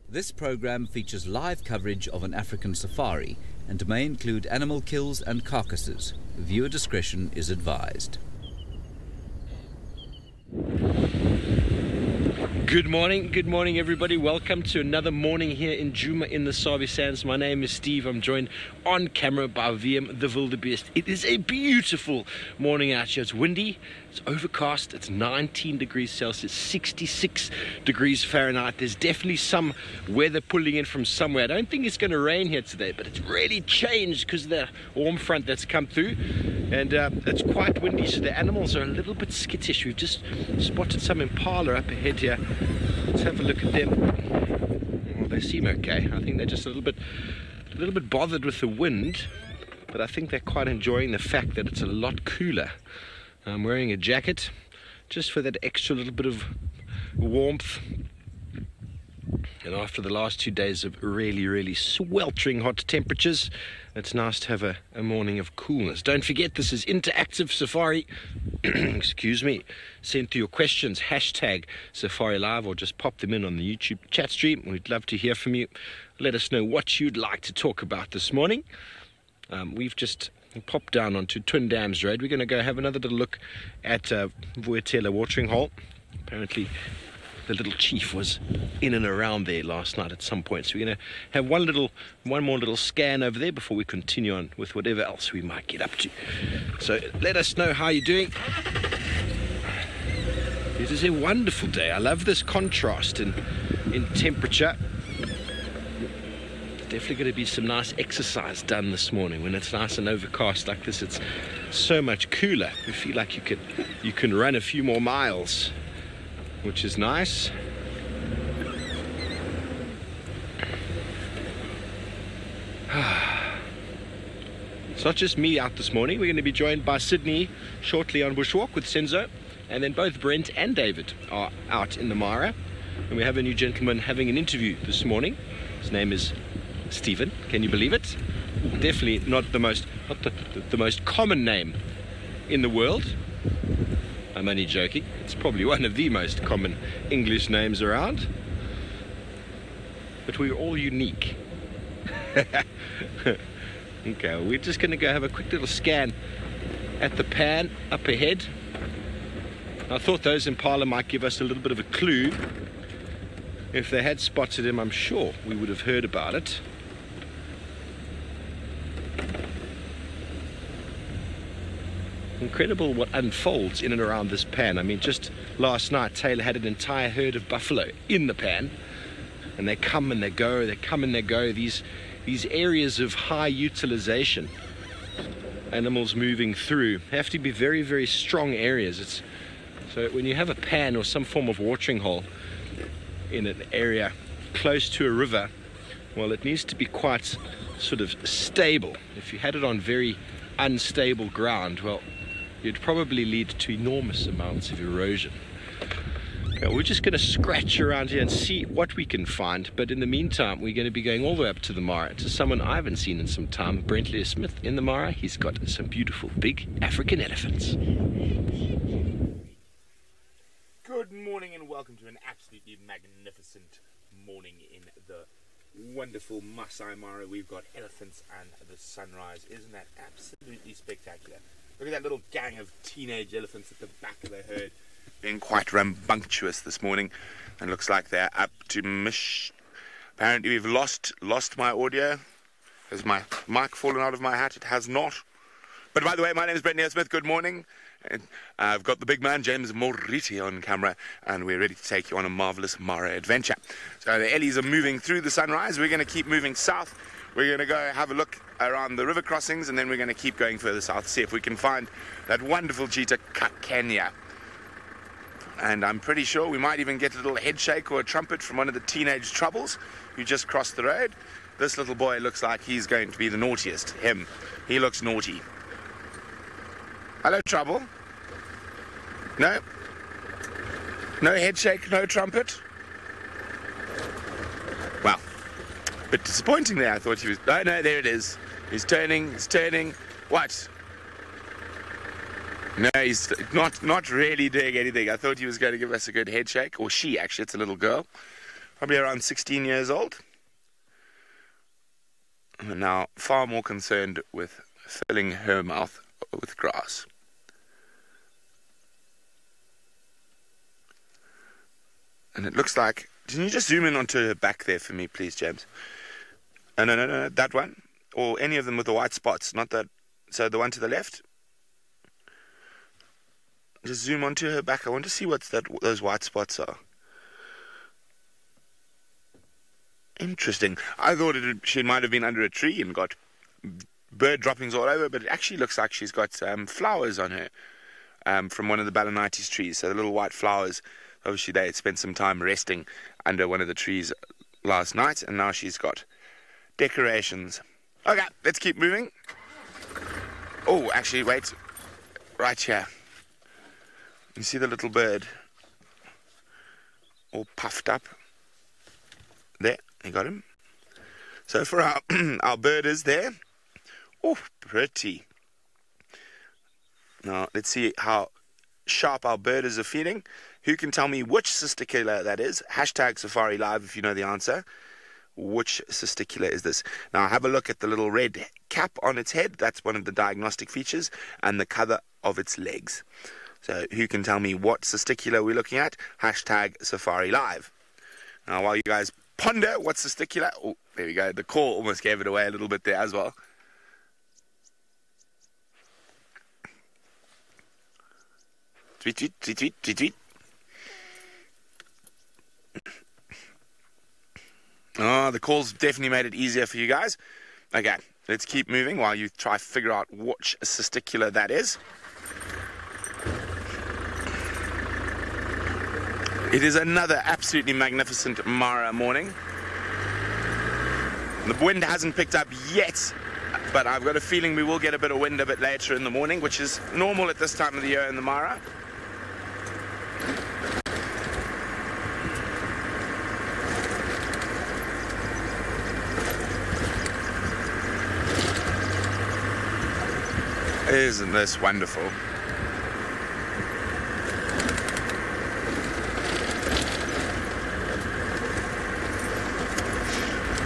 This program features live coverage of an African safari and may include animal kills and carcasses. Viewer discretion is advised. Good morning everybody. Welcome to another morning here in Djuma in the Sabi Sands. My name is Steve. I'm joined on camera by VM the Wildebeest. It is a beautiful morning out here. It's windy, it's overcast, it's 19 degrees Celsius, 66 degrees Fahrenheit. There's definitely some weather pulling in from somewhere. I don't think it's going to rain here today, but it's really changed because of the warm front that's come through, and it's quite windy, so the animals are a little bit skittish. We've just spotted some impala up ahead here. Let's have a look at them. Well, they seem okay. I think they're just a little bit bothered with the wind, but I think they're quite enjoying the fact that it's a lot cooler. I'm wearing a jacket just for that extra little bit of warmth. And after the last 2 days of really sweltering hot temperatures, it's nice to have a morning of coolness. Don't forget, this is Interactive Safari. Excuse me. Send through your questions, hashtag SafariLive, or just pop them in on the YouTube chat stream. We'd love to hear from you. Let us know what you'd like to talk about this morning. We've just popped down onto Twin Dams Road. We're going to go have another little look at Vuetela watering hole. Apparently the little chief was in and around there last night at some point, so we're going to have one more little scan over there before we continue on with whatever else we might get up to. So let us know how you're doing. It is a wonderful day. I love this contrast in temperature. Definitely going to be some nice exercise done this morning when it's nice and overcast like this. It's so much cooler. You feel like you can run a few more miles, which is nice. It's not just me out this morning. We're going to be joined by Sydney shortly on Bushwalk with Senzo, and then both Brent and David are out in the Mara, and we have a new gentleman having an interview this morning. His name is Stephen. Can you believe it? Definitely not the most common name in the world. I'm only joking. It's probably one of the most common English names around. But we're all unique. Okay, well, we're just going to go have a quick little scan at the pan up ahead. I thought those impala might give us a little bit of a clue. If they had spotted him, I'm sure we would have heard about it. Incredible what unfolds in and around this pan. I mean, just last night Taylor had an entire herd of buffalo in the pan, and they come and they go, they come and they go. These areas of high utilization, animals moving through, have to be very strong areas. So when you have a pan or some form of watering hole in an area close to a river, well, it needs to be quite sort of stable. If you had it on very unstable ground, well, you'd probably lead to enormous amounts of erosion. Okay, we're just going to scratch around here and see what we can find, but in the meantime we're going to be going all the way up to the Mara, to someone I haven't seen in some time, Brentley Smith in the Mara. He's got some beautiful big African elephants. Good morning and welcome to an absolutely magnificent morning in the wonderful Masai Mara. We've got elephants and the sunrise. Isn't that absolutely spectacular? Look at that little gang of teenage elephants at the back of the herd, being quite rambunctious this morning, and looks like they're up to mish. Apparently we've lost my audio. Has my mic fallen out of my hat? It has not. But by the way, my name is Brentley Smith. Good morning. I've got the big man James Moriti on camera, and we're ready to take you on a marvelous Mara adventure. So the Ellies are moving through the sunrise. We're going to keep moving south. We're going to go have a look around the river crossings, and then we're going to keep going further south, see if we can find that wonderful cheetah Kenya. And I'm pretty sure we might even get a little head shake or a trumpet from one of the teenage troubles who just crossed the road. This little boy looks like he's going to be the naughtiest. Him. He looks naughty. Hello, Trouble. No? No head shake, no trumpet? Well, a bit disappointing there. I thought he was... Oh, no, there it is. He's turning. What? No, he's not really doing anything. I thought he was going to give us a good head shake. Or she, actually. It's a little girl. probably around 16 years old. And now far more concerned with filling her mouth with grass. And it looks like, can you just zoom in onto her back there for me, please, James? No, that one. Or any of them with the white spots, not that. So the one to the left. Just zoom onto her back. I want to see what those white spots are. Interesting. I thought she might have been under a tree and got bird droppings all over, but it actually looks like she's got flowers on her from one of the Balanites trees. So the little white flowers, obviously they had spent some time resting under one of the trees last night, and now she's got decorations. Okay, let's keep moving. Oh, actually, wait. Right here. You see the little bird all puffed up? There, you got him. So for our birders there. Oh, pretty. Now, let's see how sharp our birders are feeling. Who can tell me which cisticula that is? Hashtag SafariLive if you know the answer. Which cisticula is this? Now, have a look at the little red cap on its head. That's one of the diagnostic features. And the colour of its legs. So who can tell me what cisticula we're looking at? Hashtag SafariLive. Now, while you guys ponder what cisticula... Oh, there we go. The call almost gave it away a little bit there as well. Tweet, tweet, tweet, tweet, tweet, tweet. Oh, the call's definitely made it easier for you guys. Okay, let's keep moving while you try to figure out which cisticula that is. It is another absolutely magnificent Mara morning. The wind hasn't picked up yet, but I've got a feeling we will get a bit of wind a bit later in the morning, which is normal at this time of the year in the Mara. Isn't this wonderful?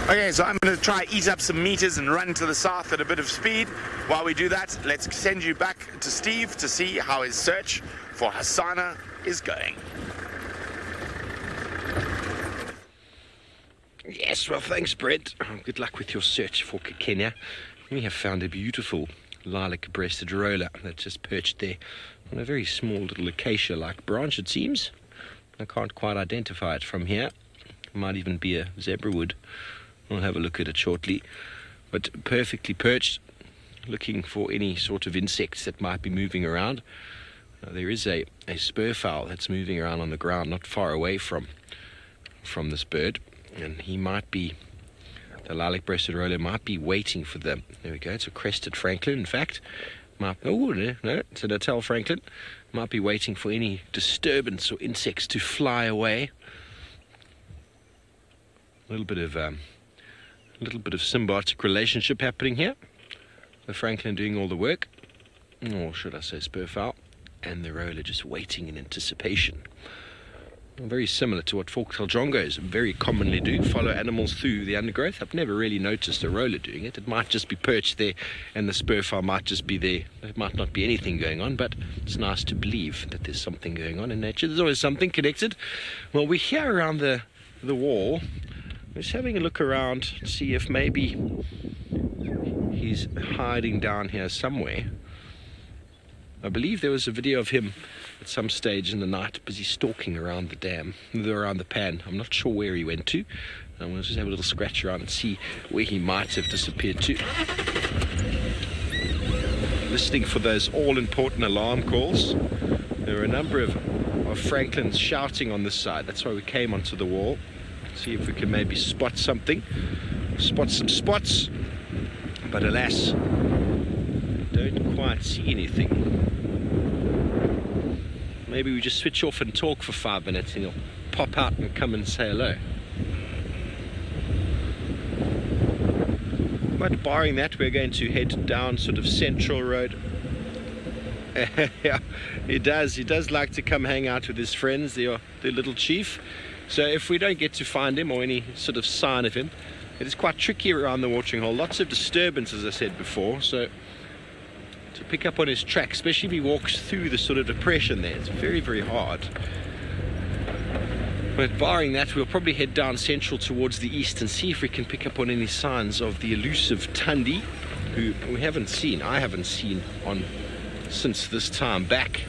Okay, so I'm going to try eat up some meters and run to the south at a bit of speed. While we do that, let's send you back to Steve to see how his search for Hassana is going. Yes, well, thanks, Brent. Good luck with your search for Kenya. We have found a beautiful lilac-breasted roller that's just perched there on a very small little acacia-like branch, it seems. I can't quite identify it from here. It might even be a zebra wood. We'll have a look at it shortly. But perfectly perched, looking for any sort of insects that might be moving around. There is a spurfowl that's moving around on the ground not far away from this bird, and he might be, the lilac-breasted roller might be waiting for them. There we go, it's a crested francolin, in fact. No, it's a Natal francolin. Might be waiting for any disturbance or insects to fly away. A little bit of symbiotic relationship happening here. The francolin doing all the work, or should I say spurfowl, and the roller just waiting in anticipation. Very similar to what fork-tailed jongos very commonly do, follow animals through the undergrowth. I've never really noticed a roller doing it. It might just be perched there and the spurfowl might just be there. There might not be anything going on, but it's nice to believe that there's something going on in nature. There's always something connected. Well, we're here around the wall. We're just having a look around to see if maybe he's hiding down here somewhere. I believe there was a video of him at some stage in the night busy stalking around the dam, around the pan. I'm not sure where he went to. I'm going to just have a little scratch around and see where he might have disappeared to. Listening for those all-important alarm calls. There are a number of francolins shouting on this side. That's why we came onto the wall. See if we can maybe spot something. Spot some spots. But alas, don't quite see anything. Maybe we just switch off and talk for 5 minutes and he'll pop out and come and say hello. But barring that, we're going to head down sort of Central Road. Yeah, he does like to come hang out with his friends, the little chief. So if we don't get to find him or any sort of sign of him, it is quite tricky around the watering hole. Lots of disturbance, as I said before, so to pick up on his track, especially if he walks through the sort of depression there, it's very, very hard. But barring that, we'll probably head down central towards the east and see if we can pick up on any signs of the elusive Thandi, who we haven't seen. I haven't seen on since this time back.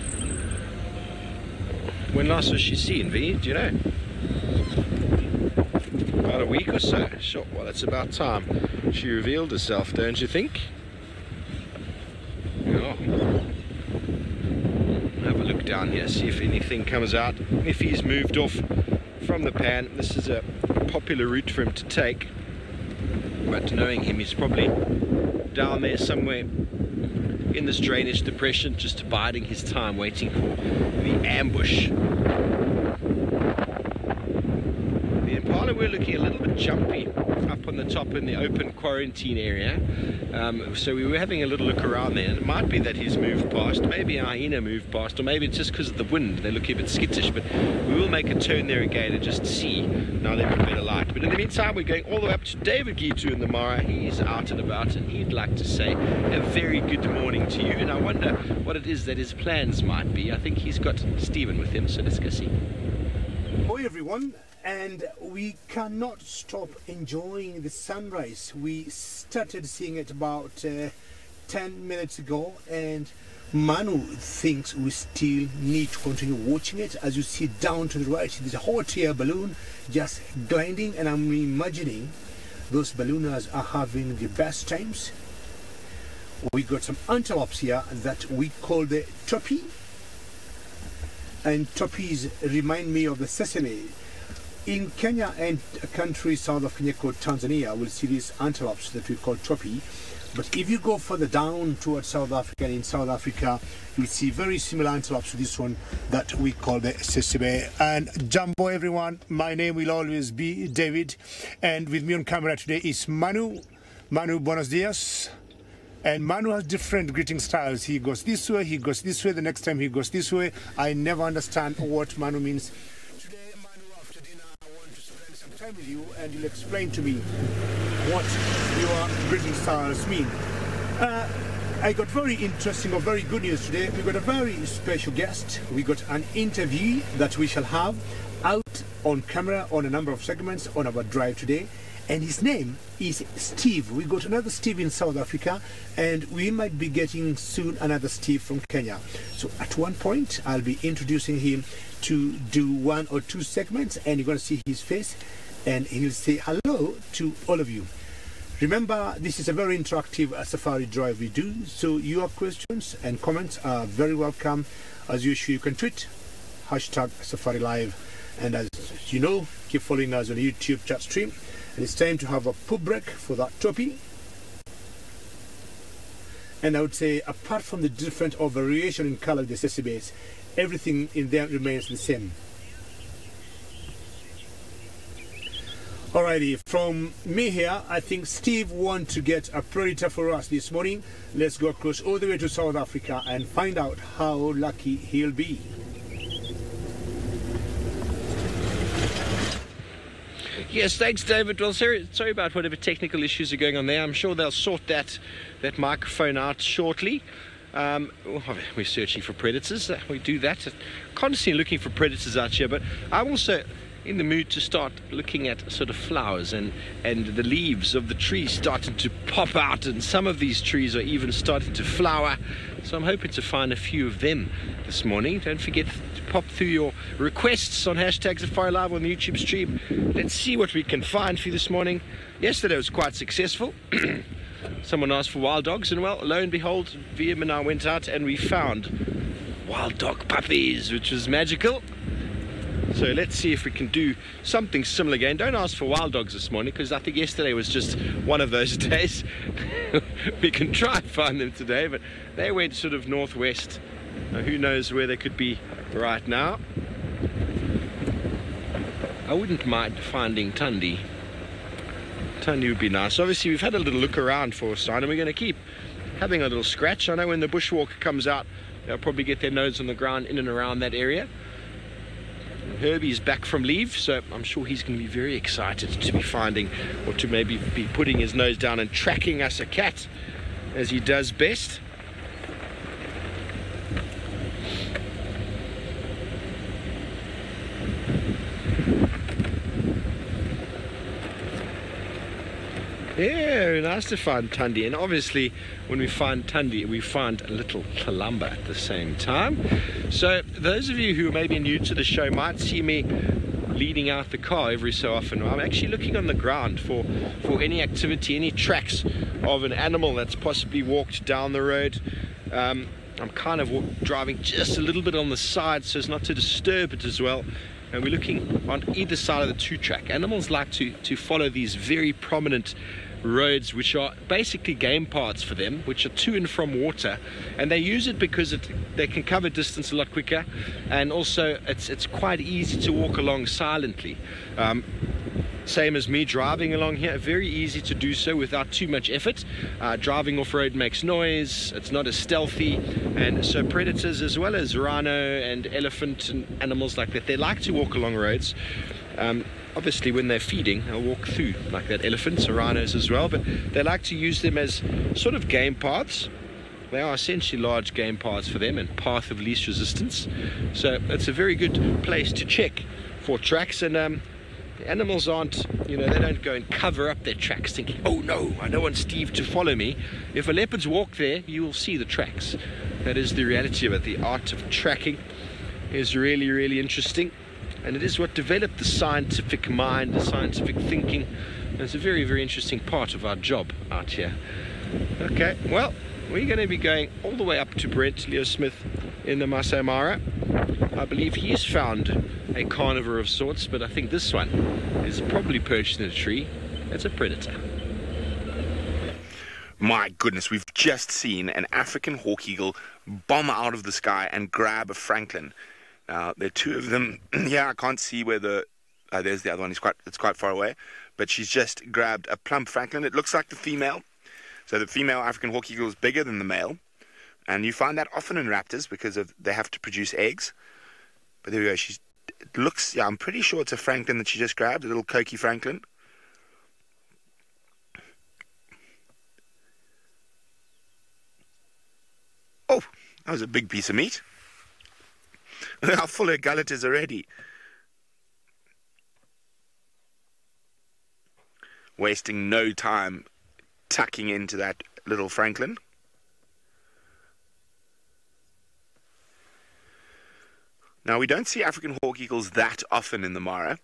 When last was she seen, V? Do you know? About a week or so. Sure, well, it's about time she revealed herself, don't you think? Oh. Have a look down here, see if anything comes out, if he's moved off from the pan. This is a popular route for him to take, but knowing him, he's probably down there somewhere in this drainage depression, just biding his time, waiting for the ambush. The Impala, we're looking a little bit jumpy up on the top in the open quarantine area, so we were having a little look around there, and it might be that he's moved past, maybe a hyena moved past, or maybe it's just because of the wind, they're looking a bit skittish, but we will make a turn there again and just see now they've got better light. But in the meantime, we're going all the way up to David Gitu in the Mara. He's out and about, and he'd like to say a very good morning to you, and I wonder what it is that his plans might be. I think he's got Stephen with him, so let's go see. Hi everyone, and we cannot stop enjoying the sunrise. We started seeing it about 10 minutes ago, and Manu thinks we still need to continue watching it. As you see down to the right, there's a hot air balloon just gliding, and I'm imagining those ballooners are having the best times. We got some antelopes here that we call the topi, and topis remind me of the sesame. In Kenya and a country south of Kenya called Tanzania, we'll see these antelopes that we call topi. But if you go further down towards South Africa, and in South Africa, you'll see very similar antelopes to this one that we call the sesame. And jumbo everyone, my name will always be David, and with me on camera today is Manu. Manu, buenos dias. And Manu has different greeting styles. He goes this way, he goes this way, the next time he goes this way. I never understand what Manu means. Today, Manu, after dinner, I want to spend some time with you, and you'll explain to me what your greeting styles mean. I got very interesting or very good news today. We got a very special guest. We got an interview that we shall have out on camera on a number of segments on our drive today. And his name is Steve. We got another Steve in South Africa, and we might be getting soon another Steve from Kenya. So at one point, I'll be introducing him to do 1 or 2 segments, and you're going to see his face, and he'll say hello to all of you. Remember, this is a very interactive safari drive we do, so your questions and comments are very welcome. As usual, you can tweet #SafariLive, and as you know, keep following us on the YouTube chat stream. And it's time to have a pub break for that topi. And I would say, apart from the different or variation in color of the sesame, everything in there remains the same. Alrighty, from me here, I think Steve wants to get a predator for us this morning. Let's go across all the way to South Africa and find out how lucky he'll be. Yes, thanks, David. Well, sorry about whatever technical issues are going on there. I'm sure they'll sort that microphone out shortly. We're searching for predators. We do that. Constantly looking for predators out here, but I'm also in the mood to start looking at sort of flowers and the leaves of the trees starting to pop out, and some of these trees are even starting to flower. So I'm hoping to find a few of them this morning. Don't forget to pop through your requests on #SafariLive on the YouTube stream. Let's see what we can find for you this morning. Yesterday was quite successful. Someone asked for wild dogs, and well, lo and behold, VM and I went out and we found wild dog puppies, which was magical. So let's see if we can do something similar again. Don't ask for wild dogs this morning, because I think yesterday was just one of those days. We can try and find them today, but they went sort of northwest. Now, who knows where they could be right now. I wouldn't mind finding Thandi. Thandi would be nice. Obviously, we've had a little look around for a sign, and we're going to keep having a little scratch. I know when the bushwalker comes out, they'll probably get their nose on the ground in and around that area. Herbie's back from leave, so I'm sure he's going to be very excited to be finding, or to maybe be putting his nose down and tracking us a cat, as he does best. Yeah, nice to find Tundi, and obviously when we find Tundi we find a little Kalamba at the same time. So those of you who may be new to the show might see me leading out the car every so often. I'm actually looking on the ground for any activity, any tracks of an animal that's possibly walked down the road. I'm kind of driving just a little bit on the side so as not to disturb it as well. And we're looking on either side of the two-track. Animals like to follow these very prominent roads, which are basically game paths for them, which are to and from water, and they use it because they can cover distance a lot quicker, and also it's quite easy to walk along silently. Same as me driving along here, very easy to do so without too much effort. Driving off-road makes noise, it's not as stealthy, and so predators as well as rhino and elephant and animals like that, they like to walk along roads. Obviously when they're feeding, they'll walk through like that, elephants or rhinos as well, but they like to use them as sort of game paths. They are essentially large game paths for them and path of least resistance. So it's a very good place to check for tracks, and the animals aren't, they don't go and cover up their tracks thinking, oh no, I don't want Steve to follow me. If a leopard's walk there, you will see the tracks. That is the reality of it. The art of tracking is really, really interesting. And it is what developed the scientific mind, the scientific thinking. And it's a very, very interesting part of our job out here. Okay, well, we're going to be going all the way up to Brent Leo Smith in the Masai Mara. I believe he's found a carnivore of sorts, but I think this one is probably perched in a tree. It's a predator. My goodness, we've just seen an African hawk eagle bomb out of the sky and grab a francolin. Now, there are two of them. Yeah, I can't see where there's the other one. It's quite far away. But she's just grabbed a plump francolin. It looks like the female. So the female African hawk eagle is bigger than the male. And you find that often in raptors because they have to produce eggs. But there we go. It looks, I'm pretty sure it's a francolin that she just grabbed, a little coqui francolin. Oh, that was a big piece of meat. Look how full her gullet is already. Wasting no time tucking into that little francolin. Now, we don't see African hawk eagles that often in the Mara.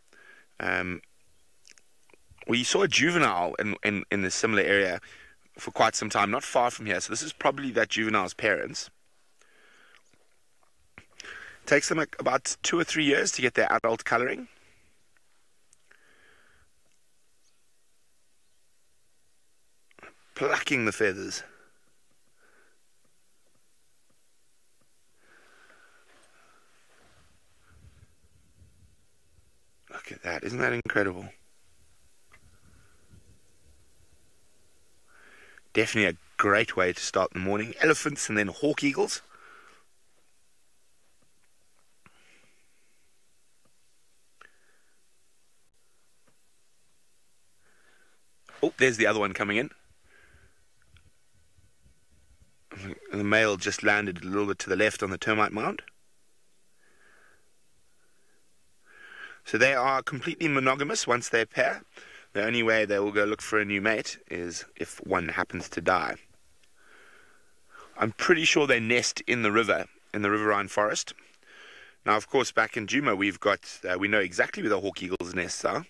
We saw a juvenile in a similar area for quite some time, not far from here. So this is probably that juvenile's parents. Takes them about 2 or 3 years to get their adult coloring. Plucking the feathers. Look at that, isn't that incredible? Definitely a great way to start the morning. Elephants and then hawk eagles. Oh, there's the other one coming in. The male just landed a little bit to the left on the termite mound. So they are completely monogamous once they pair. The only way they will go look for a new mate is if one happens to die. I'm pretty sure they nest in the riverine forest. Now, of course, back in Djuma, we know exactly where the hawk eagles' nests are.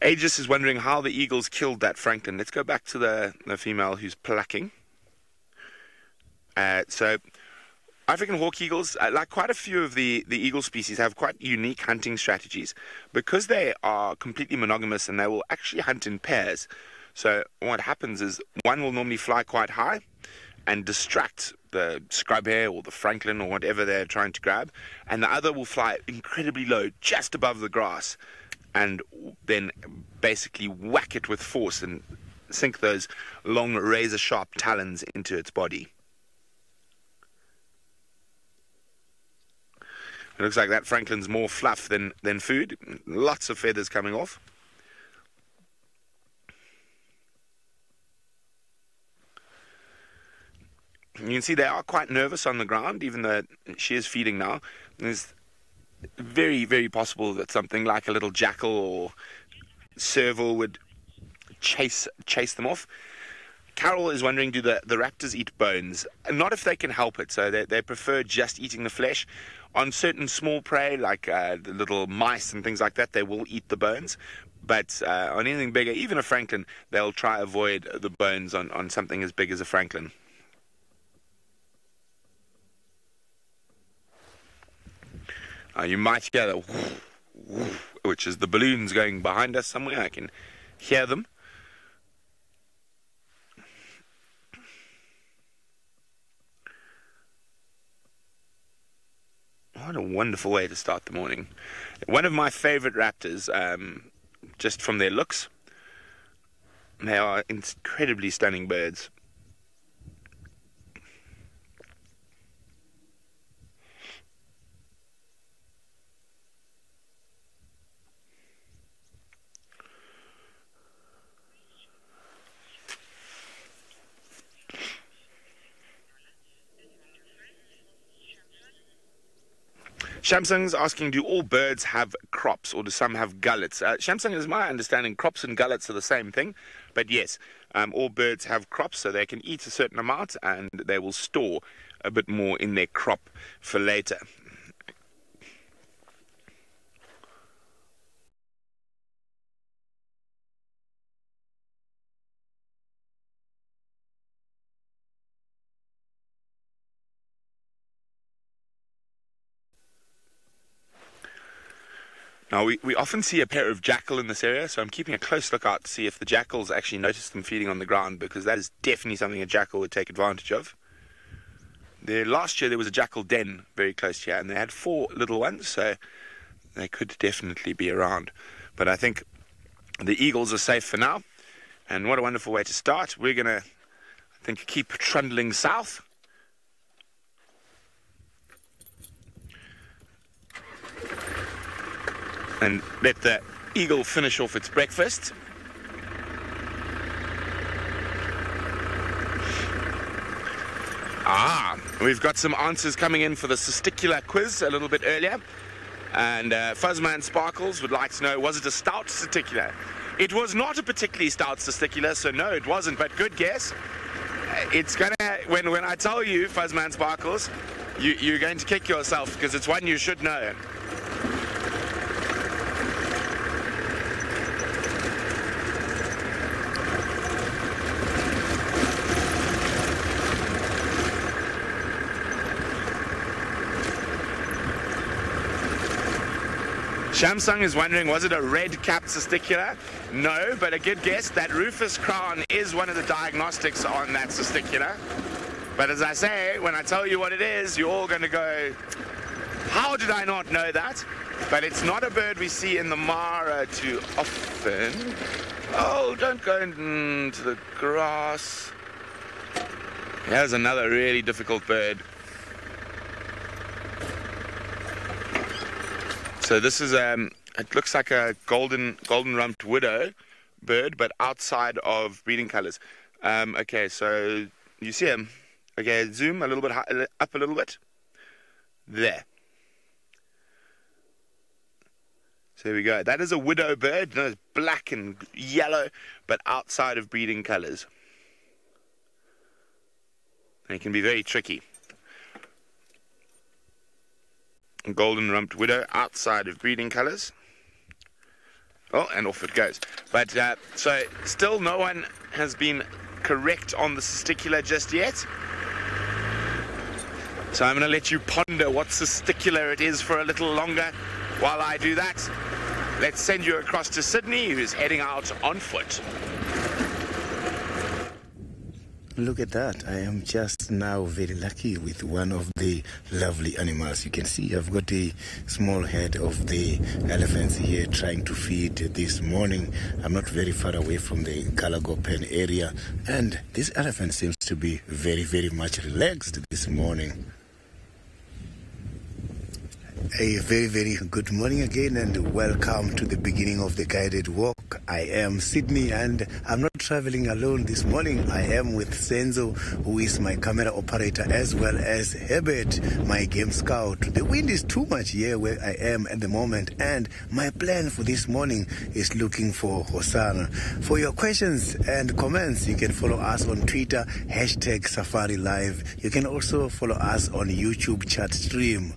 Aegis is wondering how the eagles killed that francolin. Let's go back to the female who's plucking. So, African hawk eagles, like quite a few of the eagle species, have quite unique hunting strategies because they are completely monogamous and they will actually hunt in pairs. So, what happens is one will normally fly quite high and distract the scrub hare or the francolin or whatever they're trying to grab, and the other will fly incredibly low, just above the grass, and then basically whack it with force and sink those long razor-sharp talons into its body. It looks like that Franklin's more fluff than food. Lots of feathers coming off. You can see they are quite nervous on the ground, even though she is feeding now. It's very, very possible that something like a little jackal or serval would chase them off. Carol is wondering, do the raptors eat bones? Not if they can help it, so they prefer just eating the flesh. On certain small prey, like the little mice and things like that, they will eat the bones. But on anything bigger, even a Franklin, they'll try avoid the bones on something as big as a Franklin. You might hear the woof, which is the balloons going behind us somewhere. I can hear them. What a wonderful way to start the morning. One of my favorite raptors, just from their looks. They are incredibly stunning birds. Shamsung's asking, do all birds have crops or do some have gullets? Shamsung, is my understanding, crops and gullets are the same thing. But yes, all birds have crops, so they can eat a certain amount and they will store a bit more in their crop for later. Now, we often see a pair of jackal in this area, so I'm keeping a close lookout to see if the jackals actually notice them feeding on the ground, because that is definitely something a jackal would take advantage of. Last year there was a jackal den very close here, and they had 4 little ones, so they could definitely be around. But I think the eagles are safe for now, and what a wonderful way to start. We're going to, I think, keep trundling south. And let the eagle finish off its breakfast. We've got some answers coming in for the testicular quiz a little bit earlier. And Fuzzman Sparkles would like to know, was it a stout testicular? It was not a particularly stout testicular, so no, it wasn't, but good guess. It's gonna, when I tell you, Fuzzman Sparkles, you're going to kick yourself, because it's one you should know. Shamsung is wondering, was it a red-capped testicular? No, but a good guess. That rufous crown is one of the diagnostics on that testicular. But as I say, when I tell you what it is, you're all going to go, how did I not know that? But it's not a bird we see in the Mara too often. Oh, don't go into the grass. Here's another really difficult bird. So this is it looks like a golden rumped widow bird, but outside of breeding colors. Okay, so you see him. Okay, zoom a little bit up a little bit. There. So there we go. That is a widow bird. No, it's black and yellow, but outside of breeding colors. And it can be very tricky. Golden rumped widow outside of breeding colors. Oh, and off it goes. But so still no one has been correct on the testicular just yet. So I'm going to let you ponder what testicular it is for a little longer. While I do that, let's send you across to Sydney, who's heading out on foot. look at that. I am just now very lucky with one of the lovely animals. You can see I've got a small head of the elephants here trying to feed this morning. I'm not very far away from the Galago pen area, and this elephant seems to be very, very much relaxed this morning. A very, very good morning again, and welcome to the beginning of the guided walk. I am Sydney, and I'm not traveling alone this morning. I am with Senzo, who is my camera operator, as well as Herbert, my game scout. The wind is too much here where I am at the moment, and my plan for this morning is looking for Hosanna. For your questions and comments, you can follow us on Twitter, #SafariLive. You can also follow us on YouTube chat stream.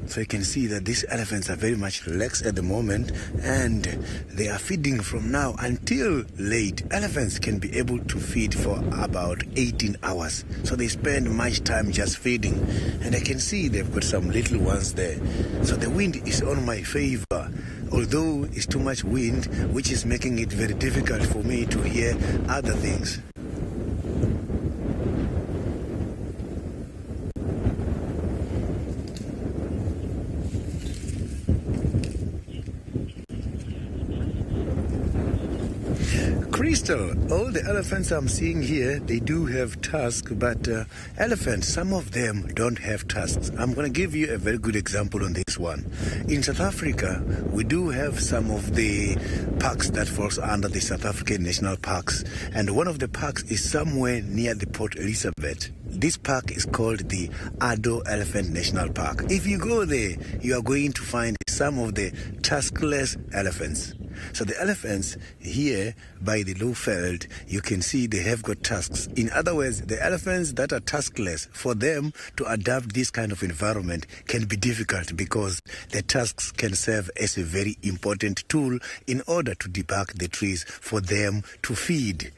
So you can see that these elephants are very much relaxed at the moment, and they are feeding from now until late. Elephants can be able to feed for about 18 hours. So they spend much time just feeding. And I can see they've got some little ones there. So the wind is on my favor. Although it's too much wind, which is making it very difficult for me to hear other things. Crystal, all the elephants I'm seeing here, they do have tusks, but elephants, some of them don't have tusks. I'm going to give you a very good example on this one. In South Africa, we do have some of the parks that falls under the South African national parks, and one of the parks is somewhere near the Port Elizabeth. This park is called the Ado Elephant National Park. If you go there, you are going to find some of the tuskless elephants. So the elephants here by the Lowveld, you can see they have got tusks. In other words, the elephants that are tuskless, for them to adapt this kind of environment can be difficult, because the tusks can serve as a very important tool in order to debark the trees for them to feed.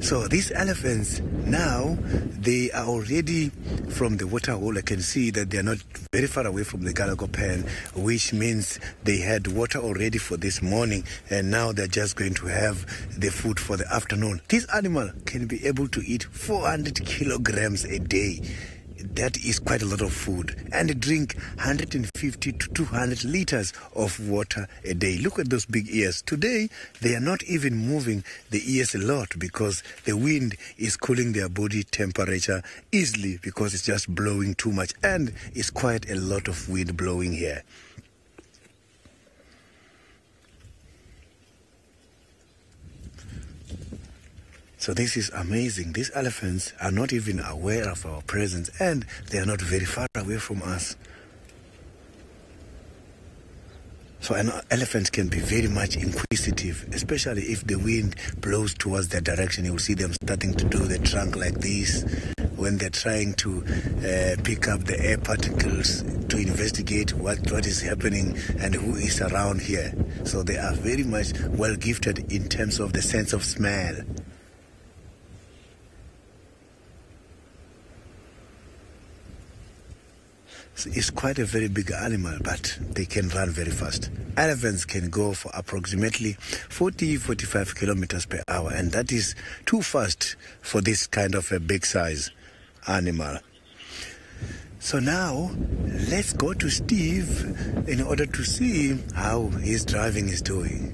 So these elephants now, they are already from the water hole. I can see that they are not very far away from the Galago pen, which means they had water already for this morning, and now they're just going to have the food for the afternoon. This animal can be able to eat 400 kilograms a day. That is quite a lot of food, and drink 150 to 200 liters of water a day. Look at those big ears. Today, they are not even moving the ears a lot, because the wind is cooling their body temperature easily, because it's just blowing too much, and it's quite a lot of wind blowing here. So this is amazing. These elephants are not even aware of our presence, and they are not very far away from us. So an elephant can be very much inquisitive, especially if the wind blows towards their direction. You will see them starting to do the trunk like this when they're trying to pick up the air particles to investigate what is happening and who is around here. So they are very much well gifted in terms of the sense of smell. It's quite a very big animal, but they can run very fast. Elephants can go for approximately 40-45 kilometers per hour, and that is too fast for this kind of a big size animal. So now, let's go to Steve in order to see how his driving is doing.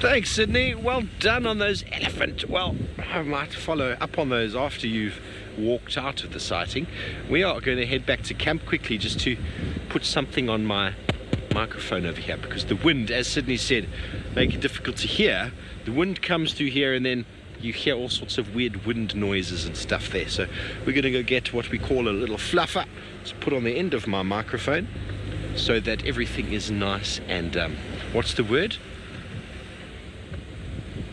Thanks, Sydney. Well done on those elephant. Well, I might follow up on those after you've walked out of the sighting. We are going to head back to camp quickly just to put something on my microphone over here, because the wind, as Sydney said, make it difficult to hear. The wind comes through here, and then you hear all sorts of weird wind noises and stuff there. So we're going to go get what we call a little fluffer to put on the end of my microphone so that everything is nice and, what's the word?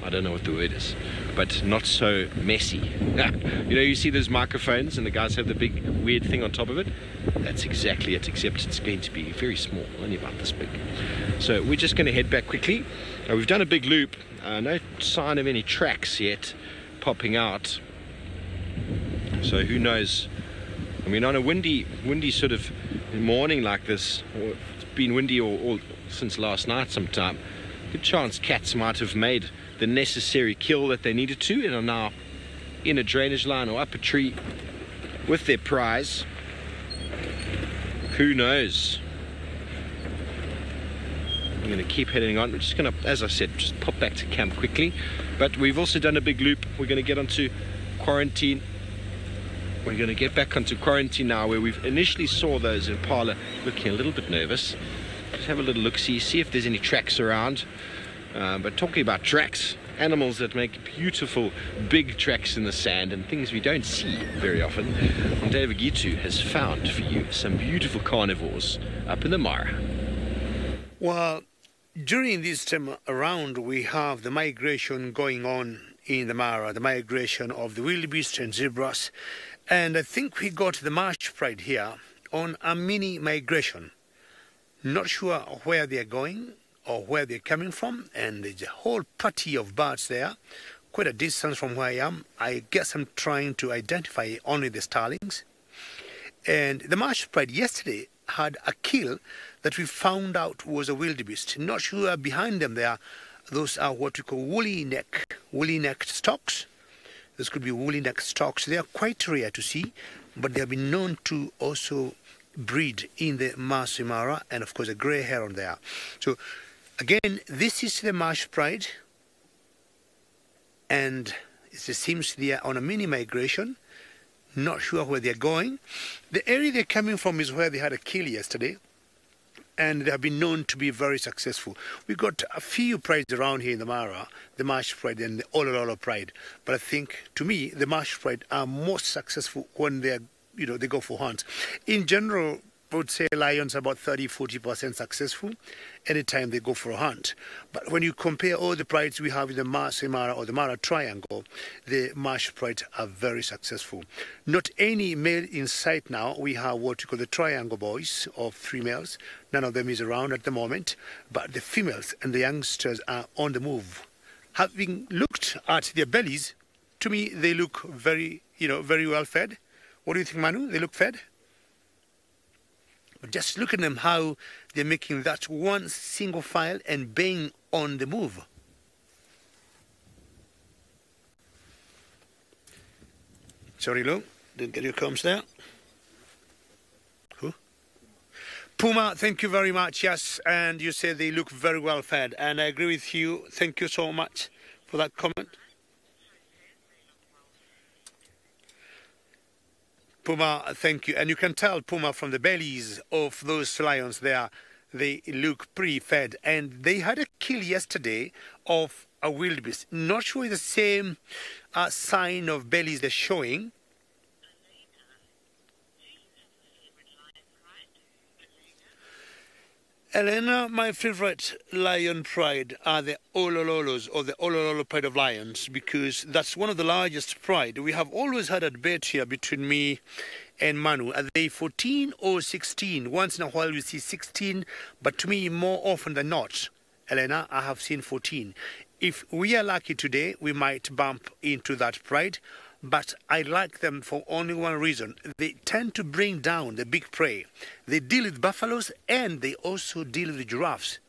I don't know what the word is, but not so messy. You know, you see those microphones and the guys have the big weird thing on top of it? That's exactly it, except it's going to be very small, only about this big. So we're just going to head back quickly. We've done a big loop, no sign of any tracks yet popping out. So who knows? I mean, on a windy sort of morning like this, or it's been windy all since last night sometime, Good chance cats might have made the necessary kill that they needed to and are now in a drainage line or up a tree with their prize. Who knows? I'm going to keep heading on. We're just going to, as I said, just pop back to camp quickly. But we've also done a big loop. We're going to get onto quarantine. We're going to get back onto quarantine now, where we've initially saw those impala looking a little bit nervous. Just have a little look-see, see if there's any tracks around. But talking about tracks, animals that make beautiful big tracks in the sand and things we don't see very often, David Gitu has found for you some beautiful carnivores up in the Mara. Well, during this time around, we have the migration going on in the Mara, the migration of the wildebeest and zebras. And I think we got the marsh pride here on a mini migration. Not sure where they're going or where they're coming from, and there's a whole party of birds there, quite a distance from where I am. I guess I'm trying to identify only the starlings. And the marsh pride yesterday had a kill that we found out was a wildebeest. Not sure behind them there. Those are what we call woolly-necked stocks. This could be woolly-necked stocks. They are quite rare to see, but they have been known to also breed in the Masai Mara, and of course a grey heron there. So again, this is the marsh pride, and it seems they are on a mini migration. Not sure where they're going. The area they're coming from is where they had a kill yesterday, and they have been known to be very successful. We've got a few prides around here in the Mara, the marsh pride and the Olololo pride. But I think, to me, the marsh pride are most successful when they're, they go for hunts. In general, I would say lions are about 30–40% successful anytime they go for a hunt. But when you compare all the prides we have in the Masai Mara or the Mara Triangle, the marsh prides are very successful. Not any male in sight now. We have what we call the triangle boys of 3 males. None of them is around at the moment, but the females and the youngsters are on the move. Having looked at their bellies, to me they look very, very well fed. What do you think, Manu? They look fed? But just look at them, how they're making that one single file and being on the move. Sorry, Lou, didn't get your comms there. Who? Puma, thank you very much, yes, and you say they look very well fed, and I agree with you. Thank you so much for that comment. Puma, thank you. And you can tell, Puma, from the bellies of those lions there, they look pretty fed. And they had a kill yesterday of a wildebeest. Not sure it's the same sign of bellies they're showing. Elena, my favorite lion pride are the Olololos, or the Olololo pride of lions, because that's one of the largest pride. We have always had a debate here between me and Manu. Are they 14 or 16? Once in a while we see 16, but to me, more often than not, Elena, I have seen 14. If we are lucky today, we might bump into that pride. But I like them for only one reason. They tend to bring down the big prey. They deal with buffaloes and they also deal with giraffes.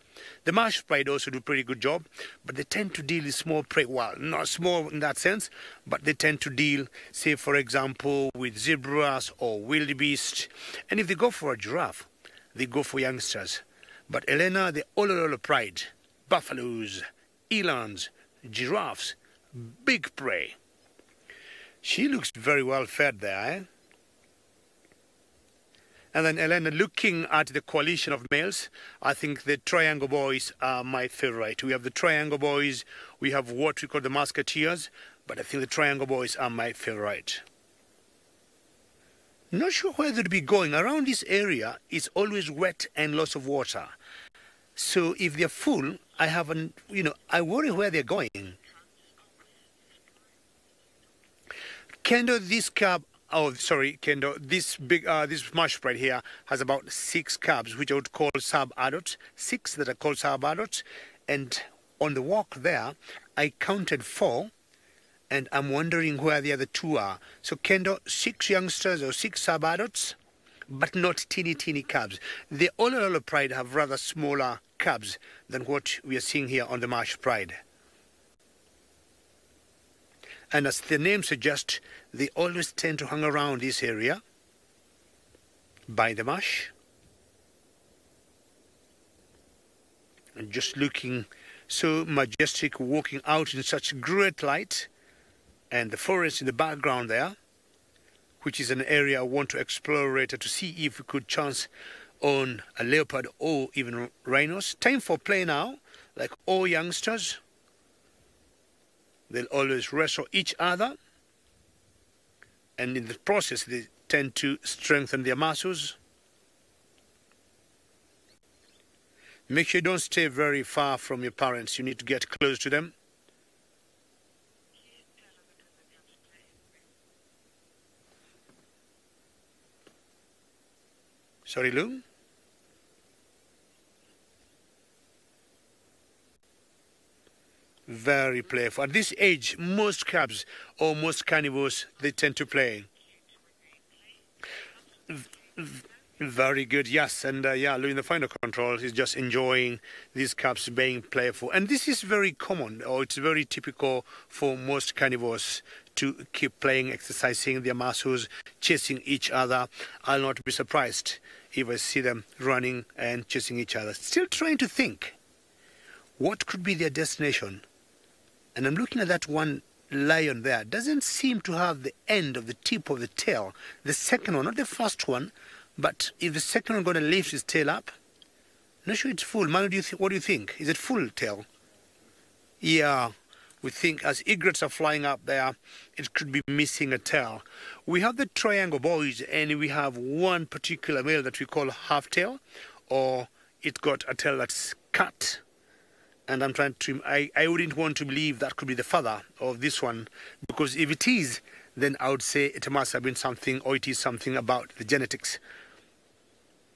The marsh pride also do a pretty good job, but they tend to deal with small prey. Well, not small in that sense, but they tend to deal, say, for example, with zebras or wildebeest. And if they go for a giraffe, they go for youngsters. But Elena, the Olololo pride, buffaloes, elands, giraffes, big prey. She looks very well fed there, eh? And then Elena, looking at the coalition of males, I think the triangle boys are my favorite. We have the triangle boys, we have what we call the musketeers, but I think the triangle boys are my favorite. Not sure where they'd be going. Around this area, it's always wet and lots of water. So if they're full, I worry where they're going. Kendo, this cab, Kendo, this marsh pride here has about 6 calves, which I would call sub-adults, 6 that are called sub-adults, and on the walk there, I counted 4, and I'm wondering where the other 2 are. So Kendo, 6 youngsters or 6 sub-adults, but not teeny calves. The Olololo pride have rather smaller cubs than what we are seeing here on the Marsh Pride. And as the name suggests, they always tend to hang around this area by the marsh. And just looking so majestic, walking out in such great light, and the forest in the background there, which is an area I want to explore later to see if we could chance on a leopard or even rhinos. Time for play now, like all youngsters. They'll always wrestle each other, and in the process they tend to strengthen their muscles. Make sure you don't stay very far from your parents. You need to get close to them. Sorry, Lou? Very playful. At this age, most cubs or most carnivores, they tend to play. Very good, yes. And yeah, Lou in the final control is just enjoying these cubs being playful. And this is very common, or it's very typical for most carnivores to keep playing, exercising their muscles, chasing each other. I'll not be surprised if I see them running and chasing each other. Still trying to think, what could be their destination? And I'm looking at that one lion there. Doesn't seem to have the end of the tip of the tail. The second one, not the first one, but if the second one going to lift his tail up, I'm not sure it's full. Manu, what do you think? Is it full tail? Yeah, we think as egrets are flying up there, it could be missing a tail. We have the triangle boys, and we have one particular male that we call half tail, or it got a tail that's cut. And I'm trying to, I wouldn't want to believe that could be the father of this one, because if it is, then I would say it must have been something, or it is something about the genetics.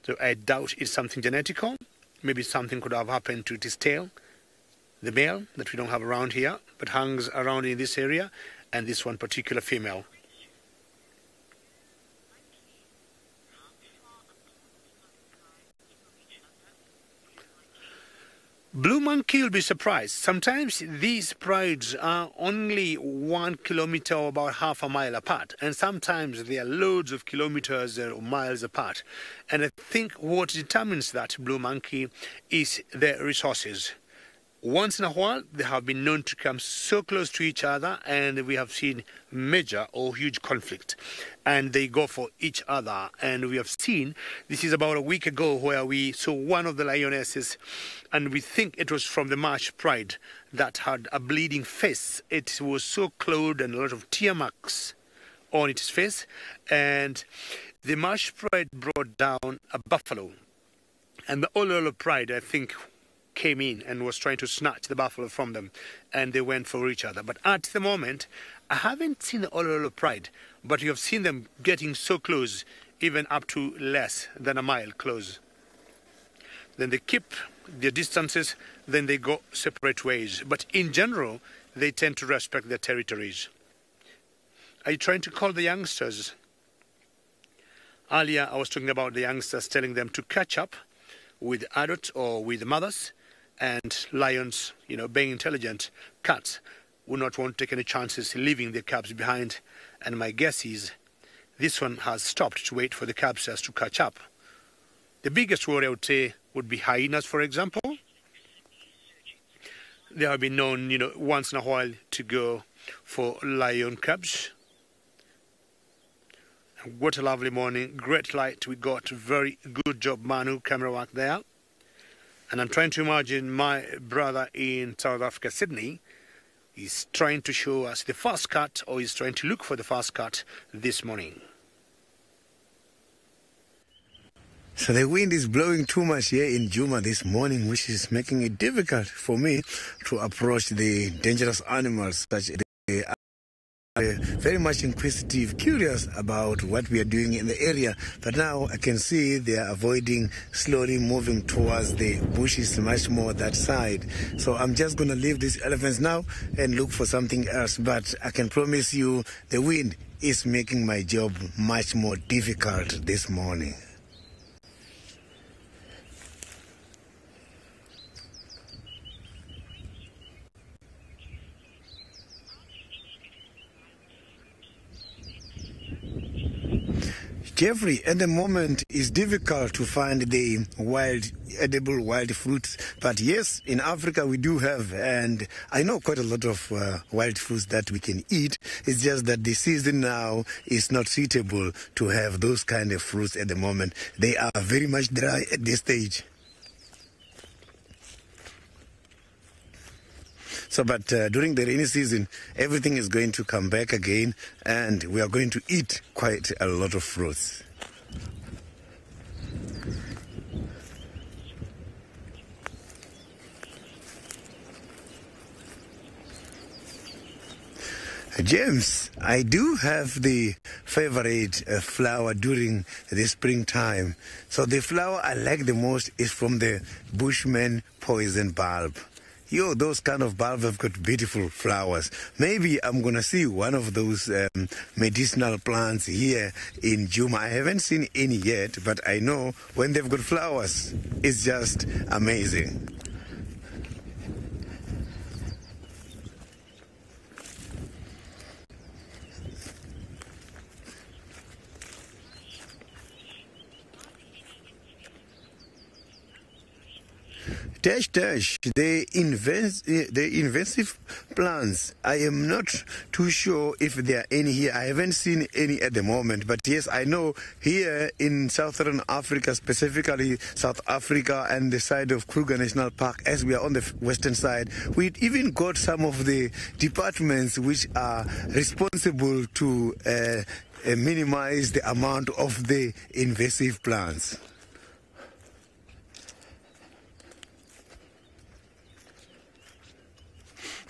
So I doubt it's something genetical. Maybe something could have happened to its tail, the male that we don't have around here, but hangs around in this area, and this one particular female. Blue monkey will be surprised. Sometimes these prides are only 1 kilometer or about half a mile apart, and sometimes they are loads of kilometers or miles apart. And I think what determines that blue monkey is their resources. Once in a while, they have been known to come so close to each other, and we have seen major or huge conflict. And they go for each other. And we have seen, this is about a week ago, where we saw one of the lionesses, and we think it was from the Marsh Pride, that had a bleeding face. It was so clothed and a lot of tear marks on its face. And the Marsh Pride brought down a buffalo. And the Ololo Pride, I think, came in and was trying to snatch the buffalo from them, and they went for each other. But at the moment, I haven't seen the Ololo Pride, but you have seen them getting so close, even up to less than a mile close. Then they keep their distances, then they go separate ways. But in general, they tend to respect their territories. Are you trying to call the youngsters? Earlier, I was talking about the youngsters, telling them to catch up with adults or with mothers, and lions, you know, being intelligent, cats would not want to take any chances leaving their cubs behind. And my guess is this one has stopped to wait for the cubs to catch up. The biggest worry, I would say, would be hyenas, for example. They have been known, you know, once in a while to go for lion cubs. And what a lovely morning, great light we got, very good job, Manu, camera work there. And I'm trying to imagine my brother in South Africa, Sydney, is trying to show us the first cut, or is trying to look for the first cut this morning. So the wind is blowing too much here in Juma this morning, which is making it difficult for me to approach the dangerous animals such as they are very much inquisitive, curious about what we are doing in the area. But now I can see they are avoiding, slowly moving towards the bushes much more that side. So I'm just going to leave these elephants now and look for something else. But I can promise you the wind is making my job much more difficult this morning. Jeffrey, at the moment it's difficult to find the edible wild fruits, but yes, in Africa we do have, and I know quite a lot of wild fruits that we can eat. It's just that the season now is not suitable to have those kind of fruits at the moment. They are very much dry at this stage. So, but during the rainy season, everything is going to come back again, and we are going to eat quite a lot of fruits. James, I do have the favorite flower during the springtime. So the flower I like the most is from the Bushman poison bulb. Yo, those kind of bulbs have got beautiful flowers. Maybe I'm going to see one of those medicinal plants here in Juma. I haven't seen any yet, but I know when they've got flowers, it's just amazing. The invasive plants, I am not too sure if there are any here. I haven't seen any at the moment, but yes, I know here in Southern Africa, specifically South Africa and the side of Kruger National Park, as we are on the western side, we even got some of the departments which are responsible to minimize the amount of the invasive plants.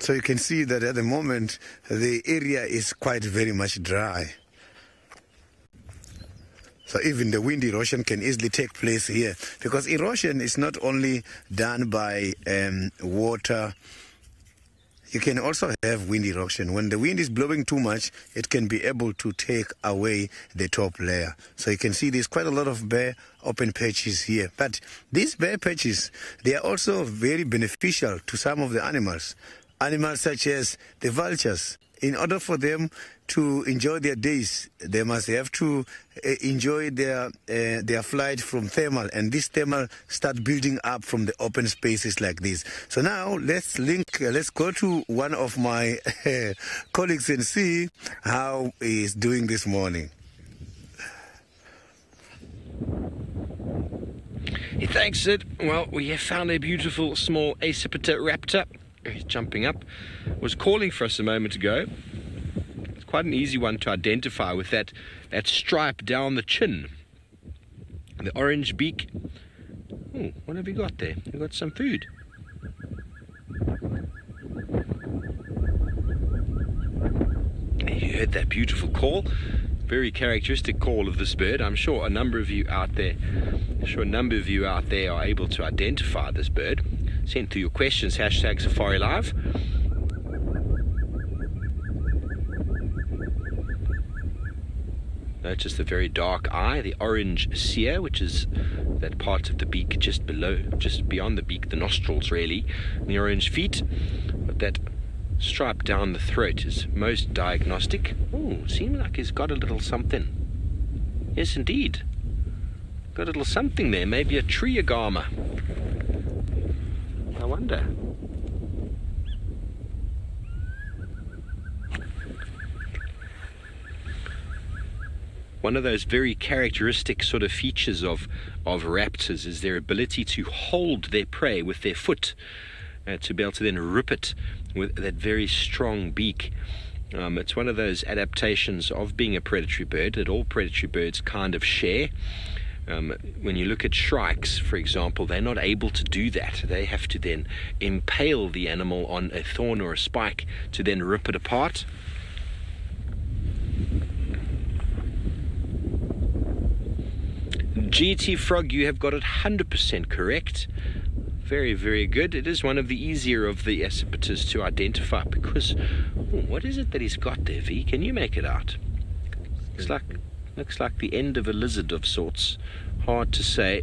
So you can see that at the moment the area is quite very much dry. So even the wind erosion can easily take place here, because erosion is not only done by water. You can also have wind erosion. When the wind is blowing too much, it can be able to take away the top layer. So you can see there's quite a lot of bare open patches here. But these bare patches, they are also very beneficial to some of the animals. Animals such as the vultures. In order for them to enjoy their days, they must have to enjoy their flight from thermal, and this thermal start building up from the open spaces like this. So now let's go to one of my colleagues and see how he is doing this morning. Thanks, Sid. Well, we have found a beautiful small accipiter raptor. He's jumping up. Was calling for us a moment ago. It's quite an easy one to identify with that stripe down the chin. The orange beak. Oh, what have you got there? You've got some food. You heard that beautiful call. Very characteristic call of this bird. I'm sure a number of you out there are able to identify this bird. Send through your questions, #SafariLive. Notice the very dark eye, the orange cere, which is that part of the beak just beyond the beak, the nostrils really, and the orange feet. But that stripe down the throat is most diagnostic. Oh, seems like he's got a little something. Yes, indeed. Got a little something there, maybe a tree agama. I wonder. One of those very characteristic sort of features of raptors is their ability to hold their prey with their foot, to be able to then rip it with that very strong beak. It's one of those adaptations of being a predatory bird that all predatory birds kind of share. When you look at shrikes, for example, they're not able to do that. They have to then impale the animal on a thorn or a spike to then rip it apart. GT Frog, you have got it 100% correct. Very, very good. It is one of the easier of the accipiters to identify because, what is it that he's got there, V? Can you make it out? Looks like the end of a lizard of sorts. Hard to say.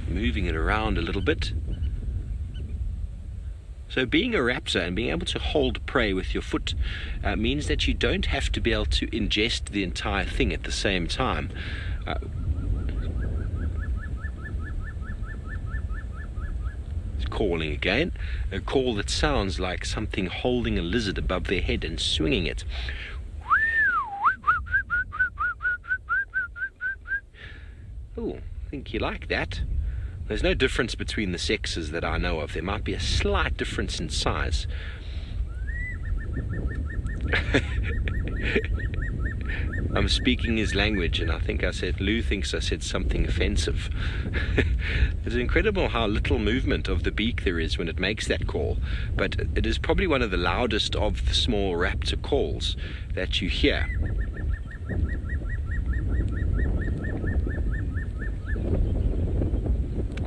Moving it around a little bit. So being a raptor and being able to hold prey with your foot means that you don't have to be able to ingest the entire thing at the same time. It's calling again, a call that sounds like something holding a lizard above their head and swinging it. Oh, I think you like that. There's no difference between the sexes that I know of. There might be a slight difference in size. I'm speaking his language, and I think I said, Lou thinks I said something offensive. It's incredible how little movement of the beak there is when it makes that call, but it is probably one of the loudest of the small raptor calls that you hear.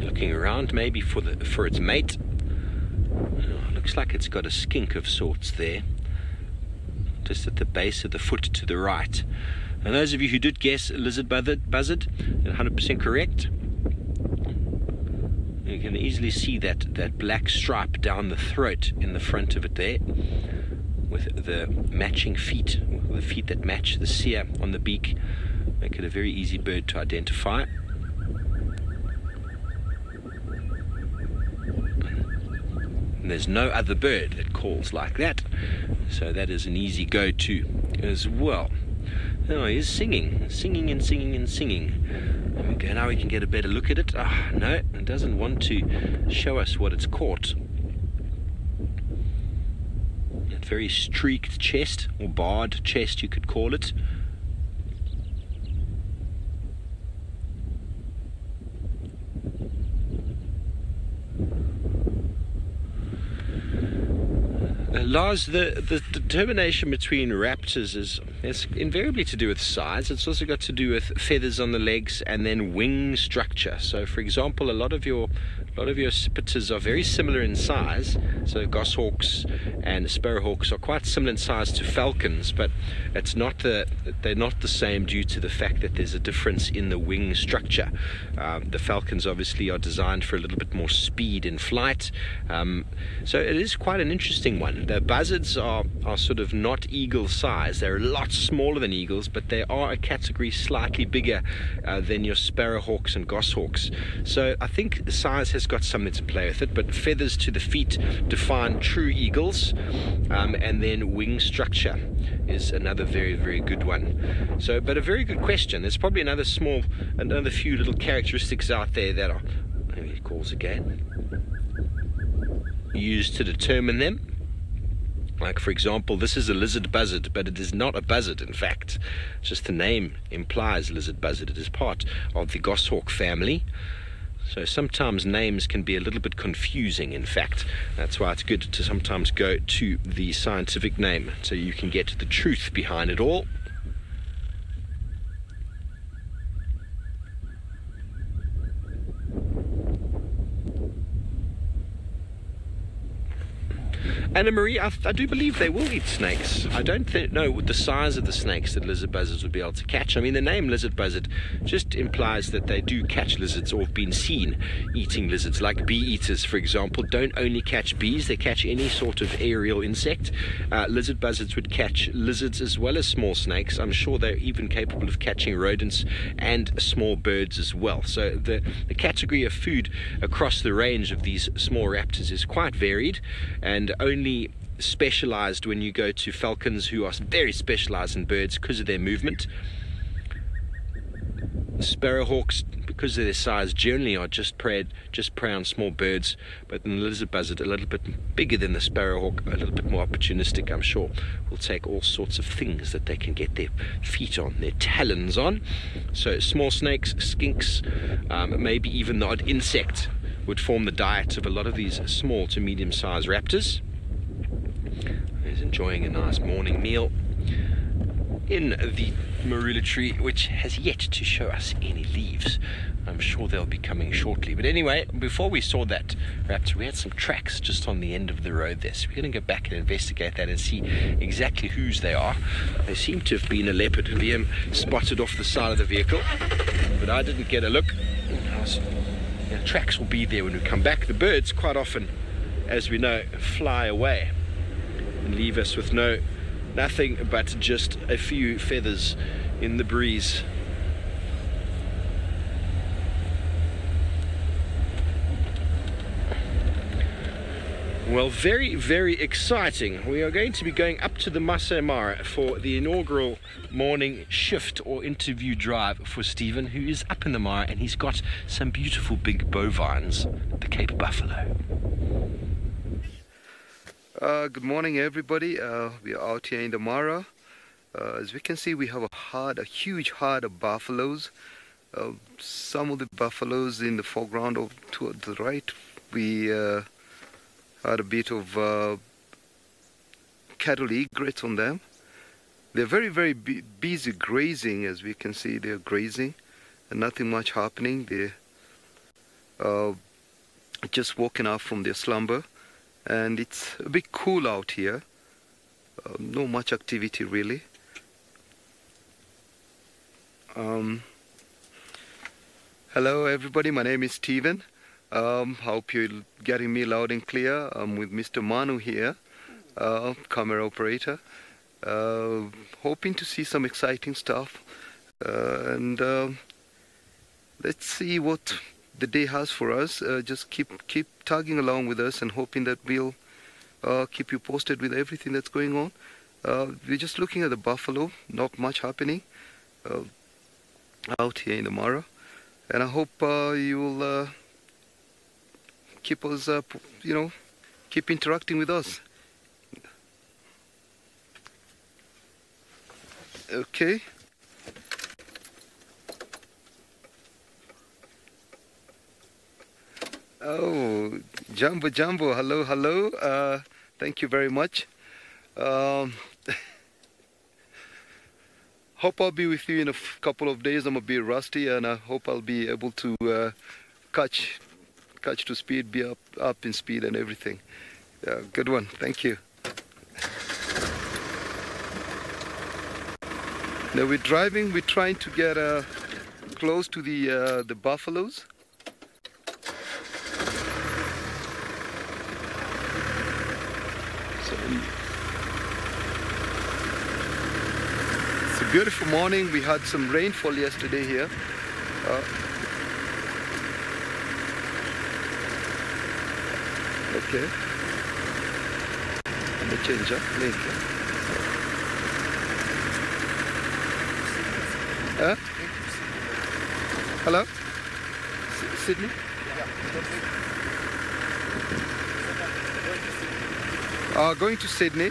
Looking around maybe for its mate. Oh, looks like it's got a skink of sorts there, just at the base of the foot to the right. And those of you who did guess lizard buzzard, 100% correct. You can easily see that black stripe down the throat in the front of it there, with the matching feet, the feet that match the sear on the beak, make it a very easy bird to identify. And there's no other bird that calls like that, so that is an easy go-to as well. Oh, he's singing and singing and singing. There we go, now we can get a better look at it. Ah, no, it doesn't want to show us what it's caught. That very streaked chest, or barred chest you could call it. Lars, the determination between raptors is invariably to do with size. It's also got to do with feathers on the legs and then wing structure. So, for example, a lot of your accipiters are very similar in size. So goshawks and sparrowhawks are quite similar in size to falcons, but they're not the same due to the fact that there's a difference in the wing structure. The falcons obviously are designed for a little bit more speed in flight. So it is quite an interesting one. The buzzards are sort of not eagle size. They're a lot smaller than eagles, but they are a category slightly bigger than your sparrowhawks and goshawks. So I think the size has got something to play with it, but feathers to the feet define true eagles, and then wing structure is another very, very good one. So, but a very good question. There's probably another few little characteristics out there that are, maybe it calls again, used to determine them. Like, for example, this is a lizard buzzard, but it is not a buzzard, in fact. Just the name implies lizard buzzard. It is part of the goshawk family. So sometimes names can be a little bit confusing, in fact. That's why it's good to sometimes go to the scientific name, so you can get the truth behind it all. Anna Marie, I do believe they will eat snakes. I don't know the size of the snakes that lizard buzzards would be able to catch. I mean, the name lizard buzzard just implies that they do catch lizards or have been seen eating lizards. Like bee eaters, for example, don't only catch bees, they catch any sort of aerial insect. Lizard buzzards would catch lizards as well as small snakes. I'm sure they're even capable of catching rodents and small birds as well. So the category of food across the range of these small raptors is quite varied, and only specialized when you go to falcons, who are very specialized in birds because of their movement. Sparrowhawks, because of their size, generally are just prey on small birds, but the lizard buzzard, a little bit bigger than the sparrowhawk, a little bit more opportunistic, I'm sure, will take all sorts of things that they can get their feet on, their talons on. So small snakes, skinks, maybe even the odd insect would form the diet of a lot of these small to medium-sized raptors. He's enjoying a nice morning meal in the marula tree, which has yet to show us any leaves. I'm sure they'll be coming shortly. But anyway, before we saw that raptor, we had some tracks just on the end of the road there. So we're going to go back and investigate that and see exactly whose they are. They seem to have been a leopard. Liam spotted off the side of the vehicle, but I didn't get a look. Tracks will be there when we come back. The birds quite often, as we know, fly away and leave us with nothing but just a few feathers in the breeze. Well, very, very exciting. We are going to be going up to the Masai Mara for the inaugural morning shift or interview drive for Stephen, who is up in the Mara, and he's got some beautiful big bovines, the Cape Buffalo. Good morning, everybody. We are out here in the Mara. As we can see, we have a huge herd of buffaloes. Some of the buffaloes in the foreground to the right, we had a bit of cattle egrets on them. They're very, very busy grazing. As we can see, they're grazing and nothing much happening. They're just woken up from their slumber, and it's a bit cool out here. No much activity really. Hello everybody, my name is Stephen. Hope you're getting me loud and clear. I'm with Mr. Manu here, camera operator. Hoping to see some exciting stuff, and let's see what the day has for us. Just keep tagging along with us and hoping that we'll keep you posted with everything that's going on. We're just looking at the buffalo, not much happening out here in the Mara, and I hope you'll keep us, keep interacting with us. Okay. Oh, Jumbo, hello, hello. Thank you very much. Hope I'll be with you in a couple of days. I'm a bit rusty, and I hope I'll be able to catch to speed, be up in speed and everything. Good one, thank you. Now we're trying to get close to the buffaloes. So it's a beautiful morning. We had some rainfall yesterday here. Okay. I'm gonna change up link. Hello? Sydney? Going to Sydney.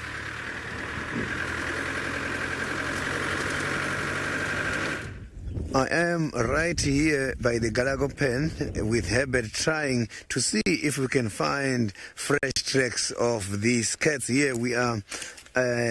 I am right here by the Galago pen with Herbert, trying to see if we can find fresh tracks of these cats. Here we are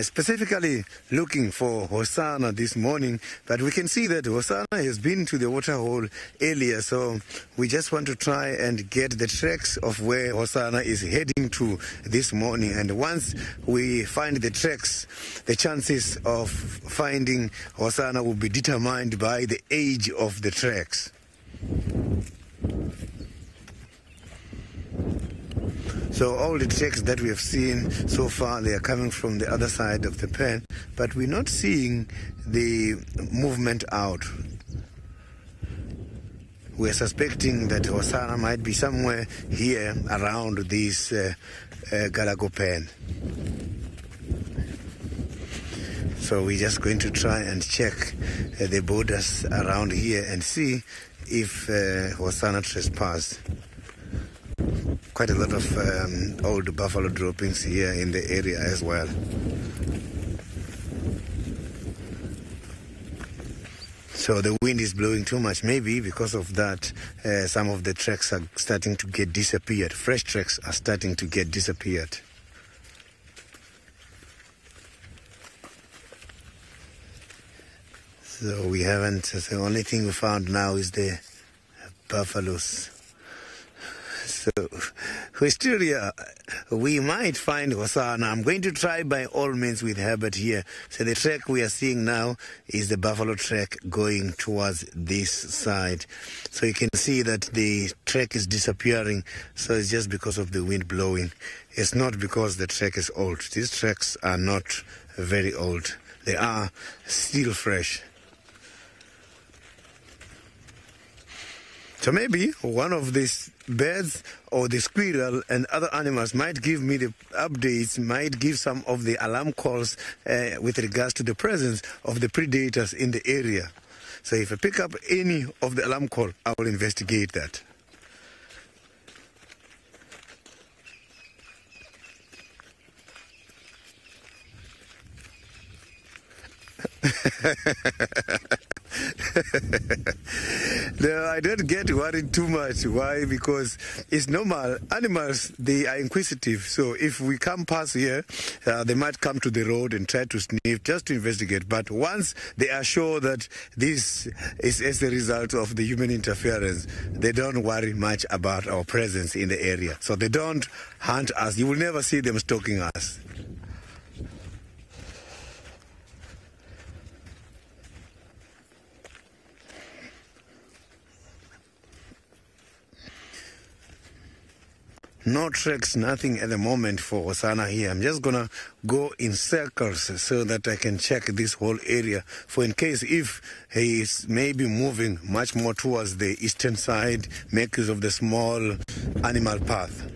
specifically looking for Hosanna this morning, but we can see that Hosanna has been to the waterhole earlier, so we just want to try and get the tracks of where Hosanna is heading to this morning. And once we find the tracks, the chances of finding Hosanna will be determined by the age of the tracks. So all the tracks that we have seen so far, they are coming from the other side of the pen, but we're not seeing the movement out. We're suspecting that Hosanna might be somewhere here around this Galago pen. So we're just going to try and check the borders around here and see if Hosanna trespassed. Quite a lot of old buffalo droppings here in the area as well. So the wind is blowing too much. Maybe because of that, some of the tracks are starting to get disappeared. Fresh tracks are starting to get disappeared. So we haven't, the only thing we found now is the buffaloes. So, Wisteria, we might find Hosanna. I'm going to try by all means with Herbert here. So the track we are seeing now is the buffalo track going towards this side. So you can see that the track is disappearing. So it's just because of the wind blowing. It's not because the track is old. These tracks are not very old. They are still fresh. So maybe one of these birds or the squirrel and other animals might give me the updates, might give some of the alarm calls with regards to the presence of the predators in the area. So if I pick up any of the alarm call, I will investigate that. No, I don't get worried too much. Why? Because it's normal. Animals, they are inquisitive. So if we come past here, they might come to the road and try to sniff just to investigate. But once they are sure that this is as a result of the human interference, they don't worry much about our presence in the area. So they don't hunt us. You will never see them stalking us. No tracks, nothing at the moment for Hosanna here. I'm just going to go in circles so that I can check this whole area for in case if he is maybe moving much more towards the eastern side, make use of the small animal path.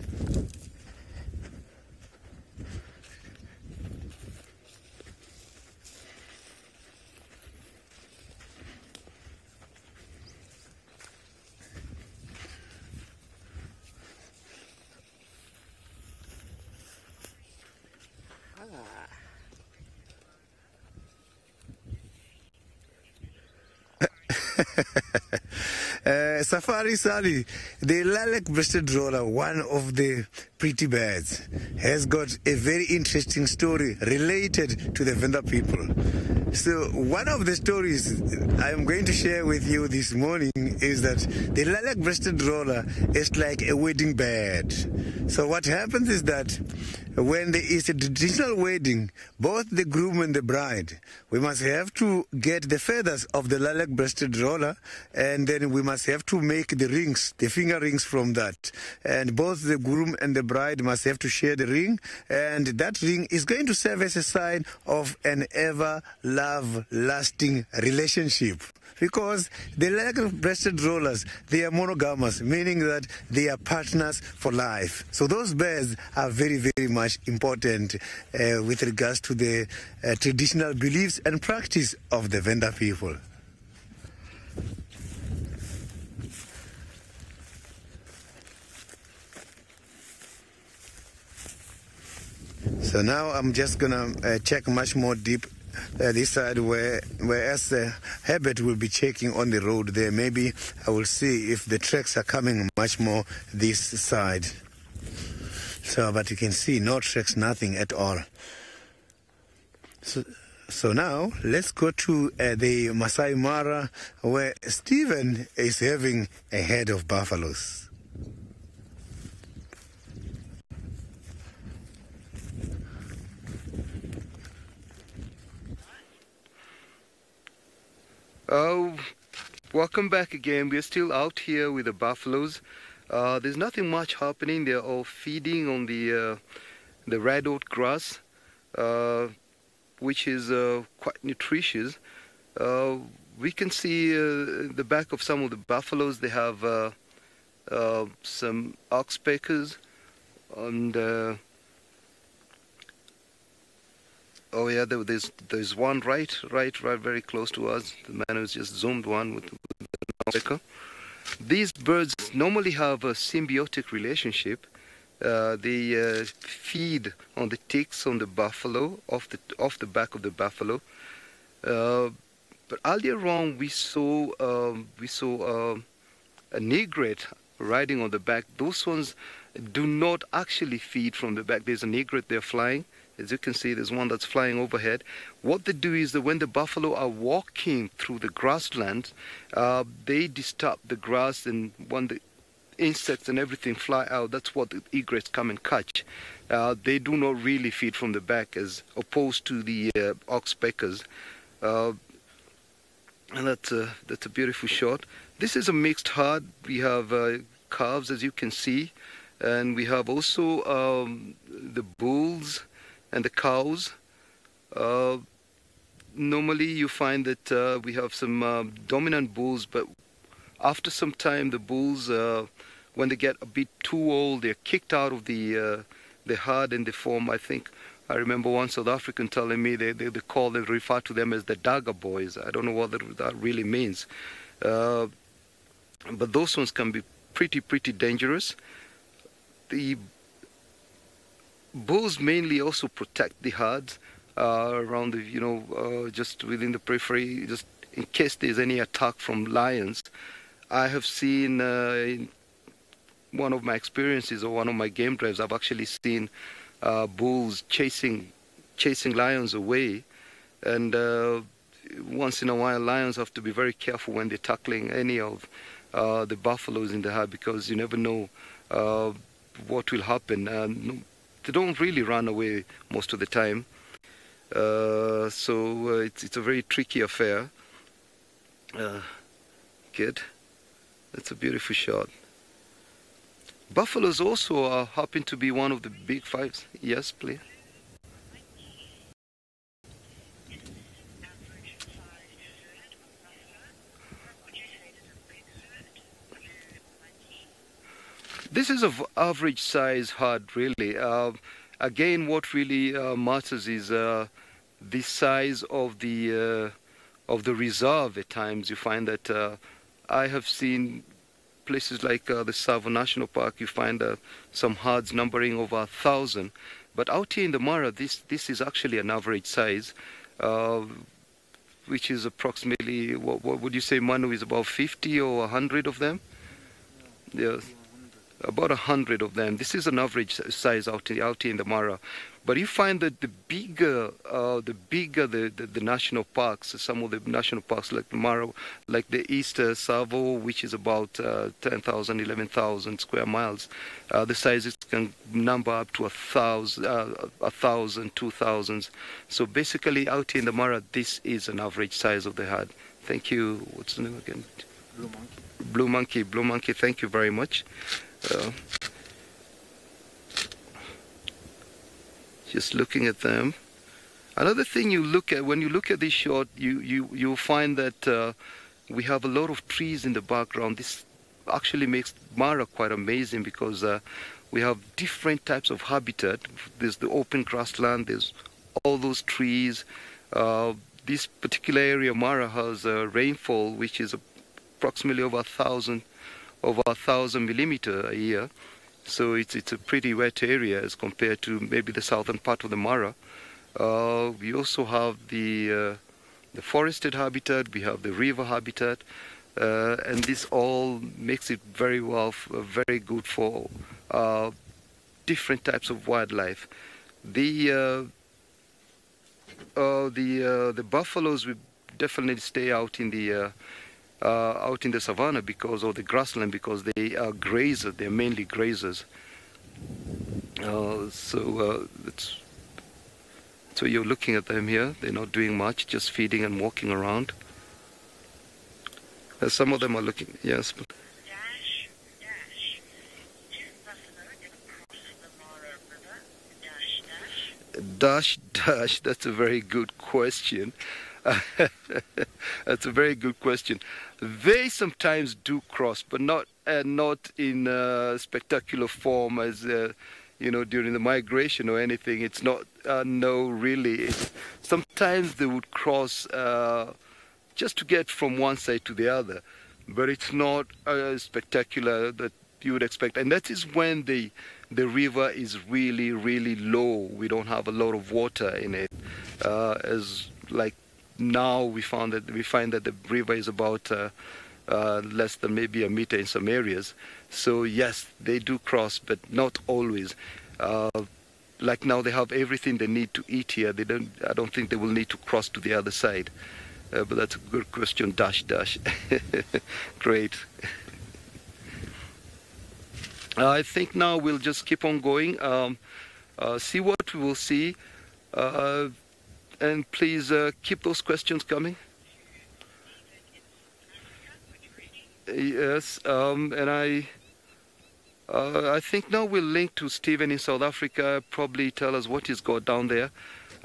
Safari Sally, the lilac-breasted roller, one of the pretty birds, has got a very interesting story related to the Venda people. So one of the stories I'm going to share with you this morning is that the lilac-breasted roller is like a wedding bird. So what happens is that when there is a traditional wedding, both the groom and the bride, we must have to get the feathers of the lilac-breasted roller, and then we must have to make the rings, the finger rings from that. And both the groom and the bride must have to share the ring, and that ring is going to serve as a sign of an everlasting relationship. Because the lilac-breasted rollers, they are monogamous, meaning that they are partners for life. So those birds are very, very much important with regards to the traditional beliefs and practice of the Venda people. So now I'm just gonna check much more deep this side whereas Herbert will be checking on the road there. Maybe I will see if the tracks are coming much more this side. So, but you can see no tracks, nothing at all. So now let's go to the Masai Mara where Stephen is having a herd of buffaloes. Welcome back again. We're still out here with the buffaloes. There's nothing much happening. They're all feeding on the red oat grass, which is quite nutritious. We can see the back of some of the buffaloes. They have some oxpeckers, and oh yeah, there's one right very close to us. The man who's just zoomed one with an oxpecker. These birds normally have a symbiotic relationship. They feed on the ticks on the buffalo, off the back of the buffalo. But earlier on, we saw a negret riding on the back. Those ones do not actually feed from the back. There's a negret there flying. As you can see, there's one that's flying overhead. What they do is that when the buffalo are walking through the grassland, they disturb the grass, and when insects and everything fly out. That's what the egrets come and catch. They do not really feed from the back as opposed to the oxpeckers. And that's a beautiful shot. This is a mixed herd. We have calves, as you can see, and we have also the bulls and the cows. Normally you find that we have some dominant bulls, but after some time the bulls, when they get a bit too old, they're kicked out of the herd and they form, I remember one South African telling me they refer to them as the dagger boys. I don't know what that really means. But those ones can be pretty dangerous. The bulls mainly also protect the herds around the, just within the periphery, just in case there's any attack from lions. I have seen in one of my experiences or one of my game drives, I've actually seen bulls chasing lions away, and once in a while lions have to be very careful when they're tackling any of the buffaloes in the herd, because you never know what will happen. They don't really run away most of the time, so it's a very tricky affair. Good. That's a beautiful shot. Buffaloes also happen to be one of the big fives. Yes, please. This is an average size herd, really. Again, what really matters is the size of the reserve. At times, you find that I have seen places like the Tsavo National Park. You find some herds numbering over 1,000. But out here in the Mara, this is actually an average size, which is approximately, what would you say, Manu, is about 50 or 100 of them? Yes. About 100 of them. This is an average size out here in the Mara. But you find that the bigger the national parks, some of the national parks like the Mara, like the East Tsavo, which is about 10,000, 11,000 square miles, the sizes can number up to 1,000, 2,000. So basically out here in the Mara, this is an average size of the herd. Thank you. What's the name again? Blue monkey. Blue monkey. Blue monkey. Thank you very much. Just looking at them. Another thing you look at when you look at this shot, you'll find that we have a lot of trees in the background. This actually makes Mara quite amazing because we have different types of habitat. There's the open grassland. There's all those trees. This particular area, Mara, has rainfall which is approximately over 1,000 millimeter a year. So it's a pretty wet area as compared to maybe the southern part of the Mara. We also have the forested habitat, we have the river habitat, and this all makes it very good for different types of wildlife. The buffaloes will definitely stay out in the savannah because of the grassland, because they are grazers. They're mainly grazers. So you're looking at them here. They're not doing much, just feeding and walking around. Some of them are looking. Yes. Dash. Two buffalo across the Mara River. Dash. That's a very good question. That's a very good question. They sometimes do cross, but not in spectacular form as during the migration or anything. It's not. No, really. Sometimes they would cross just to get from one side to the other, but it's not spectacular that you would expect. And that is when the river is really low. We don't have a lot of water in it. As like now we find that the river is about less than maybe a meter in some areas. So yes, they do cross, but not always. Like now they have everything they need to eat here. I don't think they will need to cross to the other side. But that's a good question. Dash. Great. I think now we'll just keep on going, see what we will see, and please keep those questions coming. Yes, and I think now we'll link to Stephen in South Africa, probably tell us what he's got down there.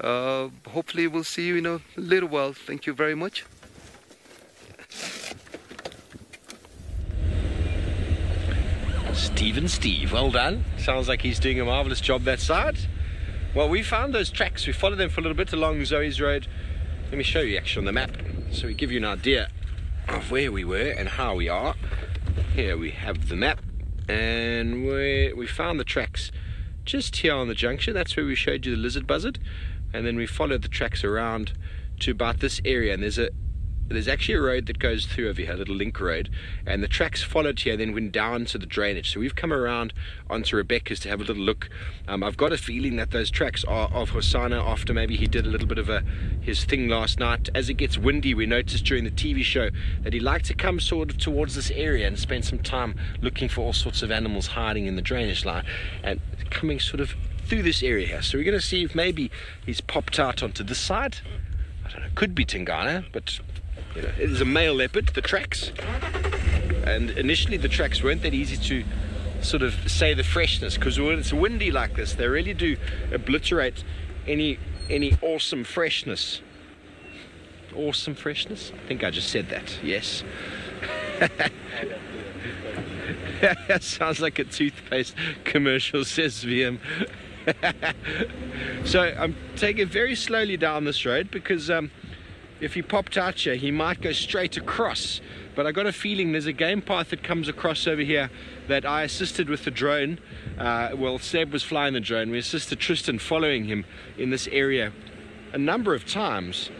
Hopefully we'll see you in a little while. Thank you very much. Steve, well done. Sounds like he's doing a marvelous job that side. Well, we found those tracks. We followed them for a little bit along Zoe's Road. Let me show you actually on the map, so we give you an idea of where we were and how we are. Here we have the map, and we found the tracks just here on the junction. That's where we showed you the lizard buzzard, and then we followed the tracks around to about this area, and there's actually a road that goes through over here, a little link road, and the tracks followed here, then went down to the drainage. So we've come around onto Rebecca's to have a little look. I've got a feeling that those tracks are of Hosanna, after maybe he did a little bit of his thing last night. As it gets windy, we noticed during the TV show that he liked to come sort of towards this area and spend some time looking for all sorts of animals hiding in the drainage line and coming sort of through this area here. So we're going to see if maybe he's popped out onto this side. I don't know, could be Tingana, but you know, it is a male leopard, the tracks, and initially the tracks weren't that easy to sort of say the freshness, because when it's windy like this, they really do obliterate any awesome freshness. Awesome freshness? I think I just said that, yes. Sounds like a toothpaste commercial, says VM. So I'm taking it very slowly down this road, because if he popped out here, he might go straight across. But I got a feeling there's a game path that comes across over here that I assisted with the drone. Well, Seb was flying the drone. We assisted Tristan following him in this area a number of times.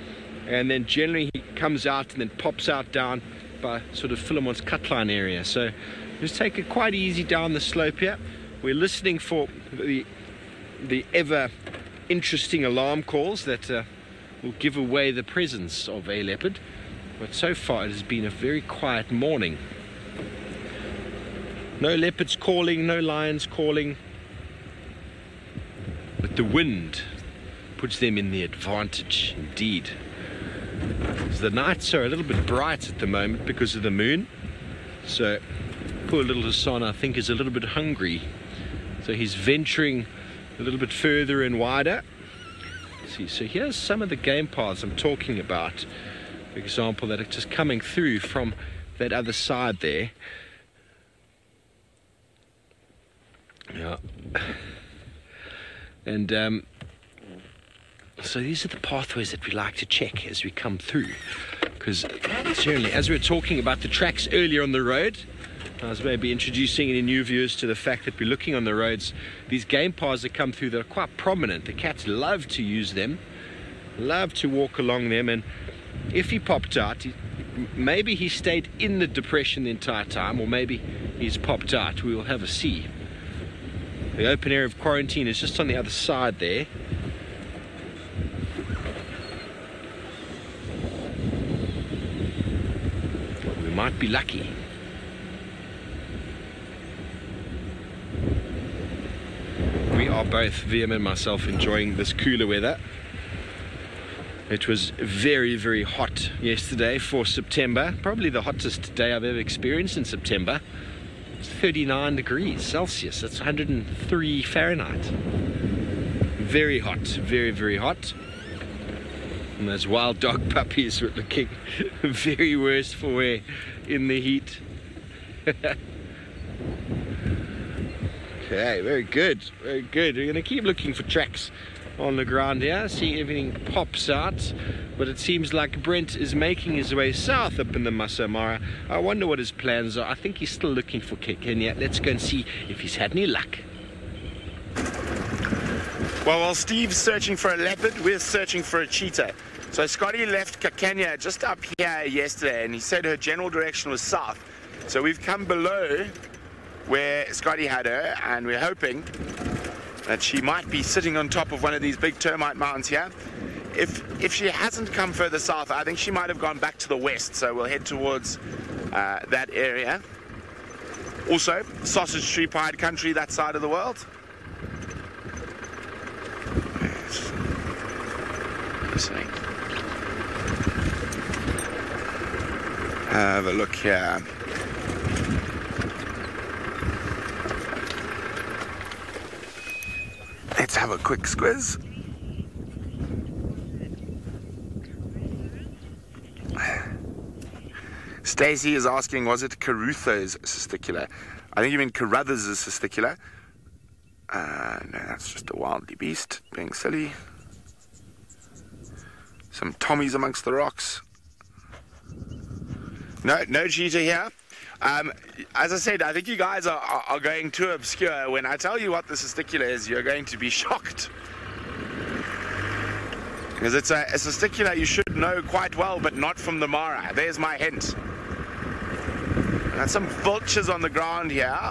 And then generally he comes out and then pops out down by sort of Philemon's cutline area. So just take it quite easy down the slope here. We're listening for the ever interesting alarm calls that will give away the presence of a leopard, but so far it has been a very quiet morning. No leopards calling, no lions calling, but the wind puts them in the advantage indeed. So the nights are a little bit bright at the moment because of the moon, so poor little Hassan, I think, is a little bit hungry, so he's venturing a little bit further and wider. See, so here's some of the game paths I'm talking about, for example, that are just coming through from that other side there. Yeah. And so these are the pathways that we like to check as we come through, because generally, as we were talking about the tracks earlier on the road, I was maybe introducing any new viewers to the fact that we're looking on the roads. These game paths that come through that are quite prominent. The cats love to use them, love to walk along them, and if he popped out, maybe he stayed in the depression the entire time, or maybe he's popped out. We will have a see. The open area of quarantine is just on the other side there. We might be lucky. We are both, VM and myself, enjoying this cooler weather. It was very, very hot yesterday for September. Probably the hottest day I've ever experienced in September. It's 39 degrees Celsius. That's 103 Fahrenheit. Very hot, very, very hot. And those wild dog puppies were looking very worse for wear in the heat. Okay, very good, very good. We're going to keep looking for tracks on the ground here, see if everything pops out. But it seems like Brent is making his way south up in the Masai Mara. I wonder what his plans are. I think he's still looking for Kenya. Let's go and see if he's had any luck. Well, while Steve's searching for a leopard, we're searching for a cheetah. So Scotty left Kenya just up here yesterday, and he said her general direction was south. So we've come below where Scotty had her, and we're hoping that she might be sitting on top of one of these big termite mounds here. If she hasn't come further south, I think she might have gone back to the west, so we'll head towards that area. Also, sausage tree pride country, that side of the world. Listening. Have a look here. Let's have a quick squiz. Stacey is asking, was it Carutho's testicular? I think you mean Carruthers' testicular. No, that's just a wildly beast being silly. Some Tommies amongst the rocks. No cheater here. As I said, I think you guys are going too obscure. When I tell you what the testicular is, you're going to be shocked. Because it's a testicular you should know quite well, but not from the Mara. There's my hint. And some vultures on the ground here.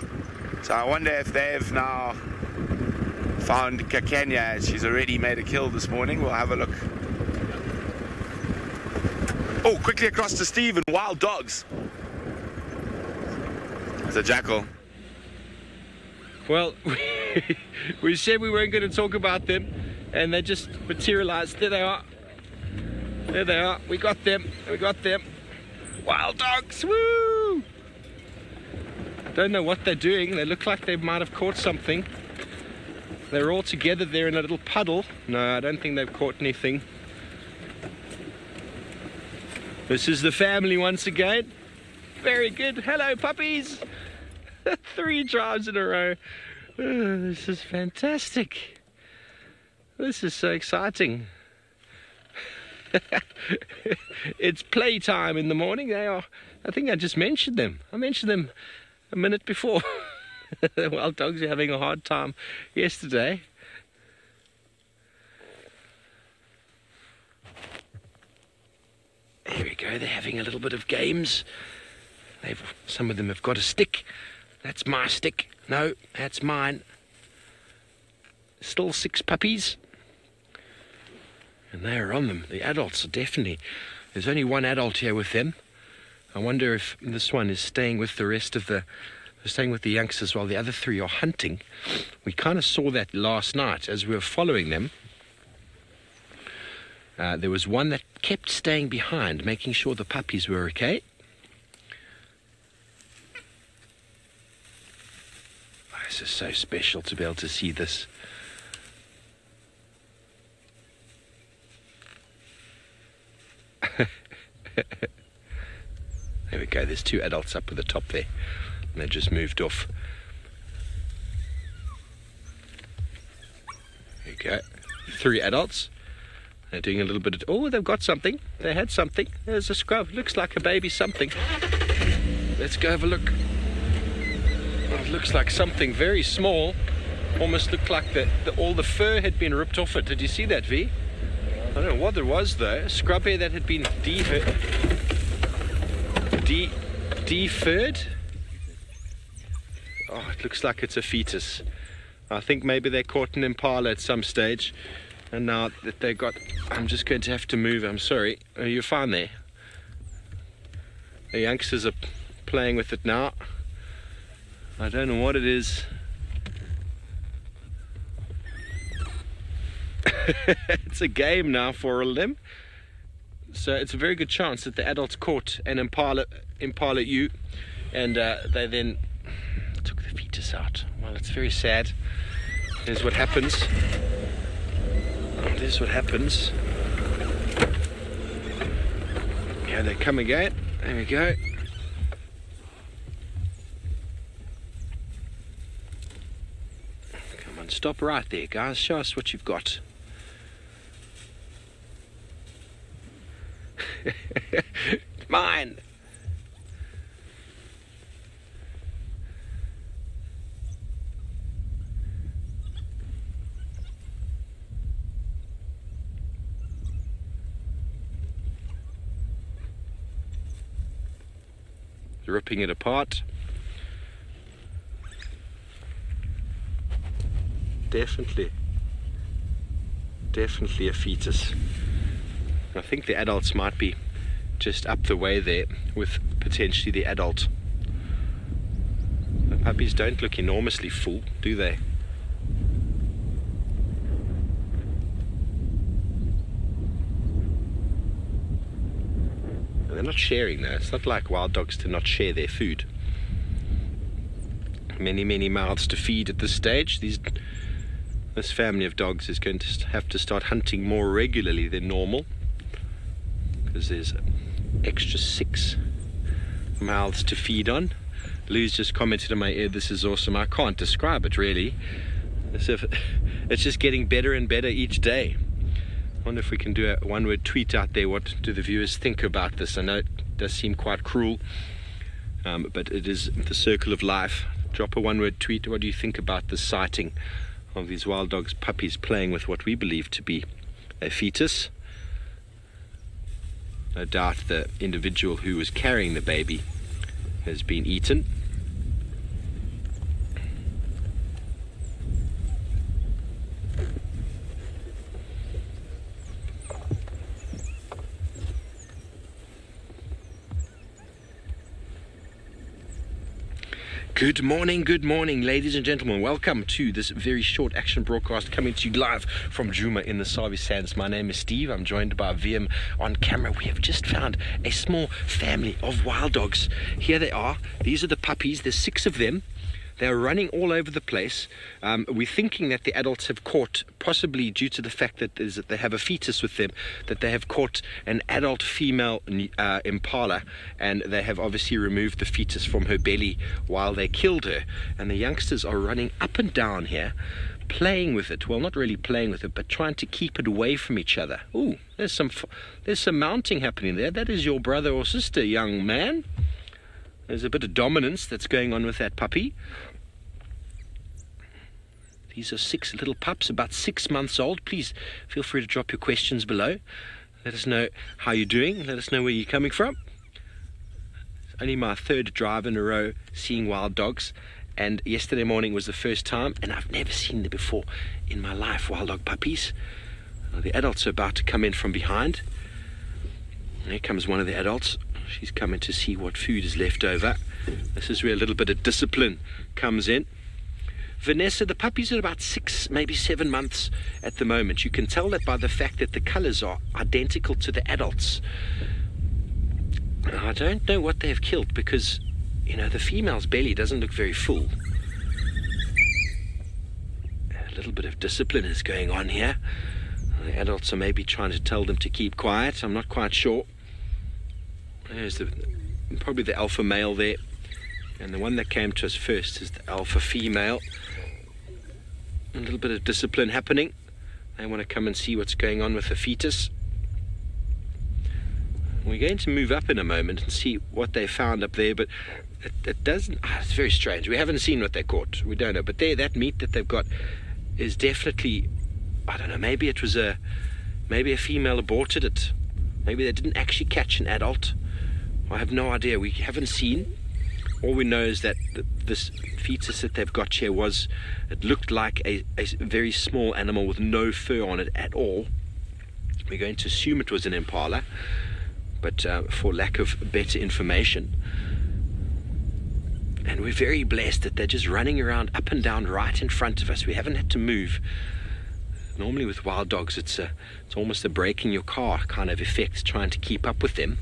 So I wonder if they've now found Kakenya. She's already made a kill this morning. We'll have a look. Oh, quickly across to Steve and wild dogs. It's a jackal. Well, we said we weren't going to talk about them, and they just materialized. There they are. There they are. We got them. We got them. Wild dogs. Woo! Don't know what they're doing. They look like they might have caught something. They're all together there in a little puddle. No, I don't think they've caught anything. This is the family once again. Very good. Hello, puppies. 3 drives in a row. Oh, this is fantastic. This is so exciting. It's playtime in the morning. They are. I think I just mentioned them. I mentioned them a minute before. The wild dogs are having a hard time yesterday. Here we go. They're having a little bit of games. Some of them have got a stick. That's my stick. No, that's mine. Still 6 puppies. And they're on them. The adults are definitely... There's only one adult here with them. I wonder if this one is staying with the rest of the... They're staying with the youngsters while the other 3 are hunting. We kind of saw that last night as we were following them. There was one that kept staying behind, making sure the puppies were okay. Oh, this is so special to be able to see this. There we go, there's 2 adults up at the top there. And they just moved off. There you go. 3 adults. They're doing a little bit of... Oh, they've got something. They had something. There's a scrub. Looks like a baby something. Let's go have a look. Oh, it looks like something very small. Almost looked like all the fur had been ripped off it. Did you see that, V? I don't know what it was, though. A scrub hair that had been deferred. Oh, it looks like it's a fetus. I think maybe they caught an impala at some stage. And now that they got... I'm just going to have to move. I'm sorry. Oh, you're fine there. The youngsters are playing with it now. I don't know what it is. It's a game now for all of them. So it's a very good chance that the adults caught an impala ewe, and they then took the fetus out. Well, it's very sad. Here's what happens. This is what happens. Yeah, they come again. There we go. Come on, stop right there, guys. Show us what you've got. Mine. Ripping it apart. Definitely a fetus. I think the adults might be just up the way there with potentially the adult. Puppies don't look enormously full, do they? They're not sharing though. It's not like wild dogs to not share their food. Many mouths to feed at this stage. This family of dogs is going to have to start hunting more regularly than normal, because there's extra 6 mouths to feed on. Lou's just commented in my ear, "This is awesome." I can't describe it really. It's just getting better and better each day. I wonder if we can do a one-word tweet out there. What do the viewers think about this? I know it does seem quite cruel, but it is the circle of life. Drop a one-word tweet. What do you think about the sighting of these wild dogs, puppies, playing with what we believe to be a fetus? No doubt the individual who was carrying the baby has been eaten. Good morning, ladies and gentlemen. Welcome to this very short action broadcast coming to you live from Juma in the Sabi Sands. My name is Steve. I'm joined by VM on camera. We have just found a small family of wild dogs. Here they are. These are the puppies. There's 6 of them. They're running all over the place. We're thinking that the adults have caught, possibly due to the fact that they have a fetus with them, that they have caught an adult female impala, and they have obviously removed the fetus from her belly while they killed her. And the youngsters are running up and down here, playing with it. Well, not really playing with it, but trying to keep it away from each other. Ooh, there's some mounting happening there. That is your brother or sister, young man. There's a bit of dominance that's going on with that puppy. These are 6 little pups, about 6 months old. Please feel free to drop your questions below. Let us know how you're doing. Let us know where you're coming from. It's only my 3rd drive in a row seeing wild dogs. And yesterday morning was the first time, and I've never seen them before in my life, wild dog puppies. The adults are about to come in from behind. Here comes one of the adults. She's coming to see what food is left over. This is where a little bit of discipline comes in. Vanessa, the puppies are about 6, maybe 7 months at the moment. You can tell that by the fact that the colors are identical to the adults. I don't know what they've killed, because, you know, the female's belly doesn't look very full. A little bit of discipline is going on here. The adults are maybe trying to tell them to keep quiet. I'm not quite sure. There's probably the alpha male there. And the one that came to us first is the alpha female. A little bit of discipline happening. They want to come and see what's going on with the fetus. We're going to move up in a moment and see what they found up there, but it doesn't. It's very strange. We haven't seen what they caught. We don't know. But that meat that they've got is definitely, I don't know, maybe a female aborted it. Maybe they didn't actually catch an adult. I have no idea. We haven't seen. All we know is that this fetus that they've got here it looked like a very small animal with no fur on it at all. We're going to assume it was an impala, but for lack of better information. And we're very blessed that they're just running around up and down right in front of us. We haven't had to move. Normally with wild dogs, it's almost a braking your car kind of effect, trying to keep up with them.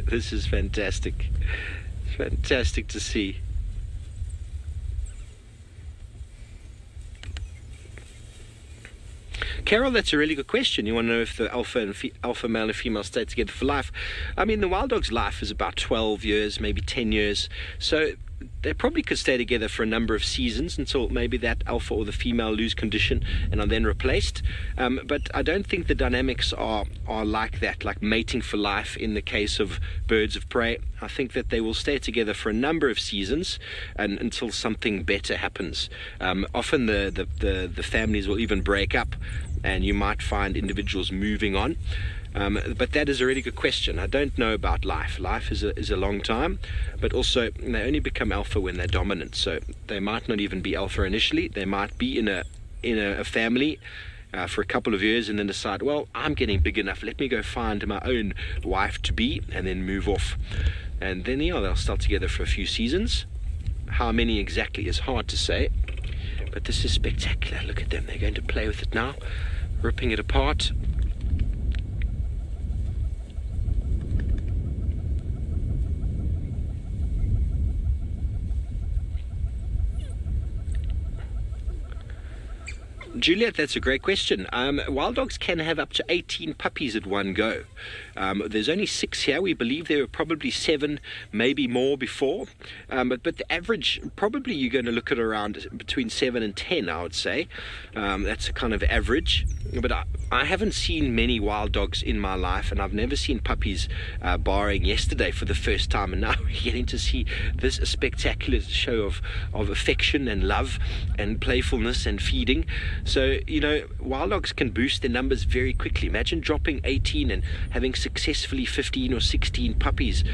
This is fantastic. It's fantastic to see. Carol, that's a really good question. You want to know if the alpha male and female stay together for life. I mean, the wild dog's life is about 12 years, maybe 10 years. So they probably could stay together for a number of seasons until maybe that alpha or the female lose condition and are then replaced. But I don't think the dynamics are like that, like mating for life in the case of birds of prey. I think that they will stay together for a number of seasons and until something better happens. Often the families will even break up, and you might find individuals moving on. But that is a really good question. I don't know about life. Life is a long time, but also they only become alpha when they're dominant. So they might not even be alpha initially. They might be in a family for a couple of years and then decide, well, I'm getting big enough, let me go find my own wife-to-be and then move off. And then, yeah, they'll start together for a few seasons. How many exactly is hard to say, but this is spectacular. Look at them, they're going to play with it now, ripping it apart. Juliet, that's a great question. Wild dogs can have up to 18 puppies at one go. There's only 6 here. We believe there were probably 7, maybe more before. But the average, probably you're going to look at around between 7 and 10, I would say. That's a kind of average. But I haven't seen many wild dogs in my life, and I've never seen puppies barring yesterday for the first time. And now we're getting to see this spectacular show of affection and love and playfulness and feeding. So, you know, wild dogs can boost their numbers very quickly. Imagine dropping 18 and having successfully 15 or 16 puppies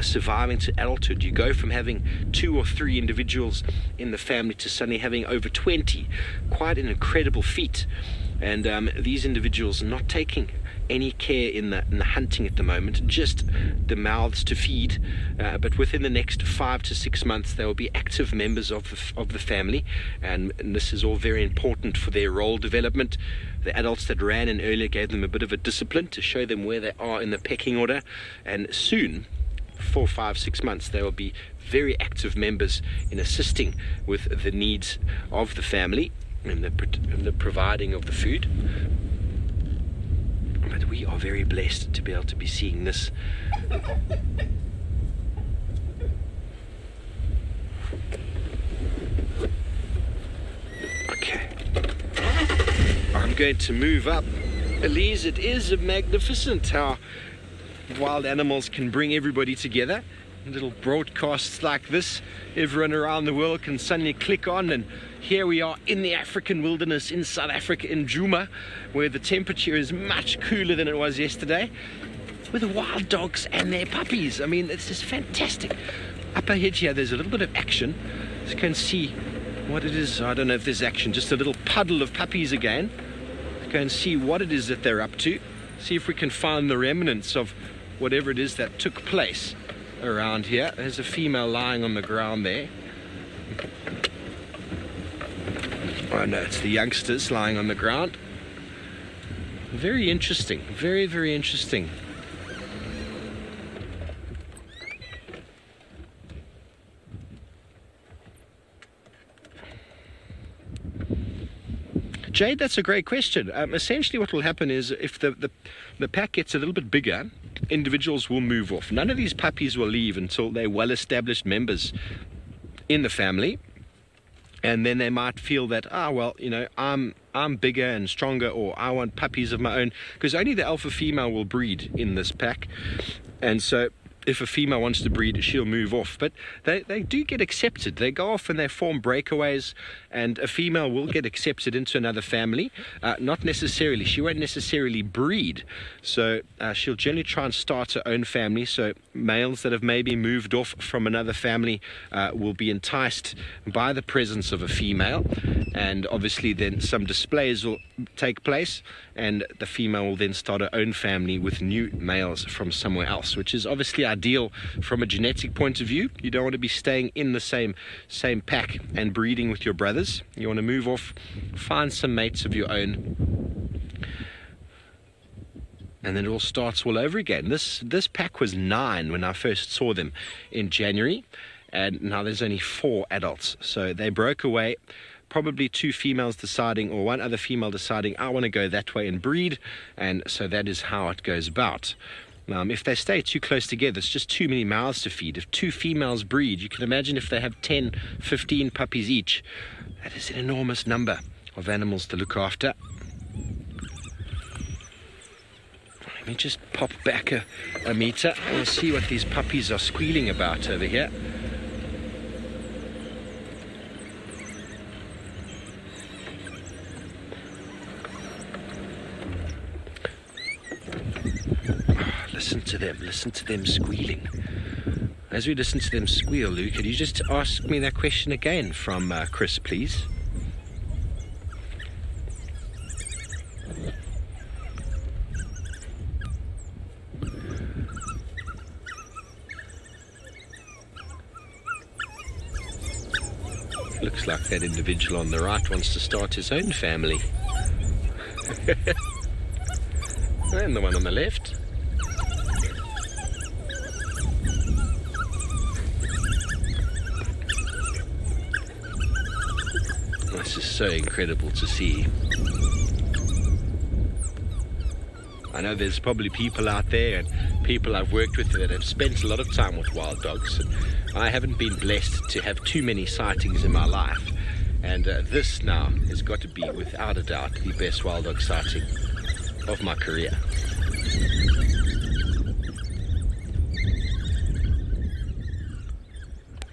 surviving to adulthood. You go from having 2 or 3 individuals in the family to suddenly having over 20. Quite an incredible feat. And these individuals are not taking any care in the hunting at the moment, just the mouths to feed, but within the next 5 to 6 months they will be active members of the family, and this is all very important for their role development. The adults that ran in earlier gave them a bit of a discipline to show them where they are in the pecking order, and soon, 4, 5, 6 months, they will be very active members in assisting with the needs of the family and the providing of the food. But we are very blessed to be able to be seeing this. Okay, I'm going to move up. Elise, it is magnificent how wild animals can bring everybody together. Little broadcasts like this, everyone around the world can suddenly click on, and here we are in the African wilderness in South Africa, in Djuma, where the temperature is much cooler than it was yesterday, with wild dogs and their puppies. I mean, this is fantastic. Up ahead here, there's a little bit of action. Let's go and see what it is. I don't know if there's action, just a little puddle of puppies again. Let's go and see what it is that they're up to. See if we can find the remnants of whatever it is that took place around here. There's a female lying on the ground there. Oh no, it's the youngsters lying on the ground. Very interesting, very, very interesting. Jade, that's a great question. Essentially what will happen is if the pack gets a little bit bigger, individuals will move off. None of these puppies will leave until they're well-established members in the family, and then they might feel that, well, you know, I'm bigger and stronger, or I want puppies of my own, because only the alpha female will breed in this pack. And so if a female wants to breed, she'll move off. But they do get accepted. They go off and they form breakaways, and a female will get accepted into another family. Not necessarily, she won't necessarily breed, so she'll generally try and start her own family. So males that have maybe moved off from another family will be enticed by the presence of a female, and obviously then some displays will take place, and the female will then start her own family with new males from somewhere else, which is obviously ideal from a genetic point of view. You don't want to be staying in the same pack and breeding with your brothers. You want to move off, find some mates of your own, and then it all starts all over again. This pack was 9 when I first saw them in January, and now there's only 4 adults. So they broke away, probably 2 females deciding, or 1 other female deciding, I want to go that way and breed, and so that is how it goes about. If they stay too close together, it's just too many mouths to feed. If 2 females breed, you can imagine if they have 10, 15 puppies each, that is an enormous number of animals to look after. Let me just pop back a meter and we'll see what these puppies are squealing about over here. Listen to them squealing. As we listen to them squeal, Lou, could you just ask me that question again from Chris, please? Looks like that individual on the right wants to start his own family. And the one on the left. This is so incredible to see. I know there's probably people out there and people I've worked with that have spent a lot of time with wild dogs. I haven't been blessed to have too many sightings in my life. And this now has got to be, without a doubt, the best wild dog sighting of my career.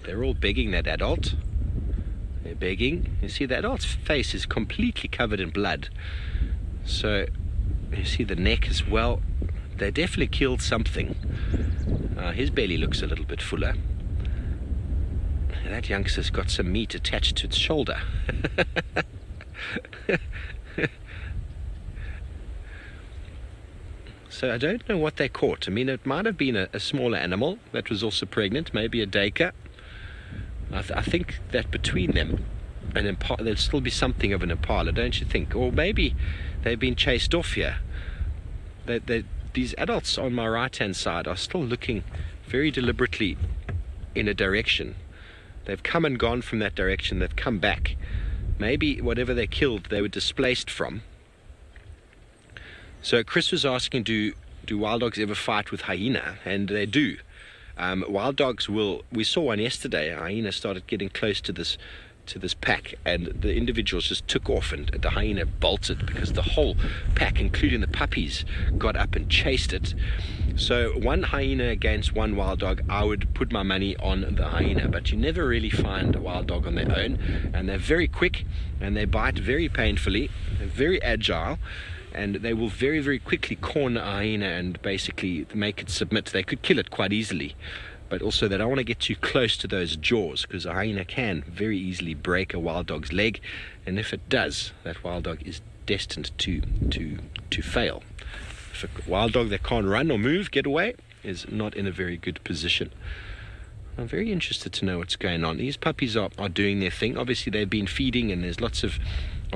They're all begging that adult. They're begging. You see, the adult's face is completely covered in blood. So, you see the neck as well. They definitely killed something. His belly looks a little bit fuller. That youngster's got some meat attached to its shoulder. So I don't know what they caught. I mean, it might have been a smaller animal that was also pregnant, maybe a daker. I think that between them, there'd still be something of an impala, don't you think? Or maybe they've been chased off here. These adults on my right-hand side are still looking very deliberately in a direction. They've come and gone from that direction. They've come back. Maybe whatever they killed, they were displaced from. So Chris was asking, do wild dogs ever fight with hyena? And they do. Wild dogs will. We saw one yesterday. A hyena started getting close to this pack, and the individuals just took off, and the hyena bolted because the whole pack, including the puppies, got up and chased it. So one hyena against one wild dog, I would put my money on the hyena, but you never really find a wild dog on their own, and they're very quick and they bite very painfully. They're very agile, and they will very, very quickly corner a hyena and basically make it submit. They could kill it quite easily, but also they don't want to get too close to those jaws, because a hyena can very easily break a wild dog's leg, and if it does, that wild dog is destined to fail. If a wild dog that can't run or move, get away, is not in a very good position. I'm very interested to know what's going on. These puppies are doing their thing. Obviously they've been feeding, and there's lots of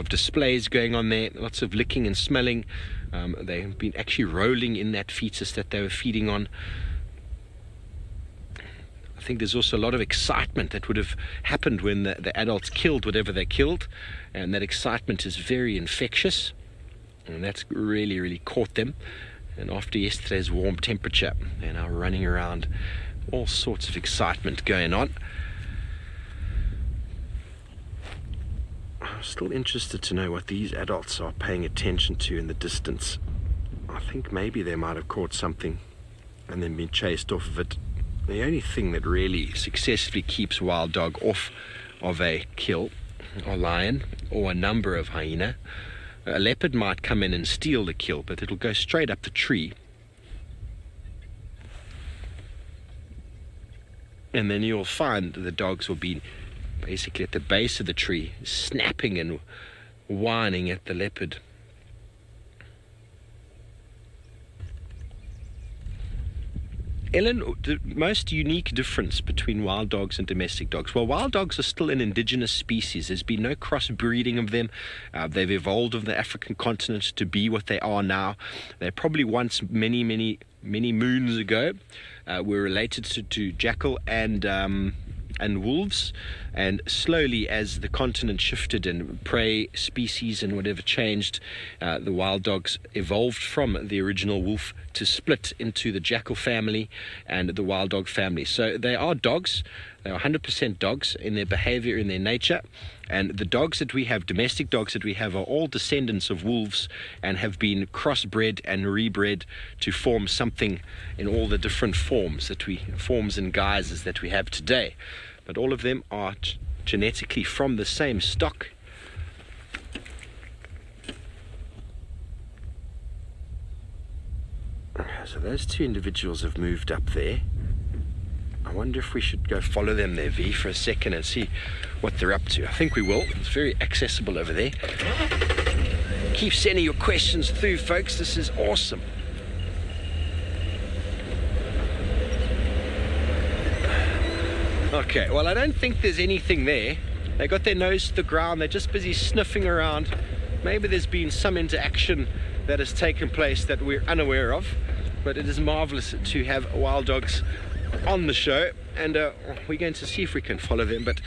displays going on there, lots of licking and smelling. They've been actually rolling in that fetus that they were feeding on. I think there's also a lot of excitement that would have happened when the adults killed whatever they killed, and that excitement is very infectious, and that's really, really caught them. And after yesterday's warm temperature, they're now running around, all sorts of excitement going on. I'm still interested to know what these adults are paying attention to in the distance. I think maybe they might have caught something and then been chased off of it. The only thing that really successfully keeps wild dog off of a kill, or lion, or a number of hyena. A leopard might come in and steal the kill, but it'll go straight up the tree. And then you'll find the dogs will be basically at the base of the tree, snapping and whining at the leopard. Ellen, the most unique difference between wild dogs and domestic dogs? Well, wild dogs are still an indigenous species. There's been no crossbreeding of them. They've evolved on the African continent to be what they are now. They probably once, many moons ago, were related to jackal and wolves, and slowly as the continent shifted and prey species and whatever changed, the wild dogs evolved from the original wolf to split into the jackal family and the wild dog family. So they are dogs. They are 100% dogs in their behavior, in their nature. And the dogs that we have, domestic dogs that we have, are all descendants of wolves and have been crossbred and rebred to form something in all the different forms and guises that we have today. But all of them are genetically from the same stock. So those two individuals have moved up there. I wonder if we should go follow them there, V, for a second and see what they're up to. I think we will. It's very accessible over there. Keep sending your questions through, folks. This is awesome. Okay, well, I don't think there's anything there. They got their nose to the ground. They're just busy sniffing around. Maybe there's been some interaction that has taken place that we're unaware of, but it is marvelous to have wild dogs on the show, and we're going to see if we can follow them, but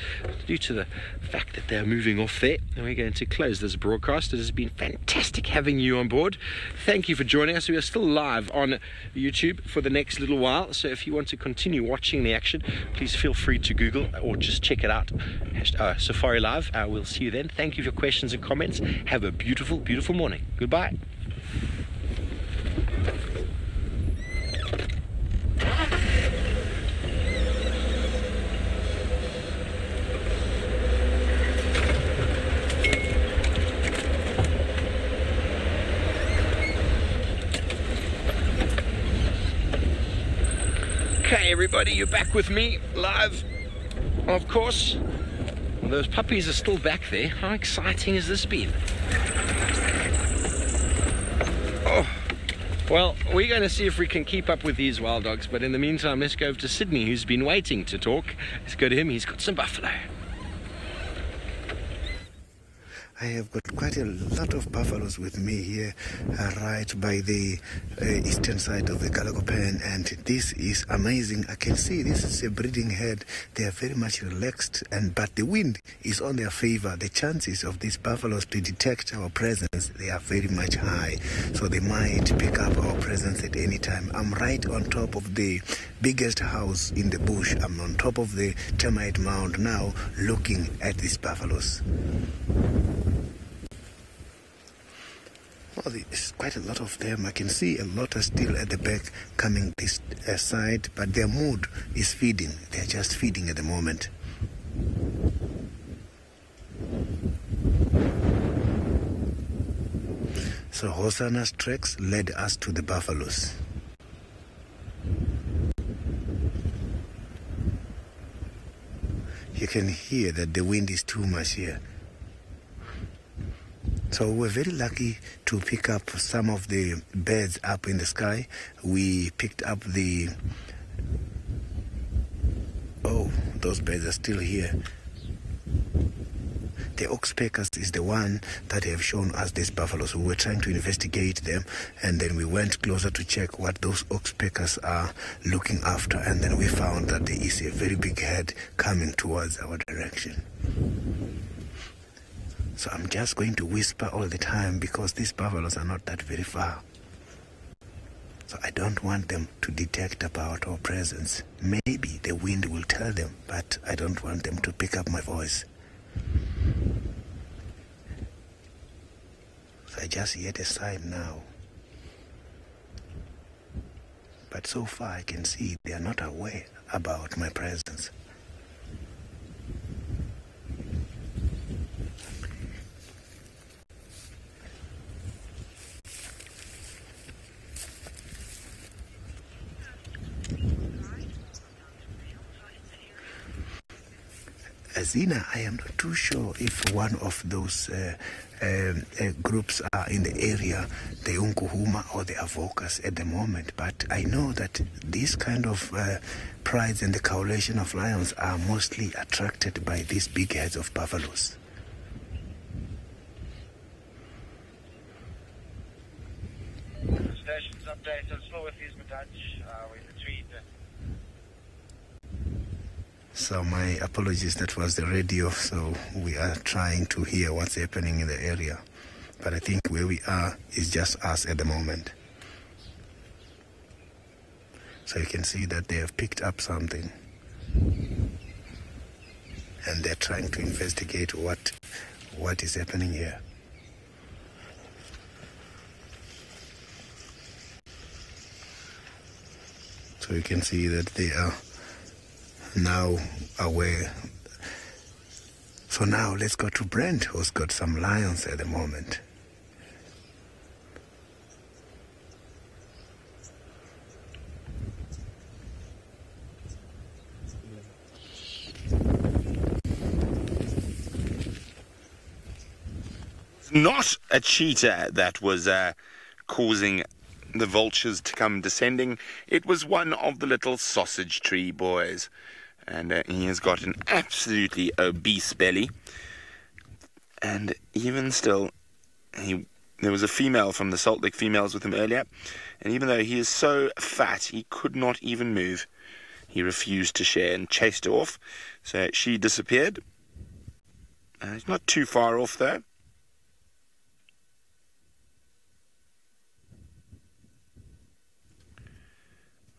due to the fact that they're moving off there, we're going to close this broadcast. It has been fantastic having you on board. Thank you for joining us. We are still live on YouTube for the next little while, so if you want to continue watching the action, please feel free to Google or just check it out, SafariLive. We'll see you then. Thank you for your questions and comments. Have a beautiful, beautiful morning. Goodbye. Okay, everybody, you're back with me live, of course. Those puppies are still back there. How exciting has this been? Oh, well, we're going to see if we can keep up with these wild dogs, but in the meantime, let's go over to Sydney, who's been waiting to talk. Let's go to him. He's got some buffalo. I have got quite a lot of buffaloes with me here, right by the eastern side of the Galago Pen, and this is amazing. I can see this is a breeding herd. They are very much relaxed, but the wind is on their favor. The chances of these buffaloes to detect our presence, they are very much high, so they might pick up our presence at any time. I'm right on top of the biggest house in the bush. I'm on top of the termite mound now, looking at these buffaloes. Well, there's quite a lot of them. I can see a lot are still at the back coming this side, but their mood is feeding. They're just feeding at the moment. So Hosanna's tracks led us to the buffaloes. You can hear that the wind is too much here. So we're very lucky to pick up some of the birds up in the sky. We picked up the... Oh, those birds are still here. The oxpeckers is the one that have shown us these buffaloes. We were trying to investigate them, and then we went closer to check what those oxpeckers are looking after, and then we found that there is a very big herd coming towards our direction. So I'm just going to whisper all the time because these buffaloes are not that very far. So I don't want them to detect about our presence. Maybe the wind will tell them, but I don't want them to pick up my voice. So I just hear the sign now. But so far I can see they are not aware about my presence. Zina, I am not too sure if one of those groups are in the area, the Unkuhuma or the Avokas at the moment, but I know that these kind of prides and the coalition of lions are mostly attracted by these big heads of buffaloes. Stations update on slow with these Matach. We're between. So my apologies, that was the radio, so we are trying to hear what's happening in the area. But I think where we are is just us at the moment. So you can see that they have picked up something. And they're trying to investigate what is happening here. So you can see that they are now aware. So now let's go to Brent, who's got some lions at the moment. Not a cheetah that was causing the vultures to come descending. It was one of the little sausage tree boys. and he has got an absolutely obese belly. And even still, there was a female from the Salt Lake females with him earlier, and even though he is so fat, he could not even move. He refused to share and chased her off, so she disappeared. He's not too far off though.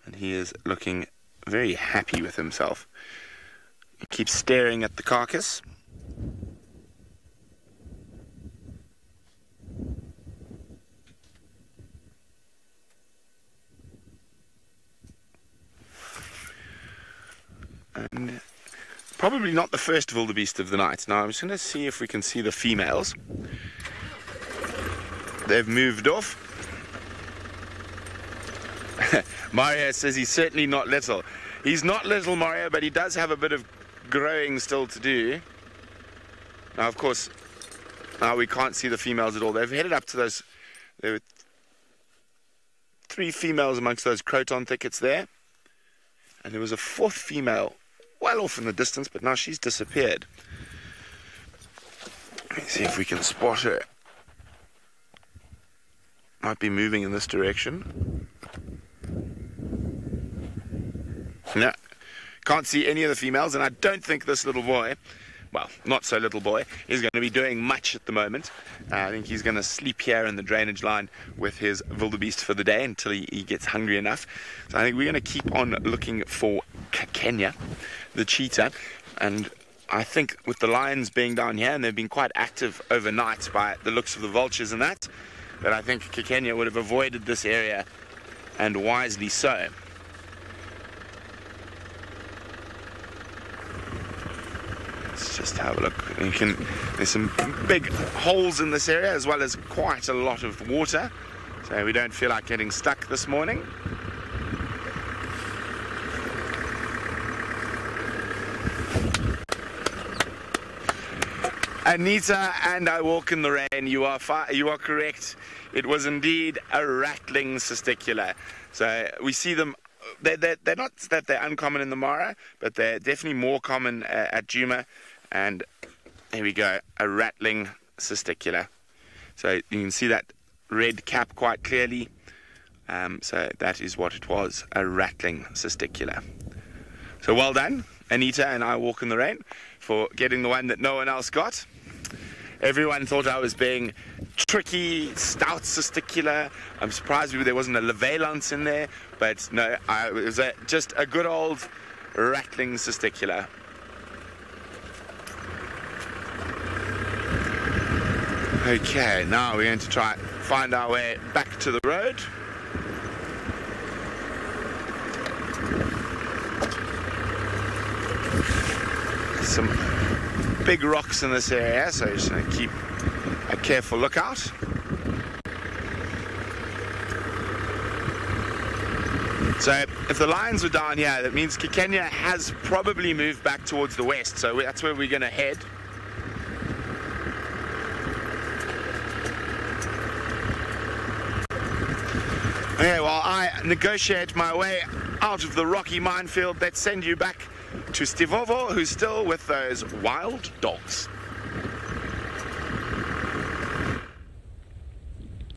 And he is looking very happy with himself. He keeps staring at the carcass. And probably not the first wildebeest of the night. Now I'm just going to see if we can see the females. They've moved off. Mario says he's certainly not little. He's not little, Mario, but he does have a bit of growing still to do. Now, of course, now we can't see the females at all. They've headed up to those... There were 3 females amongst those croton thickets there. And there was a 4th female well off in the distance, but now she's disappeared. Let's see if we can spot her. Might be moving in this direction. No, can't see any of the females, and I don't think this little boy, well, not so little boy, is going to be doing much at the moment. I think he's going to sleep here in the drainage line with his wildebeest for the day until he gets hungry enough. So I think we're going to keep on looking for Kenya, the cheetah, and I think with the lions being down here, and they've been quite active overnight by the looks of the vultures and that I think Kenya would have avoided this area, and wisely so. Let's just have a look. There's some big holes in this area, as well as quite a lot of water, so we don't feel like getting stuck this morning. Anita and I walk in the rain. You are correct. It was indeed a rattling cistecula. So we see them. They're not that they're uncommon in the Mara, but they're definitely more common at Djuma. And here we go, a rattling cistecula. So you can see that red cap quite clearly. So that is what it was, a rattling cistecula. So well done, Anita and I walk in the rain, for getting the one that no one else got. Everyone thought I was being tricky, stout cistecula. I'm surprised there wasn't a levalance in there, but no, it was just a good old rattling cistecula. Okay, now we're going to try and find our way back to the road. Some big rocks in this area, so just going to keep a careful lookout. So if the lions were down here, that means Kenya has probably moved back towards the west, so that's where we're going to head. Okay, well, I negotiate my way out of the rocky minefield. Let's send you back to Stivovo, who's still with those wild dogs.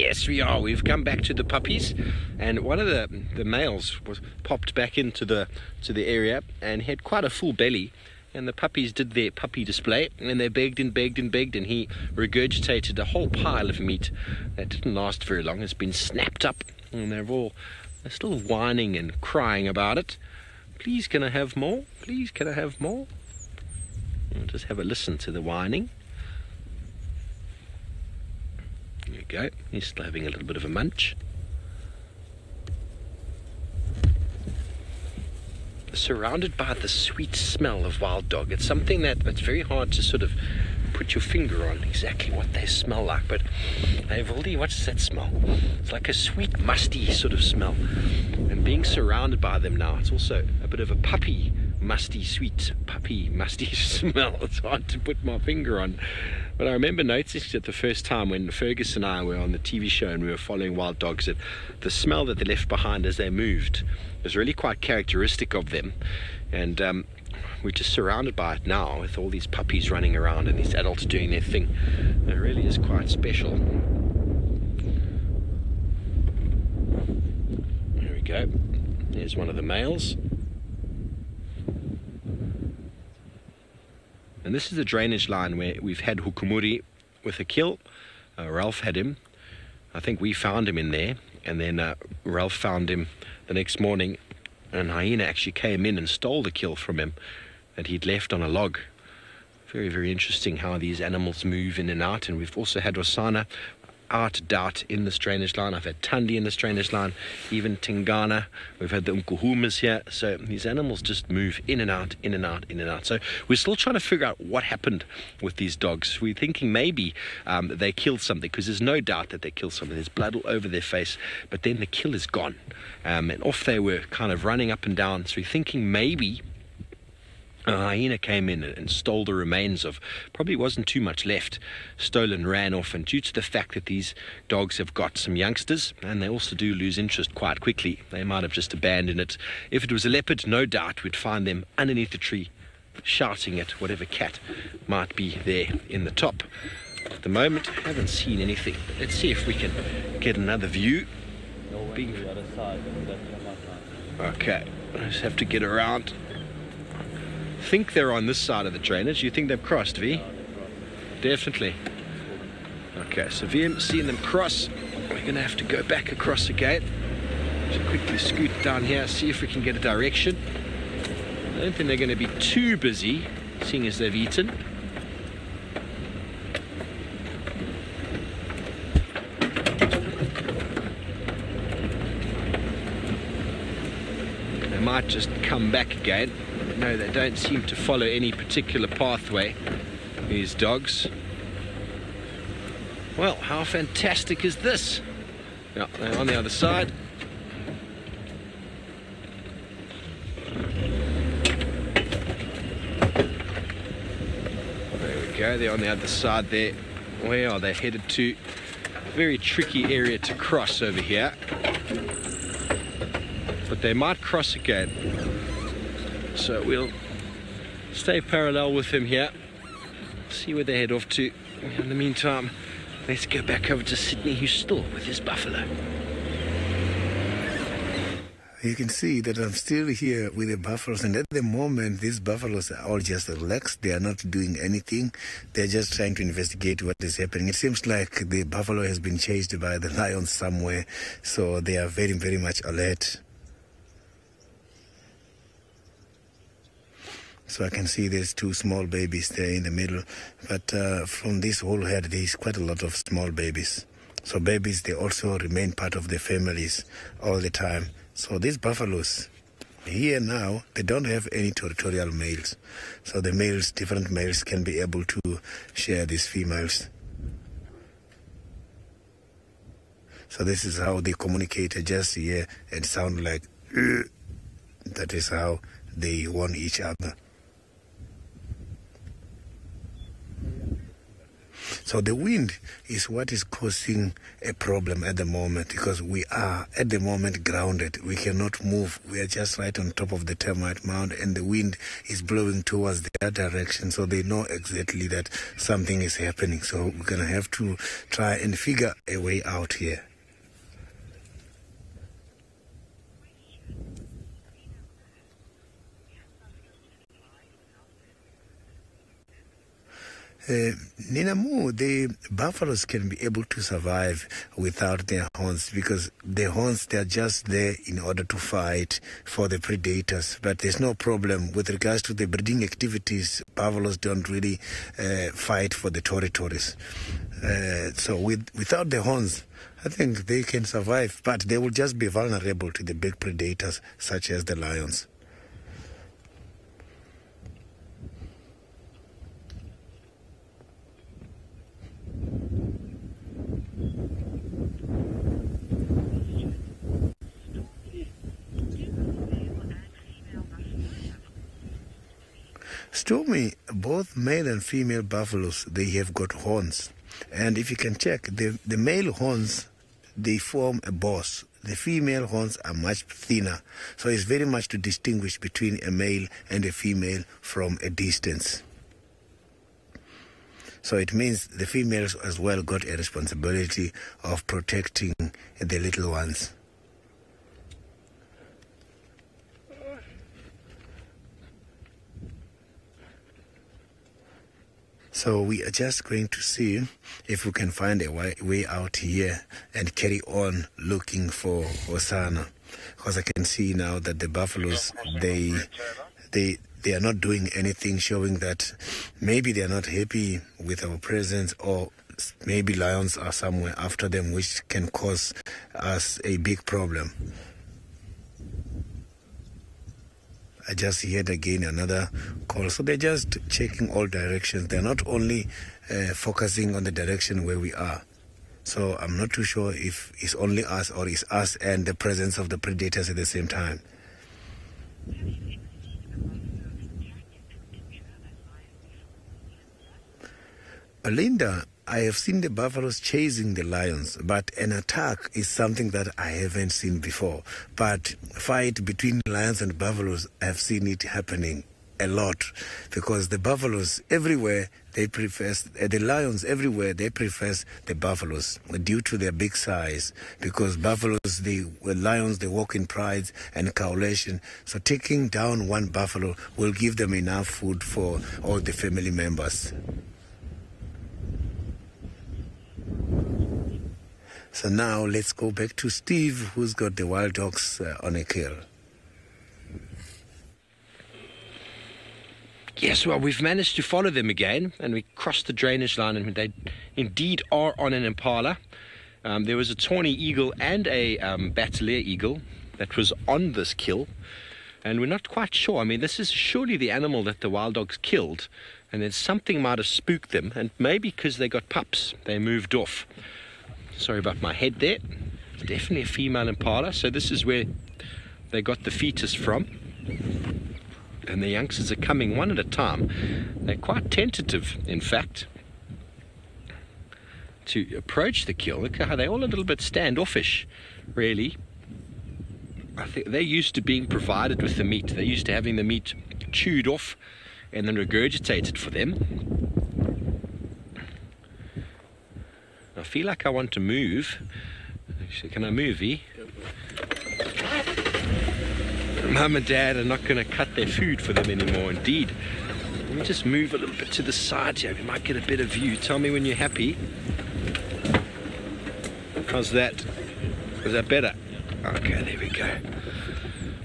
Yes, we are. We've come back to the puppies, and one of the males was popped back into the area and had quite a full belly. And the puppies did their puppy display, and they begged and begged and begged, and he regurgitated a whole pile of meat that didn't last very long. It's been snapped up, and they're still whining and crying about it. Please, can I have more? Please, can I have more? I'll just have a listen to the whining. There you go. He's still having a little bit of a munch. Surrounded by the sweet smell of wild dog. It's something that's very hard to sort of put your finger on exactly what they smell like. But hey, Vildy, what's that smell? It's like a sweet, musty sort of smell. And being surrounded by them now, it's also a bit of a puppy, musty, sweet, puppy, musty smell. It's hard to put my finger on. But I remember noticing it the first time when Fergus and I were on the TV show and we were following wild dogs, that the smell that they left behind as they moved was really quite characteristic of them. And we're just surrounded by it now with all these puppies running around and these adults doing their thing. It really is quite special. There we go. There's one of the males. And this is a drainage line where we've had Hukumuri with a kill. Ralph had him. I think we found him in there, and then Ralph found him the next morning, and hyena actually came in and stole the kill from him that he'd left on a log. Very, very interesting how these animals move in and out. And we've also had Rosanna out doubt in this drainage line. I've had Tundi in this drainage line, even Tingana. We've had the Umkuhumas here. So these animals just move in and out, in and out, in and out. So we're still trying to figure out what happened with these dogs. We're thinking maybe they killed something, because there's no doubt that they killed something. There's blood all over their face, but then the kill is gone. And off they were, kind of running up and down. So we're thinking maybe a hyena came in and stole the remains of, probably wasn't too much left, stole and ran off. And due to the fact that these dogs have got some youngsters, and they also do lose interest quite quickly, they might have just abandoned it. If it was a leopard, no doubt we'd find them underneath the tree shouting at whatever cat might be there in the top. At the moment, haven't seen anything. Let's see if we can get another view. Okay, I just have to get around. I think they're on this side of the drainage. You think they've crossed, V? Definitely. Okay, so VM seeing them cross. We're going to have to go back across again. Just quickly scoot down here, see if we can get a direction. I don't think they're going to be too busy, seeing as they've eaten. They might just come back again. No, they don't seem to follow any particular pathway, these dogs. Well, how fantastic is this? Yeah, they're on the other side. There we go, they're on the other side there. Where are they headed to? Very tricky area to cross over here. But they might cross again. So we'll stay parallel with them here, see where they head off to. In the meantime, let's go back over to Sydney, who's still with his buffalo. You can see that I'm still here with the buffaloes, and at the moment these buffaloes are all just relaxed. They are not doing anything. They're just trying to investigate what is happening. It seems like the buffalo has been chased by the lions somewhere, so they are very, very much alert. So I can see there's two small babies there in the middle, but from this whole herd there's quite a lot of small babies. So babies, they also remain part of their families all the time. So these buffaloes here now, they don't have any territorial males. So the males, different males, can be able to share these females. So this is how they communicate, just here and sound like that is how they warn each other. So the wind is what is causing a problem at the moment, because we are at the moment grounded. We cannot move. We are just right on top of the termite mound, and the wind is blowing towards their direction. So they know exactly that something is happening. So we're going to have to try and figure a way out here. Ninamu, the buffaloes can be able to survive without their horns, because the horns, they're just there in order to fight for the predators. But there's no problem with regards to the breeding activities. Buffaloes don't really fight for the territories. So without the horns, I think they can survive, but they will just be vulnerable to the big predators such as the lions. Stormy, both male and female buffaloes, they have got horns. And if you can check, the male horns, they form a boss. The female horns are much thinner, so it's very much to distinguish between a male and a female from a distance. So it means the females as well got a responsibility of protecting the little ones. So we are just going to see if we can find a way out here and carry on looking for Hosanna. Because I can see now that the buffaloes, they are not doing anything, showing that maybe they are not happy with our presence, or maybe lions are somewhere after them, which can cause us a big problem. I just heard again another call. So they're just checking all directions. They're not only focusing on the direction where we are. So I'm not too sure if it's only us or it's us and the presence of the predators at the same time. Linda, I have seen the buffaloes chasing the lions, but an attack is something that I haven't seen before. But fight between lions and buffaloes, I have seen it happening a lot, because the buffaloes everywhere, they prefer, the lions everywhere, they prefer the buffaloes due to their big size, because buffaloes, lions, they walk in pride and coalition. So taking down one buffalo will give them enough food for all the family members. So now let's go back to Steve, who's got the wild dogs on a kill. Yes, well, we've managed to follow them again, and we crossed the drainage line, and they indeed are on an impala. There was a tawny eagle and a battalier eagle that was on this kill, and we're not quite sure. I mean, this is surely the animal that the wild dogs killed, and then something might have spooked them, and maybe because they got pups, they moved off. Sorry about my head there. It's definitely a female impala, so this is where they got the fetus from. And the youngsters are coming one at a time. They're quite tentative, in fact, to approach the kill. Look how they're all a little bit standoffish, really. I think they're used to being provided with the meat. They're used to having the meat chewed off and then regurgitated for them. I feel like I want to move. Actually, can I move, E? Mum and Dad are not going to cut their food for them anymore, indeed. Let me just move a little bit to the side here. We might get a better view. Tell me when you're happy. How's that? Was that better? Okay, there we go.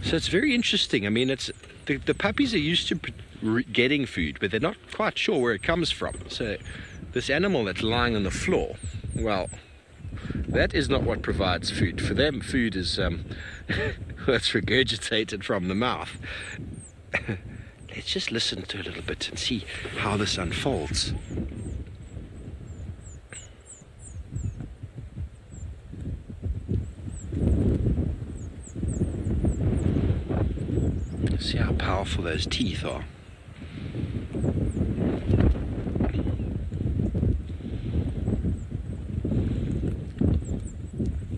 So it's very interesting. I mean, it's the puppies are used to getting food, but they're not quite sure where it comes from. So this animal that's lying on the floor, well, that is not what provides food. For them, food is that's regurgitated from the mouth. Let's just listen to a little bit and see how this unfolds. See how powerful those teeth are.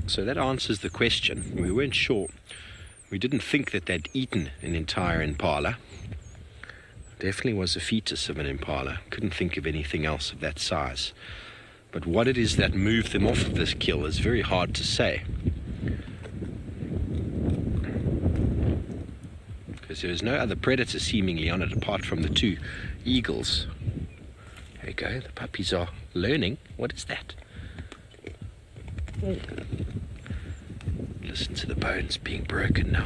So that answers the question. We weren't sure. We didn't think that they'd eaten an entire impala. Definitely was a fetus of an impala. Couldn't think of anything else of that size. But what it is that moved them off of this kill is very hard to say. Because there was no other predator seemingly on it apart from the two eagles. There you go. The puppies are learning. What is that? Listen to the bones being broken now.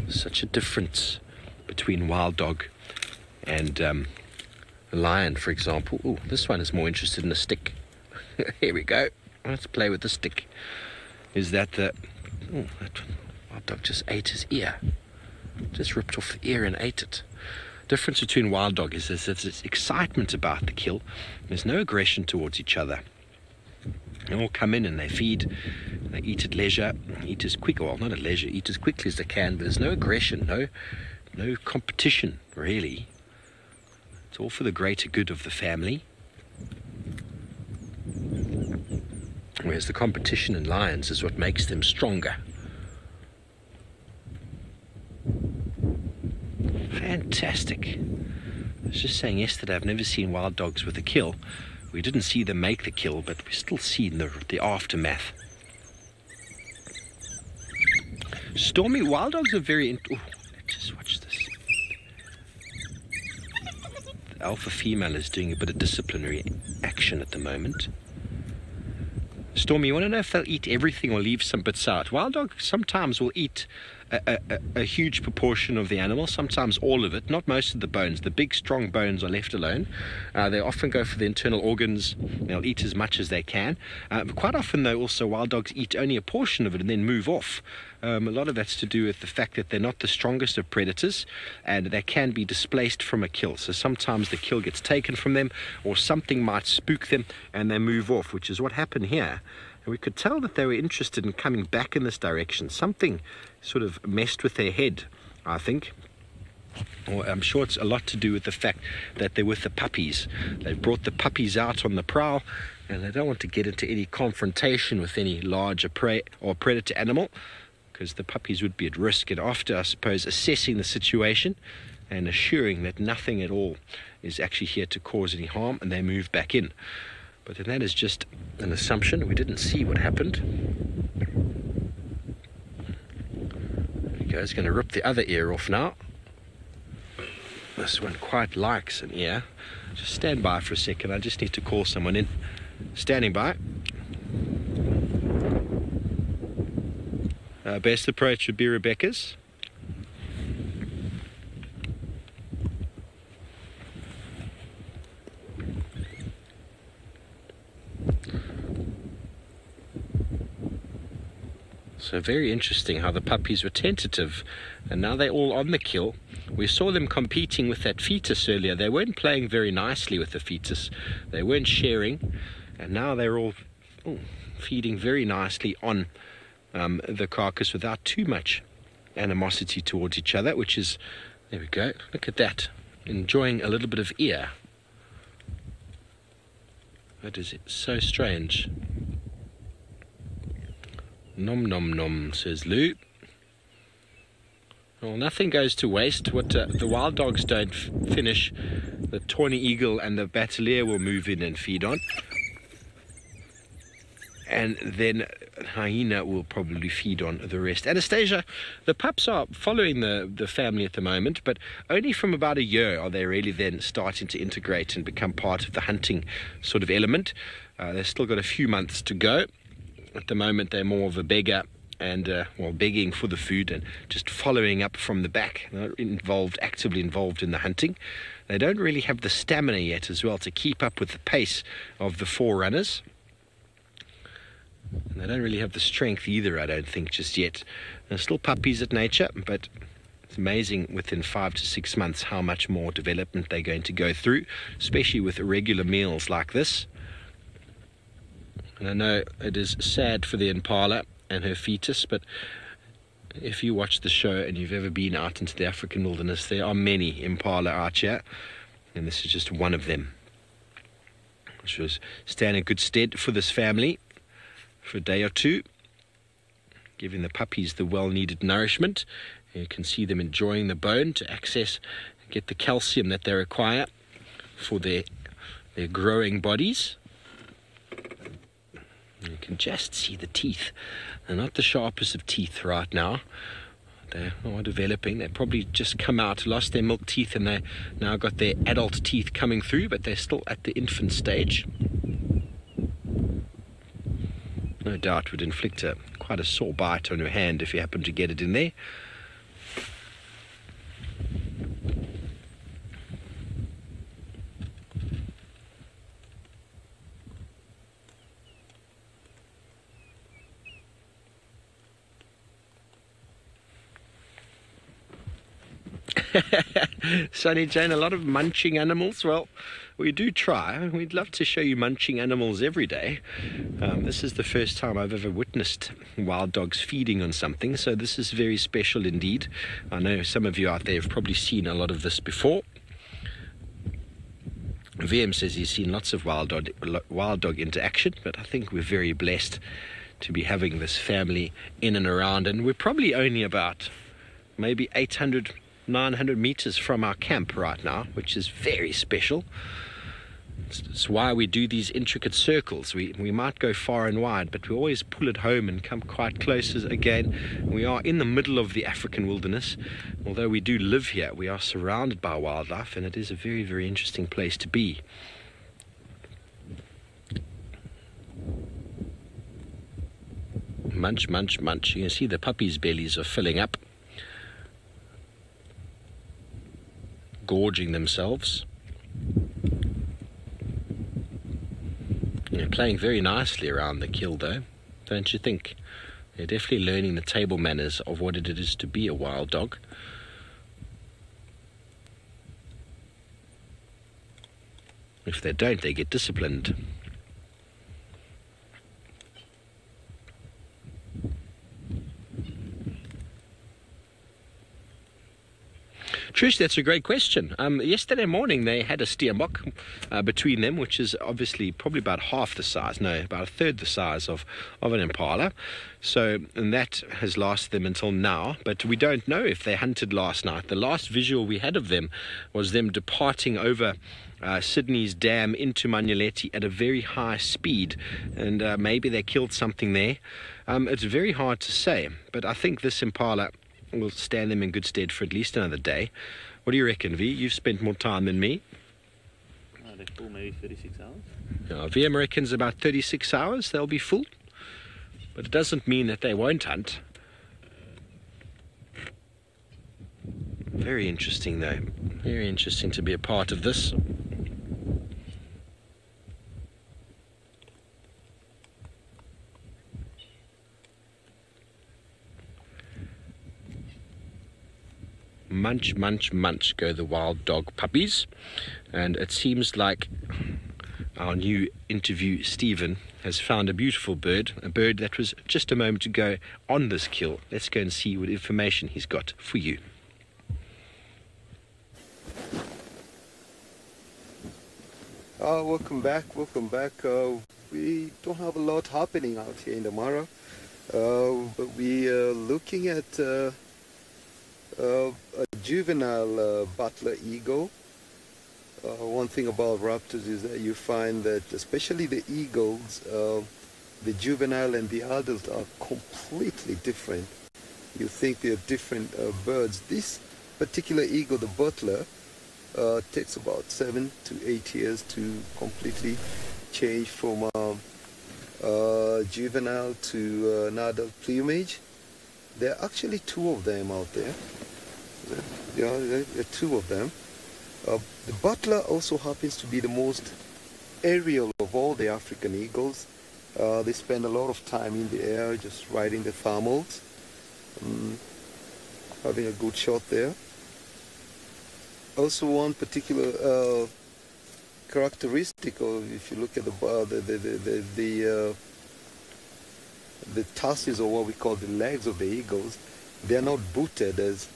Such a difference between wild dog and lion, for example. Oh, this one is more interested in a stick. Here we go. Let's play with the stick. Is that that wild dog just ate his ear. Just ripped off the ear and ate it. Difference between wild dog is there's this excitement about the kill. There's no aggression towards each other. They all come in and they feed, they eat at leisure, eat as quick, well, not at leisure, eat as quickly as they can, but there's no aggression, no No competition, really. It's all for the greater good of the family. Whereas the competition in lions is what makes them stronger. Fantastic. I was just saying yesterday, I've never seen wild dogs with a kill. We didn't see them make the kill, but we still see the aftermath. Stormy, wild dogs are very... Oh, let's just watch this. The alpha female is doing a bit of disciplinary action at the moment. Stormy, you want to know if they'll eat everything or leave some bits out? Wild dogs sometimes will eat a huge proportion of the animal, sometimes all of it, not most of the bones. The big strong bones are left alone. They often go for the internal organs. They'll eat as much as they can. Quite often though, also wild dogs eat only a portion of it and then move off. A lot of that's to do with the fact that they're not the strongest of predators and they can be displaced from a kill. So sometimes the kill gets taken from them or something might spook them and they move off, which is what happened here. And we could tell that they were interested in coming back in this direction. Something sort of messed with their head, I think. Or I'm sure it's a lot to do with the fact that they're with the puppies. They brought the puppies out on the prowl and they don't want to get into any confrontation with any larger prey or predator animal, because the puppies would be at risk. And after, I suppose, assessing the situation and assuring that nothing at all is actually here to cause any harm, and they move back in. But then that is just an assumption. We didn't see what happened. There we go. He's going to rip the other ear off now. This one quite likes an ear. Just stand by for a second. I just need to call someone in. Standing by. Best approach would be Rebecca's. So very interesting how the puppies were tentative and now they're all on the kill. We saw them competing with that fetus earlier. They weren't playing very nicely with the fetus. They weren't sharing, and now they're all feeding very nicely on the carcass without too much animosity towards each other, which is, there we go, look at that, enjoying a little bit of ear. That is so strange. Nom nom nom, says Lou. Well, nothing goes to waste. What the wild dogs don't finish, the tawny eagle and the battalier will move in and feed on. And then hyena will probably feed on the rest. Anastasia, the pups are following the family at the moment, but only from about a year are they really then starting to integrate and become part of the hunting sort of element. They've still got a few months to go. At the moment, they're more of a beggar and, well, begging for the food and just following up from the back. They're not actively involved in the hunting. They don't really have the stamina yet as well to keep up with the pace of the forerunners. And they don't really have the strength either, I don't think, just yet. They're still puppies at nature, but it's amazing within 5 to 6 months how much more development they're going to go through, especially with irregular meals like this. And I know it is sad for the impala and her fetus, but if you watch the show and you've ever been out into the African wilderness, there are many impala out here, and this is just one of them, which was standing good stead for this family for a day or two, giving the puppies the well-needed nourishment. You can see them enjoying the bone to access, get the calcium that they require for their growing bodies. You can just see the teeth. They're not the sharpest of teeth right now. They are developing. They've probably just come out, lost their milk teeth, and they now got their adult teeth coming through, but they're still at the infant stage. No doubt would inflict quite a sore bite on your hand if you happen to get it in there. Sunny Jane, a lot of munching animals. Well, we do try. We'd love to show you munching animals every day. This is the first time I've ever witnessed wild dogs feeding on something, so this is very special indeed. I know some of you out there have probably seen a lot of this before. VM says he's seen lots of wild dog interaction, but I think we're very blessed to be having this family in and around, and we're probably only about maybe 800, 900 meters from our camp right now, which is very special. It's why we do these intricate circles. We might go far and wide, but we always pull it home and come quite close. Again, we are in the middle of the African wilderness. Although we do live here, we are surrounded by wildlife, and it is a very, very interesting place to be. Munch, munch, munch. You can see the puppies' bellies are filling up, gorging themselves. They're playing very nicely around the kill, though, don't you think? They're definitely learning the table manners of what it is to be a wild dog. If they don't, they get disciplined. Trish, that's a great question. Yesterday morning they had a steenbok between them, which is obviously probably about half the size, no, about a third the size of an impala. So, and that has lasted them until now, but we don't know if they hunted last night. The last visual we had of them was them departing over Sydney's dam into Manuleti at a very high speed, and maybe they killed something there. It's very hard to say, but I think this impala will stand them in good stead for at least another day. What do you reckon, V? You've spent more time than me. They're full, maybe 36 hours. VM reckons about 36 hours they'll be full, but it doesn't mean that they won't hunt. Very interesting, though. Very interesting to be a part of this. Munch, munch, munch go the wild dog puppies. And it seems like our new interview, Stephen, has found a beautiful bird, a bird that was just a moment ago on this kill. Let's go and see what information he's got for you. Welcome back. We don't have a lot happening out here in the Mara, but we are looking at a juvenile butler eagle. One thing about raptors is that you find that especially the eagles, the juvenile and the adult are completely different. You think they're different birds. This particular eagle, the butler, takes about 7 to 8 years to completely change from juvenile to an adult plumage. There are actually 2 of them out there. There are 2 of them. The butler also happens to be the most aerial of all the African eagles. They spend a lot of time in the air just riding the thermals, having a good shot there. Also, one particular characteristic, or if you look at the tusks, or what we call the legs of the eagles, they are not booted as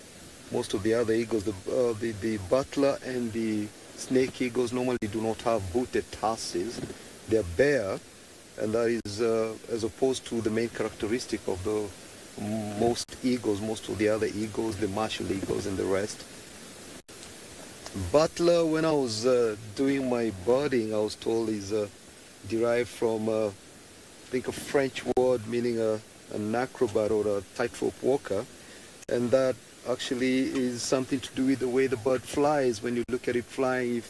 most of the other eagles. The butler and the snake eagles normally do not have booted tusks. They are bare, and that is as opposed to the main characteristic of the most of the other eagles, the martial eagles and the rest. Butler, when I was doing my birding, I was told is derived from I think a French word meaning an acrobat or a tightrope walker, and that actually is something to do with the way the bird flies. When you look at it flying, you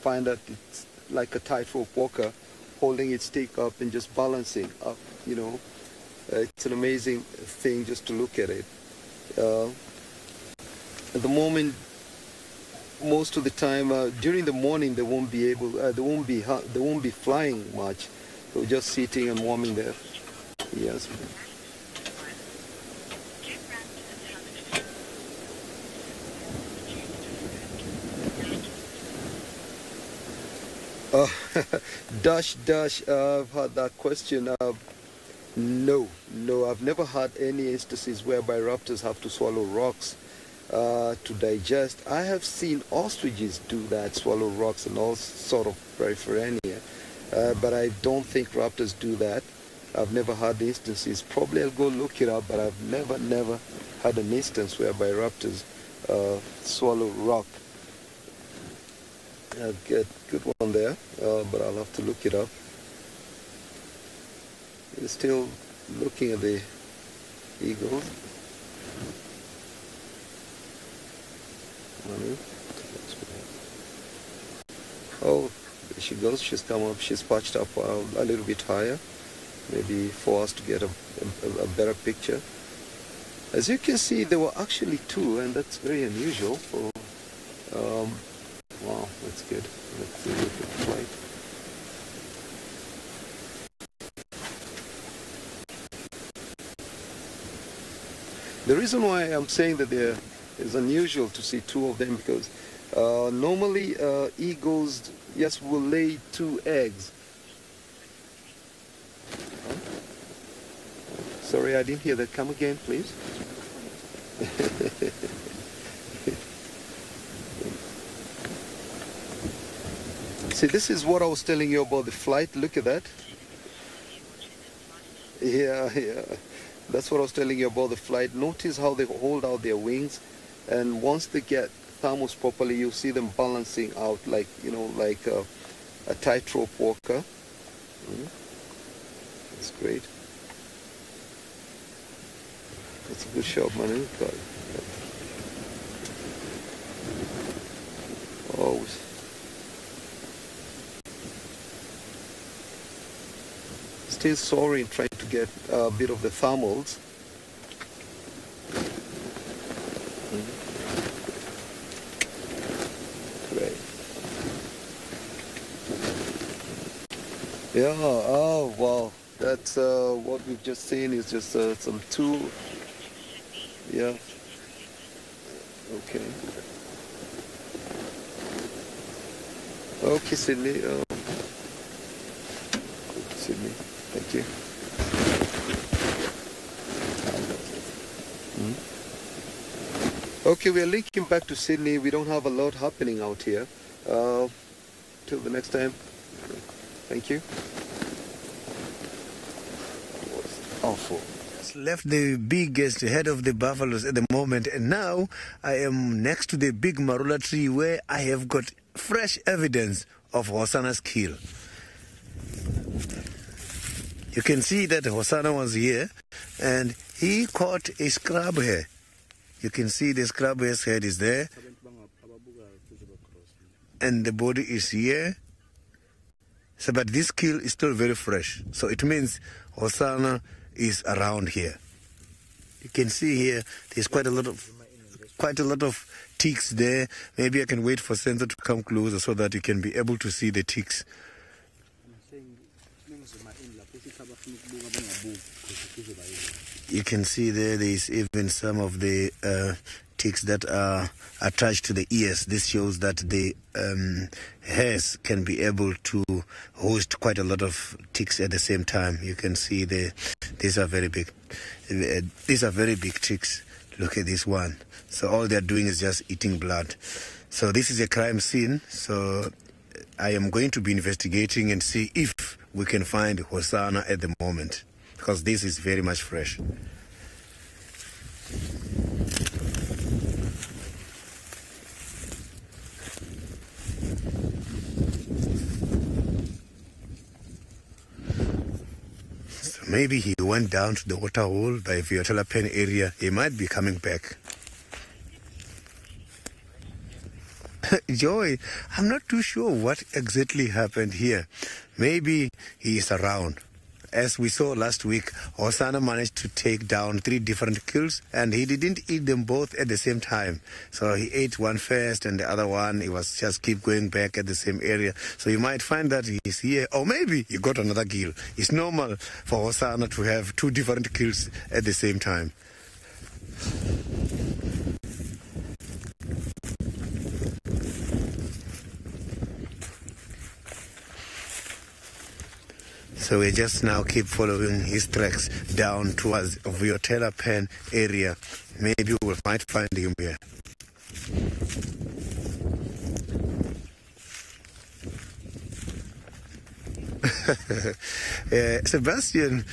find that it's like a tightrope walker holding its stick up and just balancing up, you know. It's an amazing thing just to look at it. At the moment, most of the time during the morning they won't be flying much. They're just sitting and warming there. Yes. Dash, I've had that question. No, I've never had any instances whereby raptors have to swallow rocks to digest. I have seen ostriches do that, swallow rocks and all sort of paraphernalia, but I don't think raptors do that. I've never had instances. Probably I'll go look it up, but I've never had an instance whereby raptors swallow rock. Good one there, but I'll have to look it up. You're still looking at the eagles. Oh, there she goes. She's come up. She's patched up a little bit higher, maybe for us to get a better picture. As you can see, there were actually two, and that's very unusual for wow, that's good. Let's see if it's right. The reason why I'm saying that there is unusual to see two of them because normally eagles, yes, will lay 2 eggs. Huh? Sorry, I didn't hear that. Come again, please. See, this is what I was telling you about the flight. Look at that. Yeah. That's what I was telling you about the flight. Notice how they hold out their wings, and once they get thermos properly, you'll see them balancing out like, you know, like a tightrope walker. That's great. That's a good shot, man. Oh. Still soaring, trying to get a bit of the thermals. Great. Yeah, oh wow. That's what we've just seen is just some two. Yeah. Okay. Okay, Sydney. Sydney. Thank you. Okay, we are linking back to Sydney. We don't have a lot happening out here. Till the next time. Thank you. Awful. Left the biggest head of the buffaloes at the moment, and now I am next to the big marula tree where I have got fresh evidence of Hosanna's kill. You can see that Hosanna was here and he caught a scrub hare. You can see the scrub hare's head is there and the body is here. So, but this kill is still very fresh. So it means Hosanna is around here. You can see here there's quite a lot of ticks there. Maybe I can wait for Sensor to come closer so that you can be able to see the ticks. You can see there is even some of the ticks that are attached to the ears. This shows that the hares can be able to host quite a lot of ticks at the same time. You can see these are very big. These are very big ticks. Look at this one. So all they're doing is just eating blood. So this is a crime scene. So I am going to be investigating and see if we can find Hosanna at the moment, because this is very much fresh. So maybe he went down to the water hole by Viotella Pen area. He might be coming back. Joy, I'm not too sure what exactly happened here. Maybe he is around. As we saw last week, Hosanna managed to take down 3 different kills, and he didn't eat them both at the same time. So he ate one first, and the other one, he was just keep going back at the same area. So you might find that he's here, or maybe he got another kill. It's normal for Hosanna to have 2 different kills at the same time. So we just now keep following his tracks down towards Viotella Pen area. Maybe we might find him here. Sebastian,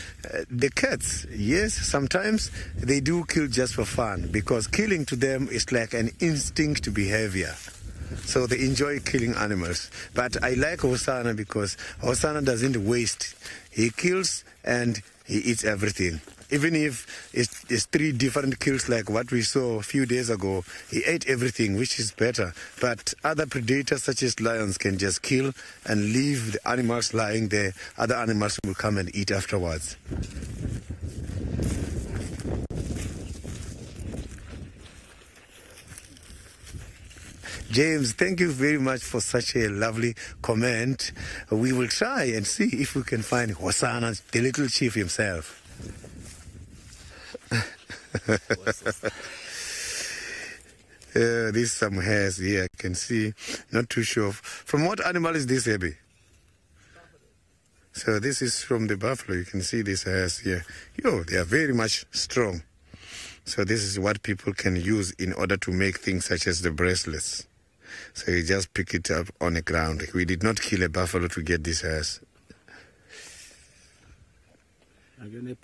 the cats, yes, sometimes they do kill just for fun, because killing to them is like an instinct behavior. So they enjoy killing animals. But I like Hosanna because Hosanna doesn't waste. He kills and he eats everything. Even if it's 3 different kills like what we saw a few days ago, he ate everything, which is better. But other predators such as lions can just kill and leave the animals lying there. Other animals will come and eat afterwards. James, thank you very much for such a lovely comment. We will try and see if we can find Hosanna, the little chief himself. There's some hairs here, I can see. Not too sure. From what animal is this, Abby? So this is from the buffalo. You can see these hairs here. Yo, they are very much strong. So this is what people can use in order to make things such as the bracelets. So you just pick it up on the ground. We did not kill a buffalo to get these hairs. And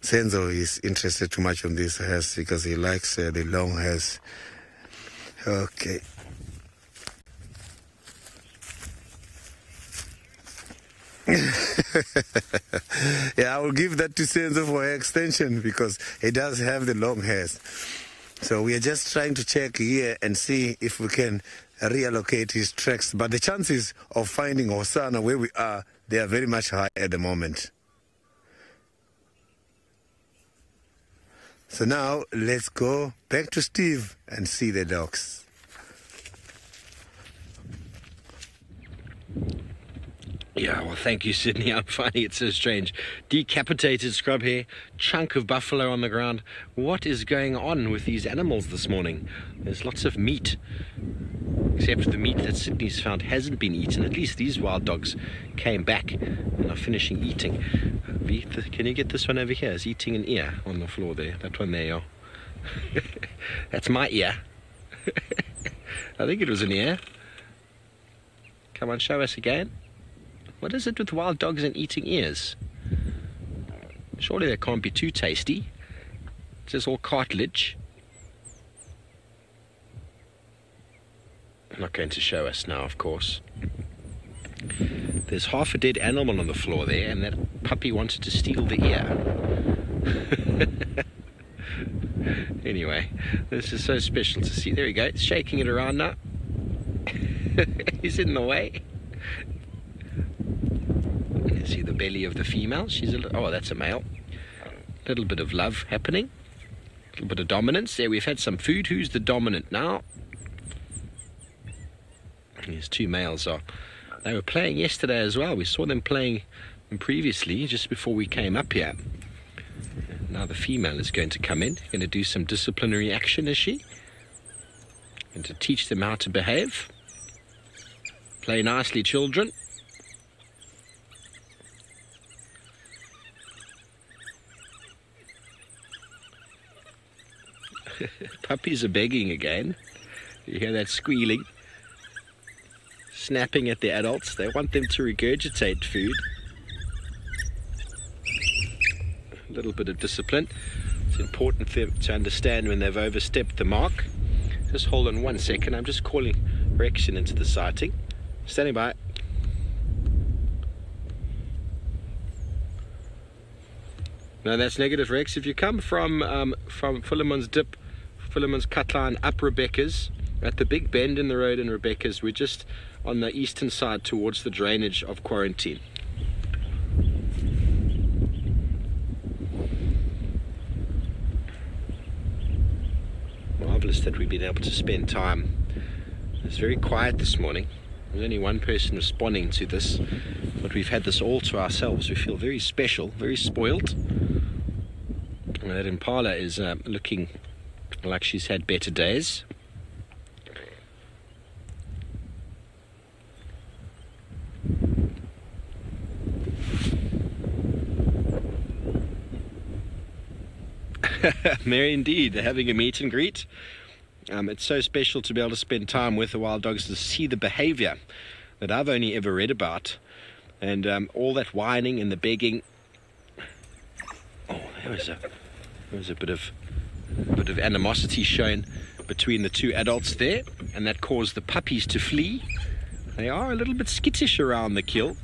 Senzo is interested too much on these hairs because he likes the long hairs. Okay. Yeah, I will give that to Senzo for her extension because he does have the long hairs. So we are just trying to check here and see if we can reallocate his tracks. But the chances of finding Hosanna where we are, they are very much high at the moment. So now let's go back to Steve and see the dogs. Yeah, well, thank you, Sydney. I'm finding it so strange. Decapitated scrub hair, chunk of buffalo on the ground. What is going on with these animals this morning? There's lots of meat, except the meat that Sydney's found hasn't been eaten. At least these wild dogs came back and are finishing eating. Can you get this one over here? It's eating an ear on the floor there. That one there, yeah. That's my ear. I think it was an ear. Come on, show us again. What is it with wild dogs and eating ears? Surely they can't be too tasty. It's just all cartilage. I'm not going to show us now, of course. There's half a dead animal on the floor there, and that puppy wanted to steal the ear. Anyway, this is so special to see. There we go. It's shaking it around now. He's in the way. See the belly of the female. She's a little, oh, that's a male. A little bit of love happening. A little bit of dominance. There, we've had some food. Who's the dominant now? These 2 males are. They were playing yesterday as well. We saw them playing previously, just before we came up here. Now the female is going to come in. Going to do some disciplinary action, is she? Going to teach them how to behave. Play nicely, children. Puppies are begging again. You hear that squealing, snapping at the adults. They want them to regurgitate food. A little bit of discipline. It's important to understand when they've overstepped the mark. Just hold on 1 second. I'm just calling Rex into the sighting. Standing by. No, that's negative, Rex. If you come from Philemon's Dip, Philemon's Cut Line up Rebecca's, at the big bend in the road in Rebecca's, we're just on the eastern side towards the drainage of Quarantine. Marvellous that we've been able to spend time. It's very quiet this morning. There's only one person responding to this, but we've had this all to ourselves. We feel very special, very spoiled. And that Impala is looking like she's had better days. There indeed, they're having a meet and greet. It's so special to be able to spend time with the wild dogs, to see the behavior that I've only ever read about, and all that whining and the begging. Oh, there was a bit of animosity shown between the two adults there, and that caused the puppies to flee. They are a little bit skittish around the kill,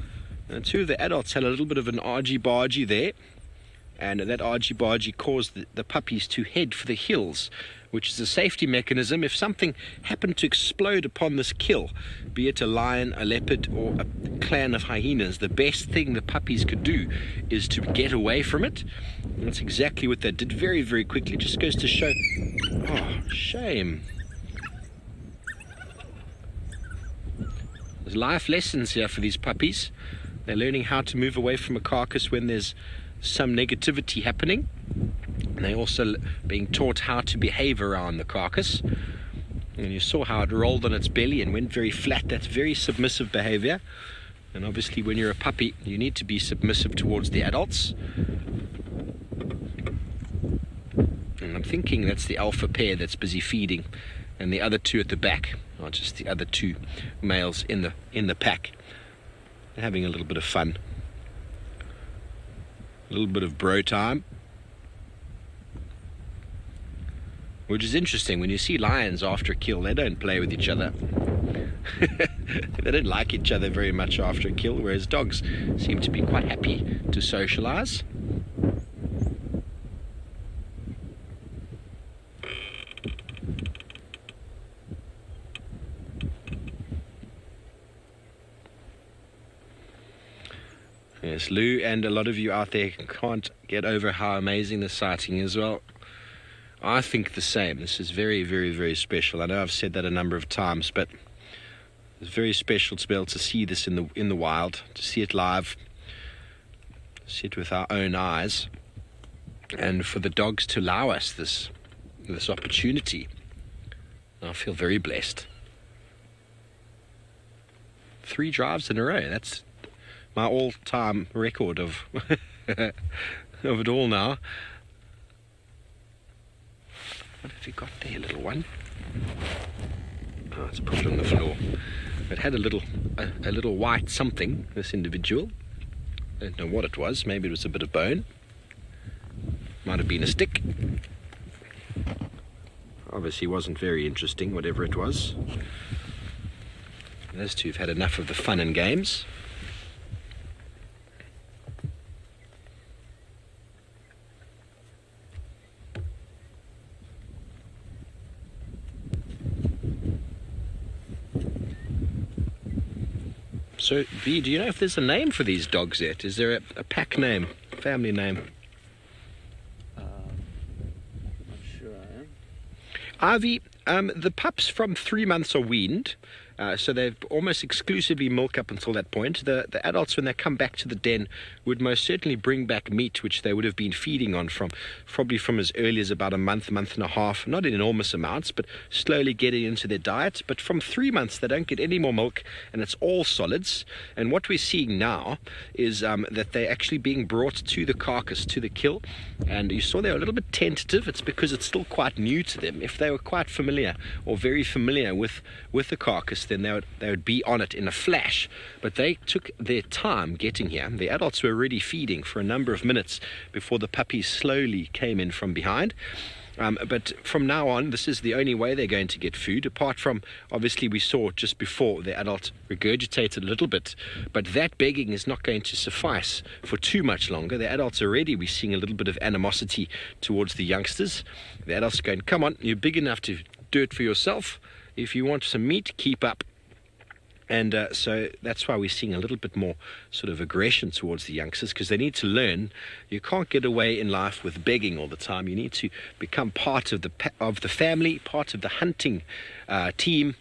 and two of the adults had a little bit of an argy-bargy there, and that argy-bargy caused the puppies to head for the hills, which is a safety mechanism. If something happened to explode upon this kill, be it a lion, a leopard, or a clan of hyenas, the best thing the puppies could do is to get away from it. And that's exactly what they did very, very quickly. It just goes to show... Oh, shame. There's life lessons here for these puppies. They're learning how to move away from a carcass when there's some negativity happening. And they're also being taught how to behave around the carcass. And you saw how it rolled on its belly and went very flat. That's very submissive behavior. And obviously when you're a puppy, you need to be submissive towards the adults. And I'm thinking that's the alpha pair that's busy feeding. And the other two at the back are just the other two males in the pack. They're having a little bit of fun. A little bit of bro time. Which is interesting. When you see lions after a kill, they don't play with each other. They don't like each other very much after a kill, whereas dogs seem to be quite happy to socialize. Yes, Lou and a lot of you out there can't get over how amazing the sighting is. Well, I think the same. This is very, very, very special. I know I've said that a number of times, but it's very special to be able to see this in the wild, to see it live, see it with our own eyes, and for the dogs to allow us this opportunity. I feel very blessed. 3 drives in a row. That's my all-time record of of it all now. What have you got there, little one? Oh, it's put it on the floor. It had a little white something, this individual. I don't know what it was. Maybe it was a bit of bone. Might have been a stick. Obviously wasn't very interesting, whatever it was. Those two have had enough of the fun and games. So, V, do you know if there's a name for these dogs yet? Is there a pack name, family name? I'm sure I am. Ivy, the pups from 3 months are weaned, so they've almost exclusively milk up until that point. The adults, when they come back to the den, would most certainly bring back meat, which they would have been feeding on probably from as early as about a month and a half. Not in enormous amounts, but slowly getting into their diet. But from 3 months, they don't get any more milk, and it's all solids. And what we're seeing now is that they're actually being brought to the carcass, to the kill. And you saw they were a little bit tentative. It's because it's still quite new to them. If they were quite familiar or very familiar with the carcass, then they would be on it in a flash. But they took their time getting here. The adults were already feeding for a number of minutes before the puppies slowly came in from behind. But from now on, this is the only way they're going to get food, apart from, obviously, we saw just before the adult regurgitated a little bit. But that begging is not going to suffice for too much longer. The adults already, we're seeing a little bit of animosity towards the youngsters. The adults are going, come on, you're big enough to do it for yourself. If you want some meat, keep up. And so that's why we're seeing a little bit more sort of aggression towards the youngsters, because they need to learn you can't get away in life with begging all the time. You need to become part of the family, part of the hunting team,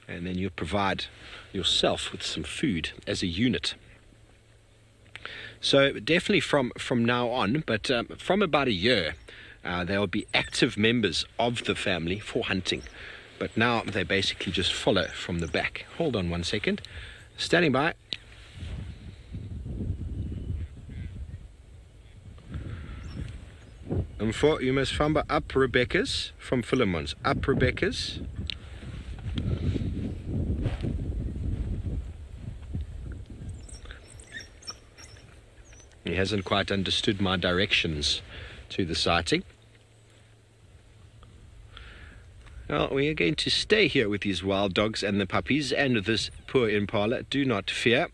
and then you provide yourself with some food as a unit. So definitely from now on, but from about a year, they'll be active members of the family for hunting. But now they basically just follow from the back. Hold on 1 second. Standing by. Mfo, you must famba up Rebecca's from Philemon's. Up Rebecca's. He hasn't quite understood my directions to the sighting. Well, we are going to stay here with these wild dogs and the puppies and this poor impala. Do not fear.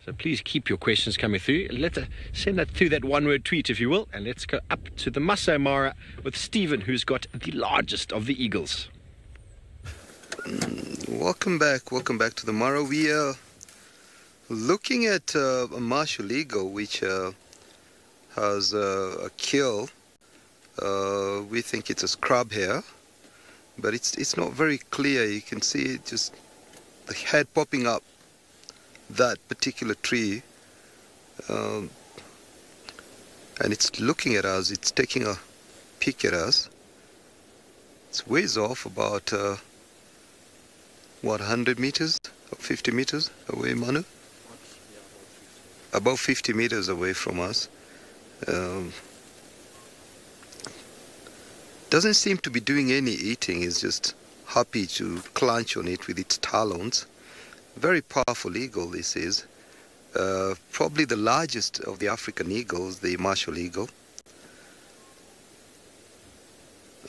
So please keep your questions coming through. Send that through that one-word tweet, if you will. And let's go up to the Masai Mara with Stephen, who's got the largest of the eagles. Welcome back to the Mara. We are looking at a martial eagle which has a kill. We think it's a scrub hair, but it's not very clear. You can see it, just the head popping up that particular tree, and it's looking at us. It's taking a peek at us. It's ways off, about 100 meters or 50 meters away, Manu? About 50 meters away from us. Doesn't seem to be doing any eating. It's just happy to clench on it with its talons. Very powerful eagle this is. Probably the largest of the African eagles, the martial eagle.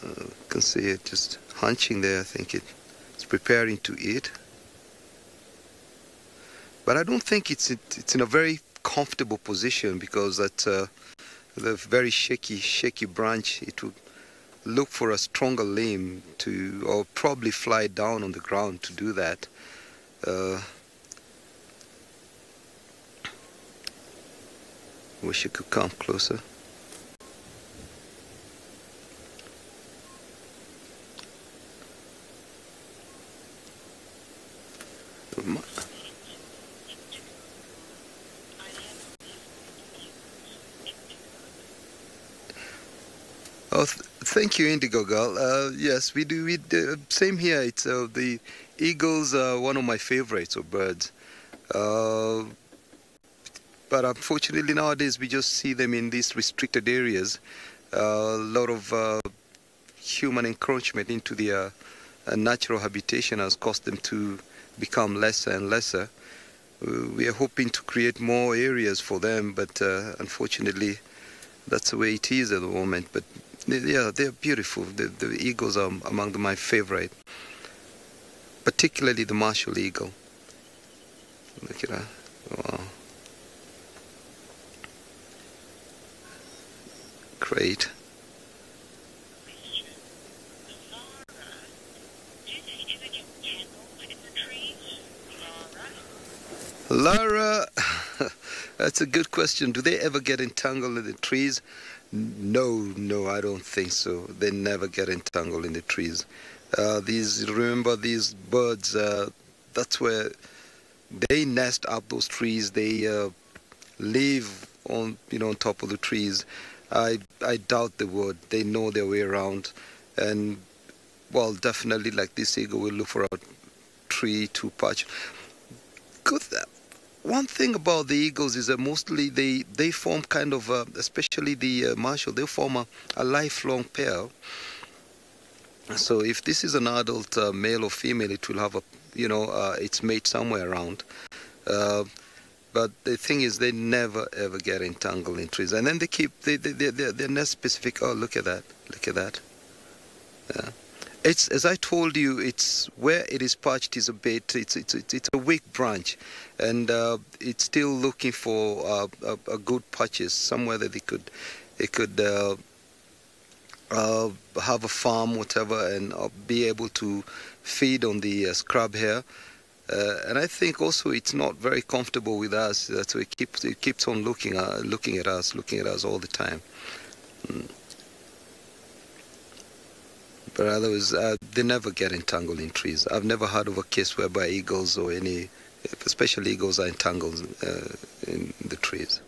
You can see it just hunching there. I think it's preparing to eat. But I don't think it's in a very comfortable position, because that's the very shaky branch. It would look for a stronger limb to, or probably fly down on the ground to do that. Wish it could come closer. Oh, thank you, Indigo Girl. Yes, we do. Same here. It's the eagles are one of my favorites of birds. But unfortunately nowadays we just see them in these restricted areas. A lot of human encroachment into their natural habitation has caused them to become lesser and lesser. We are hoping to create more areas for them, but unfortunately that's the way it is at the moment. But yeah, they're beautiful. The eagles are among my favorite, particularly the martial eagle. Look at that. Wow. Great. Lara, that's a good question. Do they ever get entangled in the trees? No, I don't think so. They never get entangled in the trees. Remember these birds, that's where they nest up those trees. They live on top of the trees. I doubt they would. They know their way around, and well, definitely like this eagle will look for a tree to perch. One thing about the eagles is that mostly they form kind of, especially the martial, they form a lifelong pair. So if this is an adult male or female, it will have its mate somewhere around. But the thing is, they never ever get entangled in trees, and then they're nest specific. Oh, look at that! Look at that! Yeah. It's, as I told you, it's where it is perched is a bit. It's a weak branch, and it's still looking for a good purchase somewhere that it could have a farm, whatever, and be able to feed on the scrub hair. And I think also it's not very comfortable with us. That's why it keeps on looking at us all the time. But otherwise, they never get entangled in trees. I've never heard of a case whereby eagles or any, especially eagles, are entangled in the trees.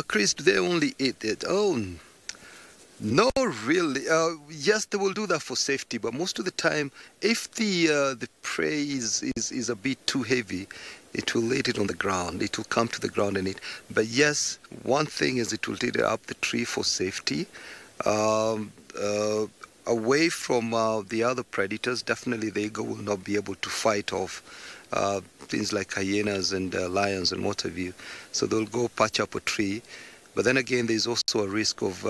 Chris, do they only eat it? Oh, No, really. Yes, they will do that for safety, but most of the time, if the prey is a bit too heavy, it will lay it on the ground. It will come to the ground and eat. But yes, one thing is it will take it up the tree for safety. Away from the other predators, definitely the eagle will not be able to fight off things like hyenas and lions and what have you. So they'll go patch up a tree. But then again, there's also a risk of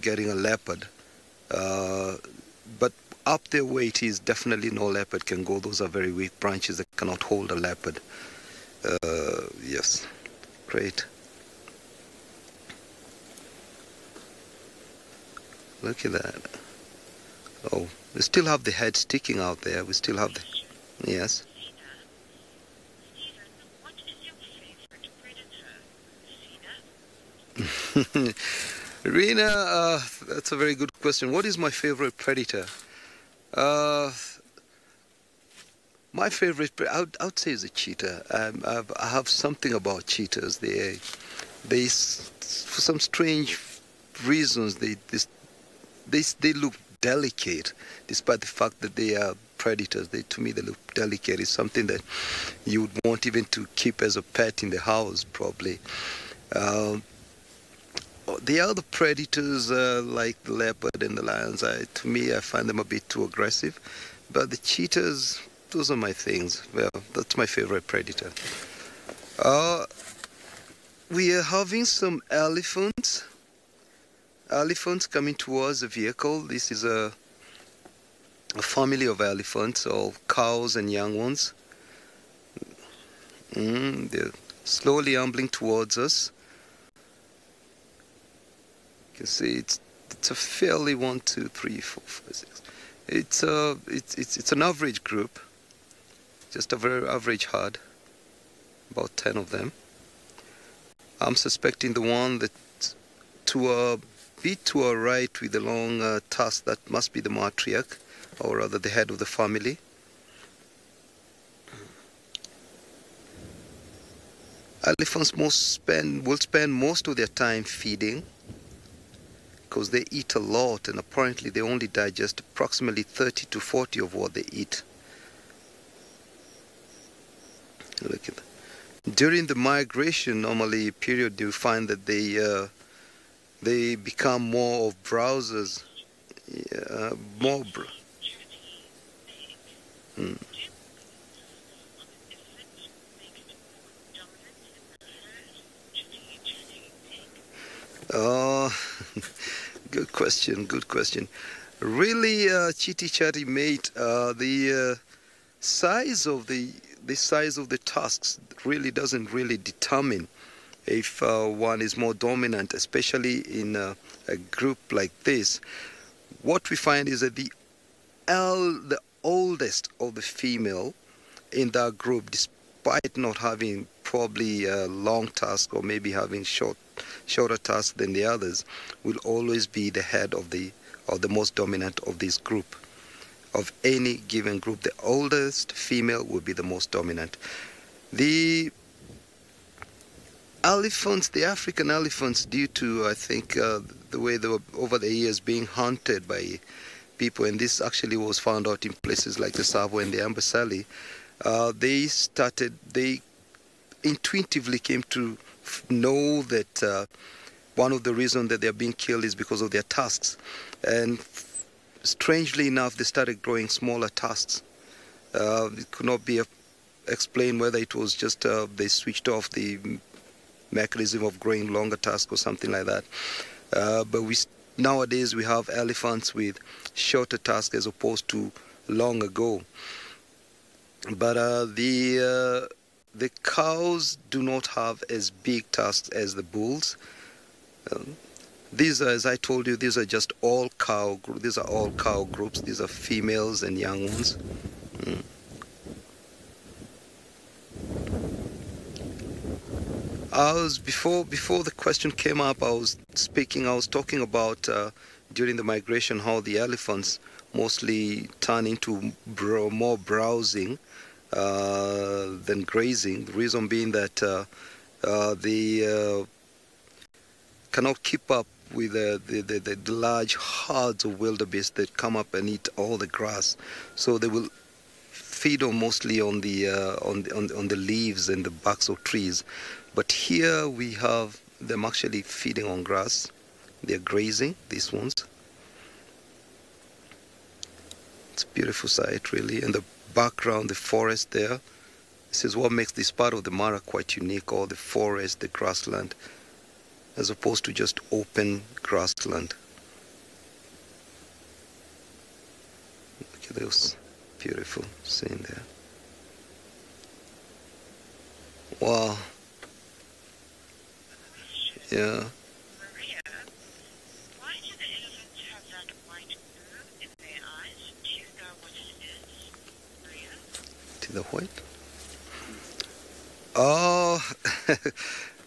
getting a leopard. But up there where it is, definitely no leopard can go. Those are very weak branches that cannot hold a leopard. Yes, great. Look at that. Oh, we still have the head sticking out there. We still have the... Yes. What is your favorite predator? Rena, that's a very good question. What is my favorite predator? My favorite, I would say, is a cheetah. I have something about cheetahs. They, for some strange reasons, they look delicate, despite the fact that they are predators. To me, they look delicate. It's something that you would want even to keep as a pet in the house, probably. The other predators, like the leopard and the lions, to me, I find them a bit too aggressive. But the cheetahs, those are my things. Well, that's my favorite predator. We are having some elephants. Elephants coming towards the vehicle. This is a family of elephants, all cows and young ones. They're slowly ambling towards us. You can see it's a fairly 1, 2, 3, 4, 5, 6. It's an average group, just a very average herd, about 10 of them. I'm suspecting the one that to a bit to our right with the long tusk, that must be the matriarch, or rather the head of the family. Elephants will spend most of their time feeding, because they eat a lot, and apparently they only digest approximately 30 to 40 of what they eat. Look at that. During the migration, normally period, you find that they become more of browsers, Good question, good question. Really, Chitty Chatty mate, the size of the tusks really doesn't really determine if one is more dominant, especially in a group like this. What we find is that the oldest of the female in that group, despite not having probably a long tusk or maybe having shorter tusk than the others, will always be the head of the most dominant of this group. Of any given group, the oldest female will be the most dominant. The elephants, the African elephants, due to, I think, the way they were over the years being hunted by people, and this actually was found out in places like the Savo and the Amboseli, they intuitively came to know that one of the reasons that they're being killed is because of their tusks. And strangely enough, they started growing smaller tusks. It could not be explained whether it was just they switched off the mechanism of growing longer tusks or something like that. But nowadays we have elephants with shorter tusks as opposed to long ago. But the cows do not have as big tusks as the bulls. These are, as I told you, these are just all cow. These are all cow groups. These are females and young ones. Before the question came up, I was talking about during the migration how the elephants mostly turn into more browsing than grazing. The reason being that cannot keep up with the large herds of wildebeest that come up and eat all the grass. So they will feed on mostly on the leaves and the barks of trees. But here we have them actually feeding on grass. They're grazing, these ones. It's a beautiful sight, really. And the background, the forest there. This is what makes this part of the Mara quite unique, all the forest, the grassland, as opposed to just open grassland. Look at those beautiful scene there. Wow. Yeah. Maria, why do the elephants have that white glue in their eyes? Do you know what it is, Maria? To the white? Oh,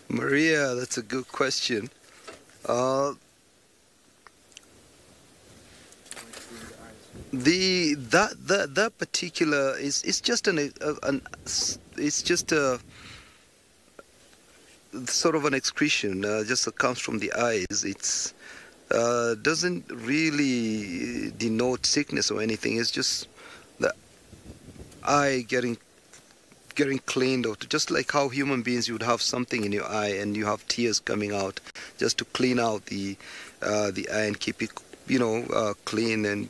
Maria, that's a good question. That particular is just it's just a sort of an excretion, just comes from the eyes. It's doesn't really denote sickness or anything. It's just the eye getting cleaned out, just like how human beings, you would have something in your eye and you have tears coming out just to clean out the eye and keep it, clean and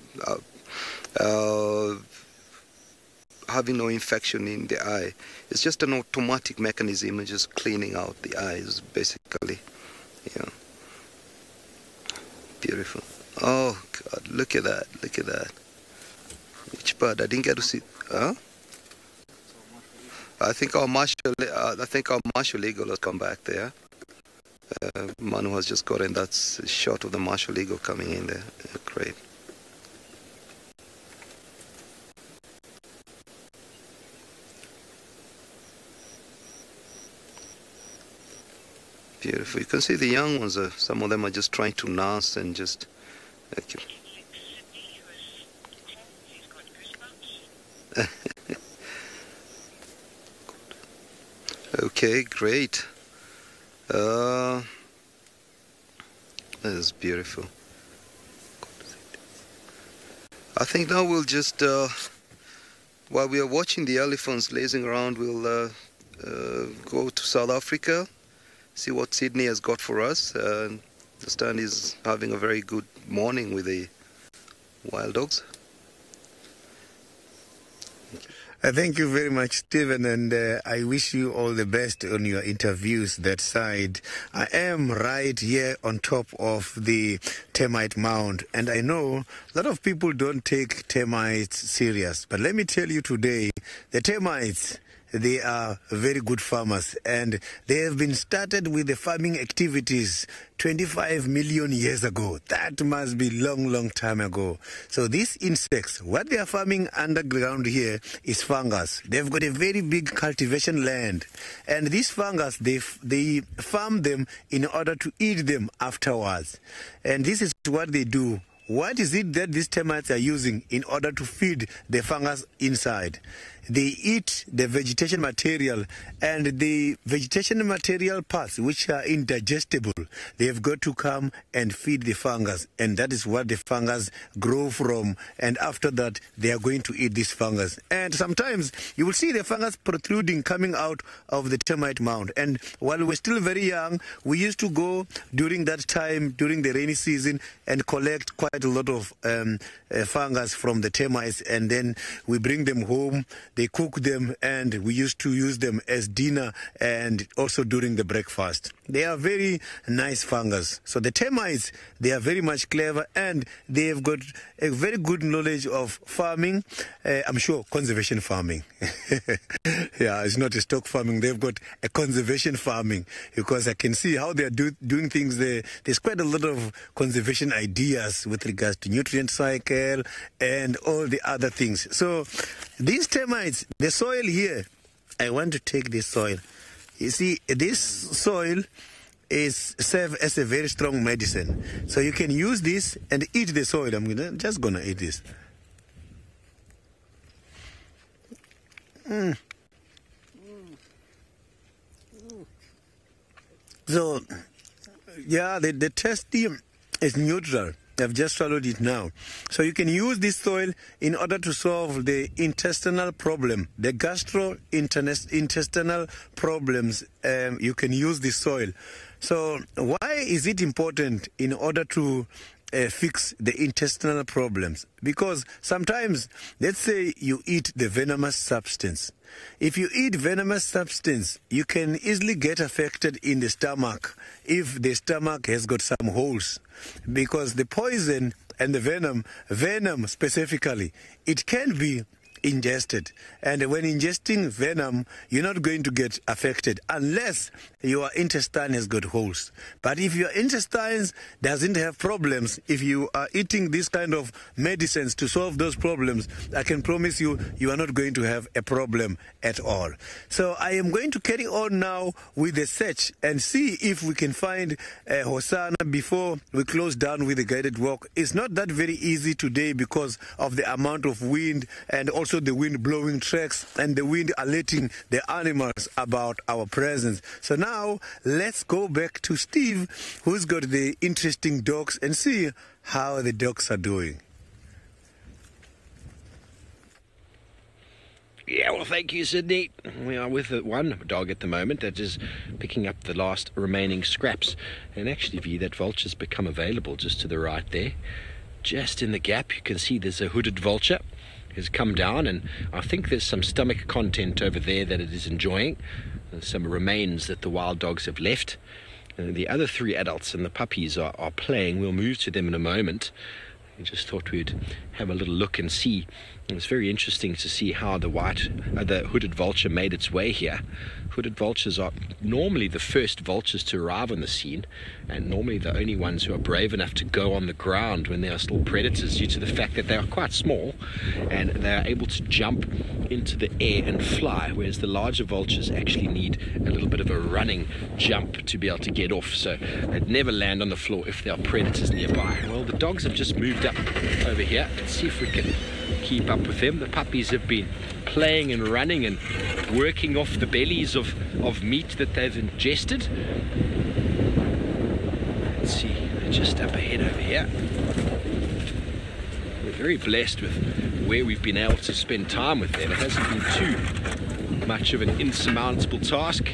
having no infection in the eye. It's just an automatic mechanism of just cleaning out the eyes, basically. Yeah. Beautiful. Oh God, look at that! Look at that. Which part? I didn't get to see. Huh? I think our martial eagle has come back there. Manu has just gotten that shot of the martial eagle coming in there. Yeah, great. Beautiful. You can see the young ones. Some of them are just trying to nurse and just. Okay, great. That is beautiful. I think now we'll just, while we are watching the elephants lazing around, we'll go to South Africa, see what Sydney has got for us. Understand he's having a very good morning with the wild dogs. Thank you very much, Stephen, and I wish you all the best on your interviews that side. I am right here on top of the termite mound, and I know a lot of people don't take termites serious, but let me tell you today, the termites, they are very good farmers, and they have been started with the farming activities 25 million years ago. That must be long time ago. So these insects, what they are farming underground here is fungus. They've got a very big cultivation land, and these fungus, they farm them in order to eat them afterwards. And this is what they do. What is it that these termites are using in order to feed the fungus inside? They eat the vegetation material, and the vegetation material parts which are indigestible, they've got to come and feed the fungus, and that is what the fungus grow from, and after that they are going to eat this fungus. And sometimes you will see the fungus protruding, coming out of the termite mound. And while we're still very young, we used to go during that time, during the rainy season, and collect quite a lot of fungus from the termites, and then we bring them home. They cook them, and we used to use them as dinner and also during the breakfast. They are very nice fungus. So the termites, they are very much clever, and they have got a very good knowledge of farming. I'm sure conservation farming. Yeah, it's not a stock farming. They've got a conservation farming, because I can see how they are doing things there. There's quite a lot of conservation ideas with regards to nutrient cycle and all the other things. So these termites, the soil here, I want to take this soil. You see, this soil serve as a very strong medicine. So you can use this and eat the soil. I'm just gonna eat this. So Yeah, the testy is neutral. I've just swallowed it now. So you can use this soil in order to solve the intestinal problem, the gastrointestinal problems. You can use this soil. So why is it important in order to fix the intestinal problems? Because sometimes, let's say you eat the venomous substance. If you eat venomous substance, you can easily get affected in the stomach if the stomach has got some holes. Because the poison and the venom specifically, it can be ingested. And when ingesting venom, you're not going to get affected unless your intestine has got holes. But if your intestines doesn't have problems, if you are eating this kind of medicines to solve those problems, I can promise you, you are not going to have a problem at all. So I am going to carry on now with the search and see if we can find Hosanna before we close down with the guided walk. It's not that very easy today because of the amount of wind and also the wind blowing tracks and the wind alerting the animals about our presence. So now let's go back to Steve, who's got the interesting dogs, and see how the dogs are doing. Yeah, well, thank you, Sydney. We are with one dog at the moment that is picking up the last remaining scraps. And actually, V, that vulture's become available just to the right there. Just in the gap, you can see there's a hooded vulture. Has come down, and I think there's some stomach content over there that it is enjoying. There's some remains that the wild dogs have left. And the other three adults and the puppies are playing. We'll move to them in a moment. I just thought we'd have a little look and see. It was very interesting to see how the hooded vulture made its way here. Hooded vultures are normally the first vultures to arrive on the scene, and normally the only ones who are brave enough to go on the ground when they are still predators, due to the fact that they are quite small and they are able to jump into the air and fly, whereas the larger vultures actually need a little bit of a running jump to be able to get off. So they'd never land on the floor if there are predators nearby. Well, the dogs have just moved up over here. Let's see if we can keep up with them. The puppies have been playing and running and working off the bellies of meat that they've ingested. Let's see, they're just up ahead over here. We're very blessed with where we've been able to spend time with them. It hasn't been too much of an insurmountable task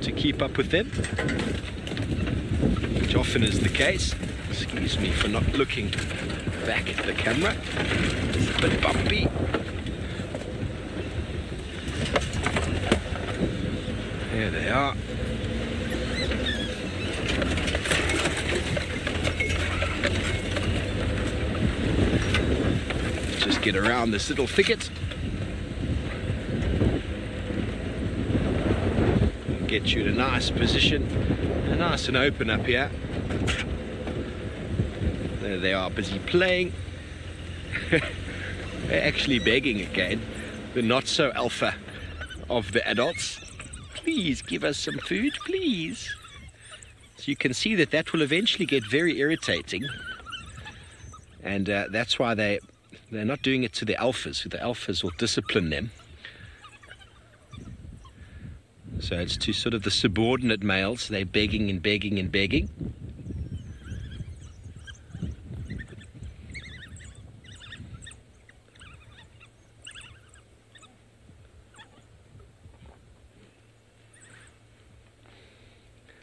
to keep up with them, which often is the case. Excuse me for not looking back at the camera. It's a bit bumpy. There they are. Just get around this little thicket. Get you in a nice position. Nice and open up here. There they are, busy playing. They're actually begging again. The not so alpha of the adults. Please give us some food, please. So you can see that that will eventually get very irritating, and that's why they're not doing it to the alphas. The alphas will discipline them. So it's to sort of the subordinate males. They're begging and begging and begging.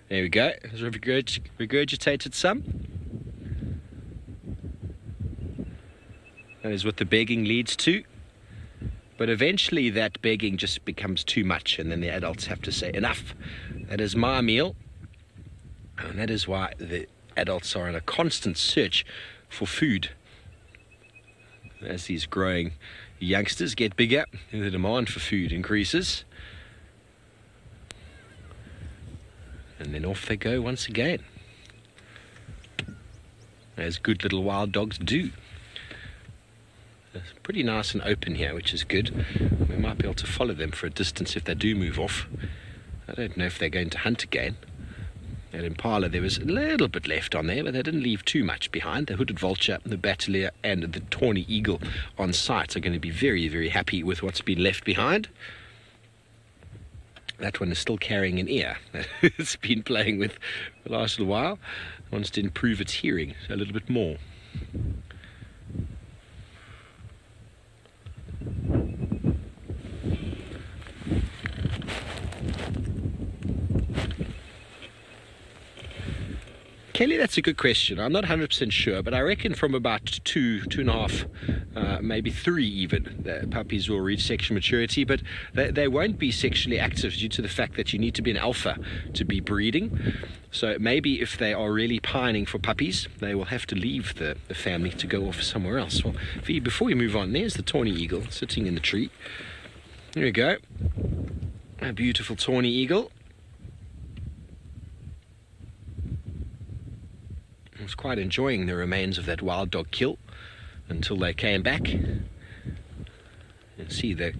There we go. Has regurgitated some. That is what the begging leads to. But eventually that begging just becomes too much, and then the adults have to say, enough. That is my meal. And that is why the adults are in a constant search for food. As these growing youngsters get bigger, the demand for food increases. And then off they go once again, as good little wild dogs do. It's pretty nice and open here, which is good. We might be able to follow them for a distance if they do move off. I don't know if they're going to hunt again. At Impala there was a little bit left on there, but they didn't leave too much behind. The hooded vulture, the battalier and the tawny eagle on site are going to be very, very happy with what's been left behind. That one is still carrying an ear. It's been playing with the last little while. It wants to improve its hearing a little bit more. Kelly, that's a good question. I'm not 100% sure, but I reckon from about 2.5, maybe 3 even, the puppies will reach sexual maturity, but they won't be sexually active due to the fact that you need to be an alpha to be breeding. So maybe if they are really pining for puppies, they will have to leave the family to go off somewhere else. Well, before we move on, there's the tawny eagle sitting in the tree. There we go. A beautiful tawny eagle. I was quite enjoying the remains of that wild dog kill until they came back. You see the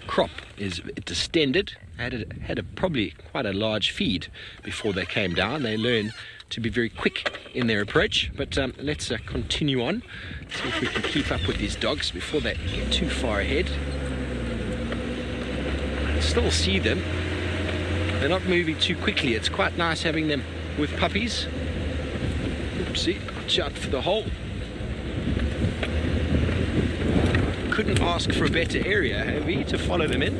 crop is distended. Had probably quite a large feed before they came down. They learn to be very quick in their approach. But let's continue on. See if we can keep up with these dogs before they get too far ahead. I still see them. They're not moving too quickly. It's quite nice having them with puppies. Oopsie, watch out for the hole. Couldn't ask for a better area, have we, to follow them in?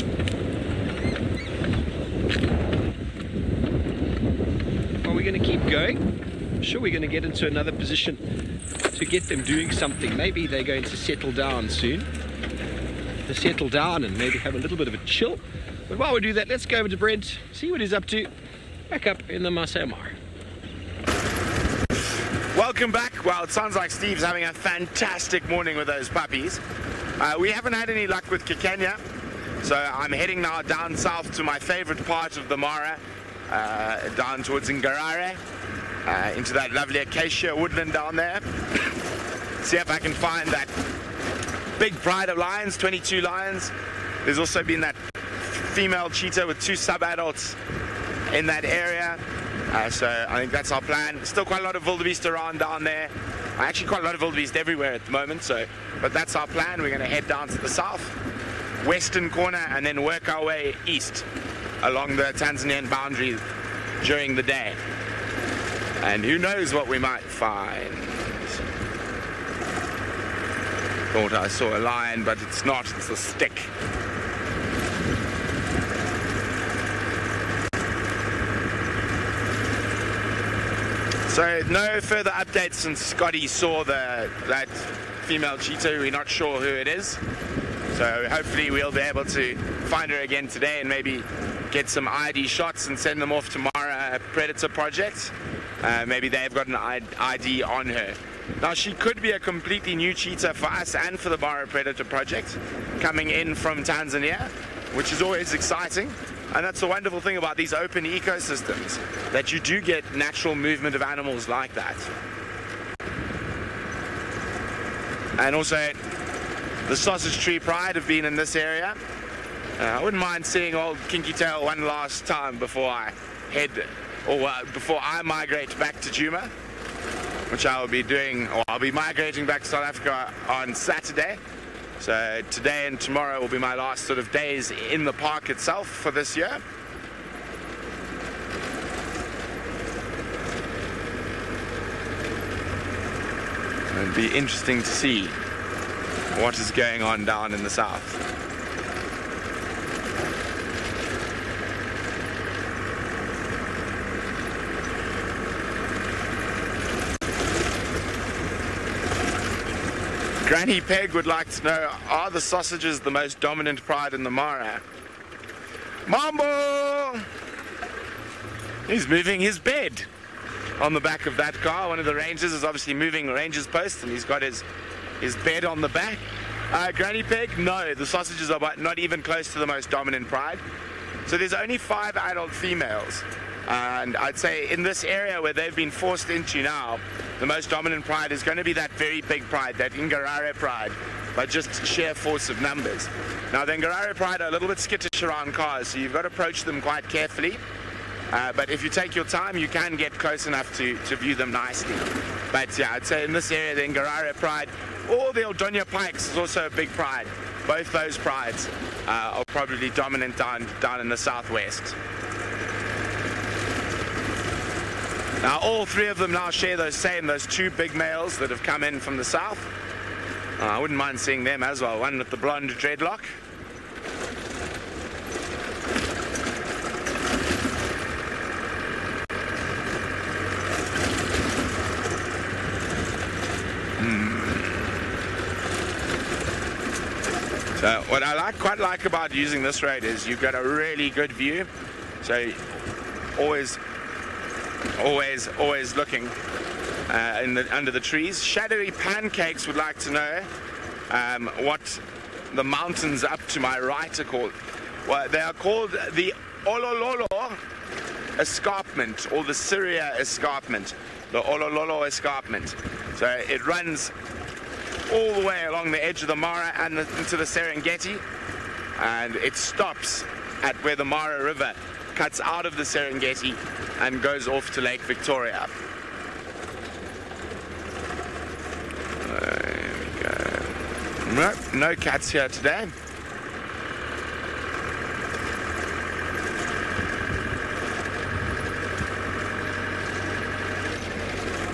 Are we going to keep going? I'm sure we're going to get into another position to get them doing something. Maybe they're going to settle down soon. To settle down and maybe have a little bit of a chill. But while we do that, let's go over to Brent, see what he's up to, back up in the Masai Mara. Welcome back. Well, it sounds like Steve's having a fantastic morning with those puppies. We haven't had any luck with Kikenya, so I'm heading now down south to my favorite part of the Mara, down towards Ngarare, into that lovely acacia woodland down there. See if I can find that big pride of lions, 22 lions. There's also been that female cheetah with 2 sub-adults in that area. So I think that's our plan. Still quite a lot of wildebeest around down there. Actually quite a lot of wildebeest everywhere at the moment, but that's our plan. We're going to head down to the south, western corner, and then work our way east along the Tanzanian boundary during the day. And who knows what we might find. Thought I saw a lion, but it's not, it's a stick. So no further updates since Scotty saw that female cheetah. We're not sure who it is. So hopefully we'll be able to find her again today and maybe get some ID shots and send them off to Mara Predator Project. Maybe they've got an ID on her. Now she could be a completely new cheetah for us and for the Mara Predator Project, coming in from Tanzania, which is always exciting. And that's the wonderful thing about these open ecosystems, that you do get natural movement of animals like that. And also, the Sausage Tree Pride have been in this area. I wouldn't mind seeing old Kinky Tail one last time before I head, or before I migrate back to Djuma, which I will be doing, or I'll be migrating back to South Africa on Saturday. So today and tomorrow will be my last sort of days in the park itself for this year. It'll be interesting to see what is going on down in the south. Granny Peg would like to know, are the sausages the most dominant pride in the Mara? Mambo! He's moving his bed on the back of that car. One of the rangers is obviously moving ranger's post, and he's got his bed on the back. Granny Peg, no, the sausages are not even close to the most dominant pride. So there's only 5 adult females. And I'd say in this area where they've been forced into now, the most dominant pride is going to be that very big pride, that Ngarare pride, by just sheer force of numbers. Now the Ngarare pride are a little bit skittish around cars, so you've got to approach them quite carefully. But if you take your time, you can get close enough to view them nicely. But yeah, I'd say in this area, the Ngarare pride, or the Aldonia pikes is also a big pride. both those prides are probably dominant down in the southwest. Now all three of them now share those two big males that have come in from the south. I wouldn't mind seeing them as well, one with the blonde dreadlock. So what I quite like about using this road is you've got a really good view. So always looking under the trees. Shadowy Pancakes would like to know what the mountains up to my right are called. Well, they are called the Olololo Escarpment, or the Syria Escarpment. The Olololo Escarpment. So it runs all the way along the edge of the Mara and into the Serengeti, and it stops at where the Mara River cuts out of the Serengeti and goes off to Lake Victoria. There we go. Nope, no cats here today.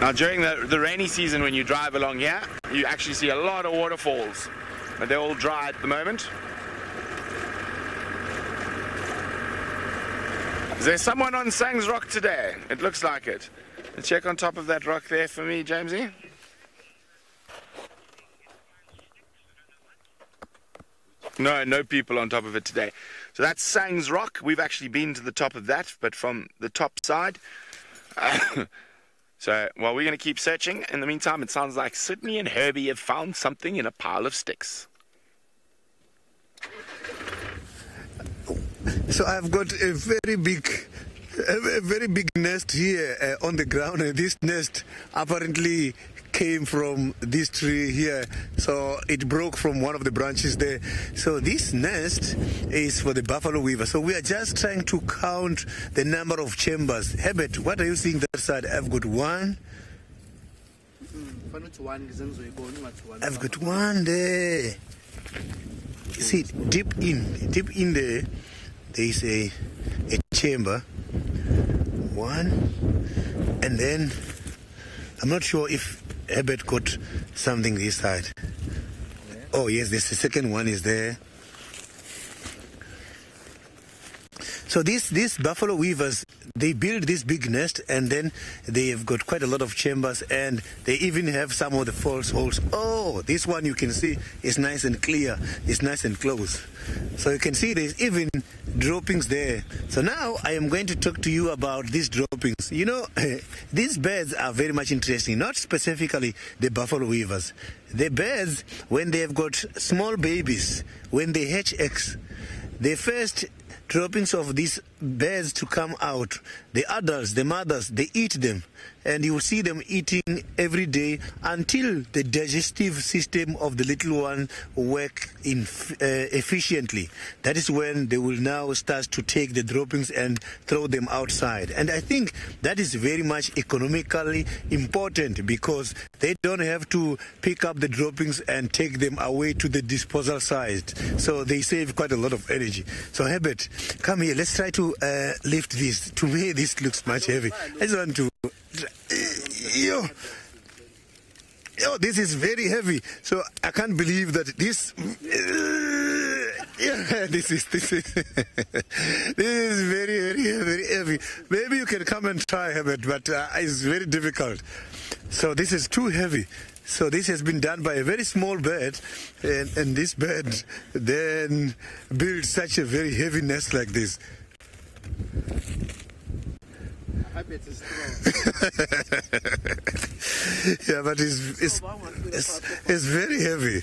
Now during the rainy season, when you drive along here, you actually see a lot of waterfalls, but they're all dry at the moment. Is there someone on Sangs Rock today? It looks like it. Check on top of that rock there for me, Jamesy. No people on top of it today. So that's Sangs Rock. We've actually been to the top of that, but from the top side. So, well, we're going to keep searching. In the meantime, it sounds like Sydney and Herbie have found something in a pile of sticks. So I've got a very big nest here on the ground, and this nest apparently came from this tree here, so it broke from one of the branches there. So this nest is for the buffalo weaver. So we are just trying to count the number of chambers. Herbert, what are you seeing that side? I've got one. I've got one there. You see, deep in there is a chamber. One, and then I'm not sure if Herbert got something this side. Oh yes, the second one is there. So these buffalo weavers, they build this big nest, and then they have got quite a lot of chambers, and they even have some of the false holes. Oh, this one you can see is nice and clear. It's nice and close. So you can see there's even droppings there. So now I am going to talk to you about these droppings. You know, these birds are very much interesting, not specifically the buffalo weavers. The birds, when they have got small babies, when they hatch eggs, the first droppings of these birds to come out, the adults, the mothers, they eat them, and you will see them eating every day until the digestive system of the little one work efficiently. That is when they will now start to take the droppings and throw them outside. And I think that is very much economically important, because they don't have to pick up the droppings and take them away to the disposal site. So they save quite a lot of energy. So Herbert, come here, let's try to lift this. To me, this looks much heavy. I just want to... Yo, this is very heavy. So I can't believe that this... Yeah, this is very heavy. Maybe you can come and try, Herbert, but it's very difficult. So this is too heavy. So this has been done by a very small bird, and this bird then builds such a very heavy nest like this. I bet it's strong. Yeah, but it's very heavy.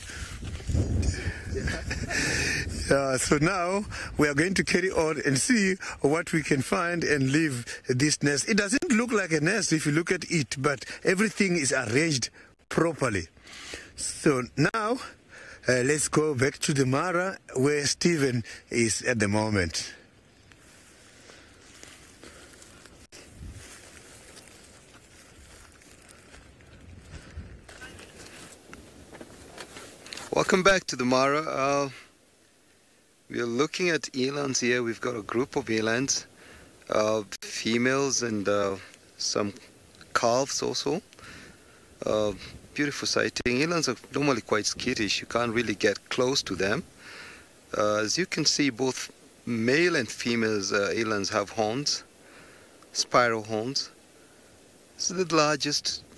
So now we are going to carry on and see what we can find and leave this nest. It doesn't look like a nest if you look at it, but everything is arranged properly. So now let's go back to the Mara where Stephen is at the moment. Welcome back to the Mara. We are looking at elands here. We've got a group of elands, females and some calves also. Beautiful sighting. Elands are normally quite skittish. You can't really get close to them. As you can see, both male and females elands have horns, spiral horns. This is the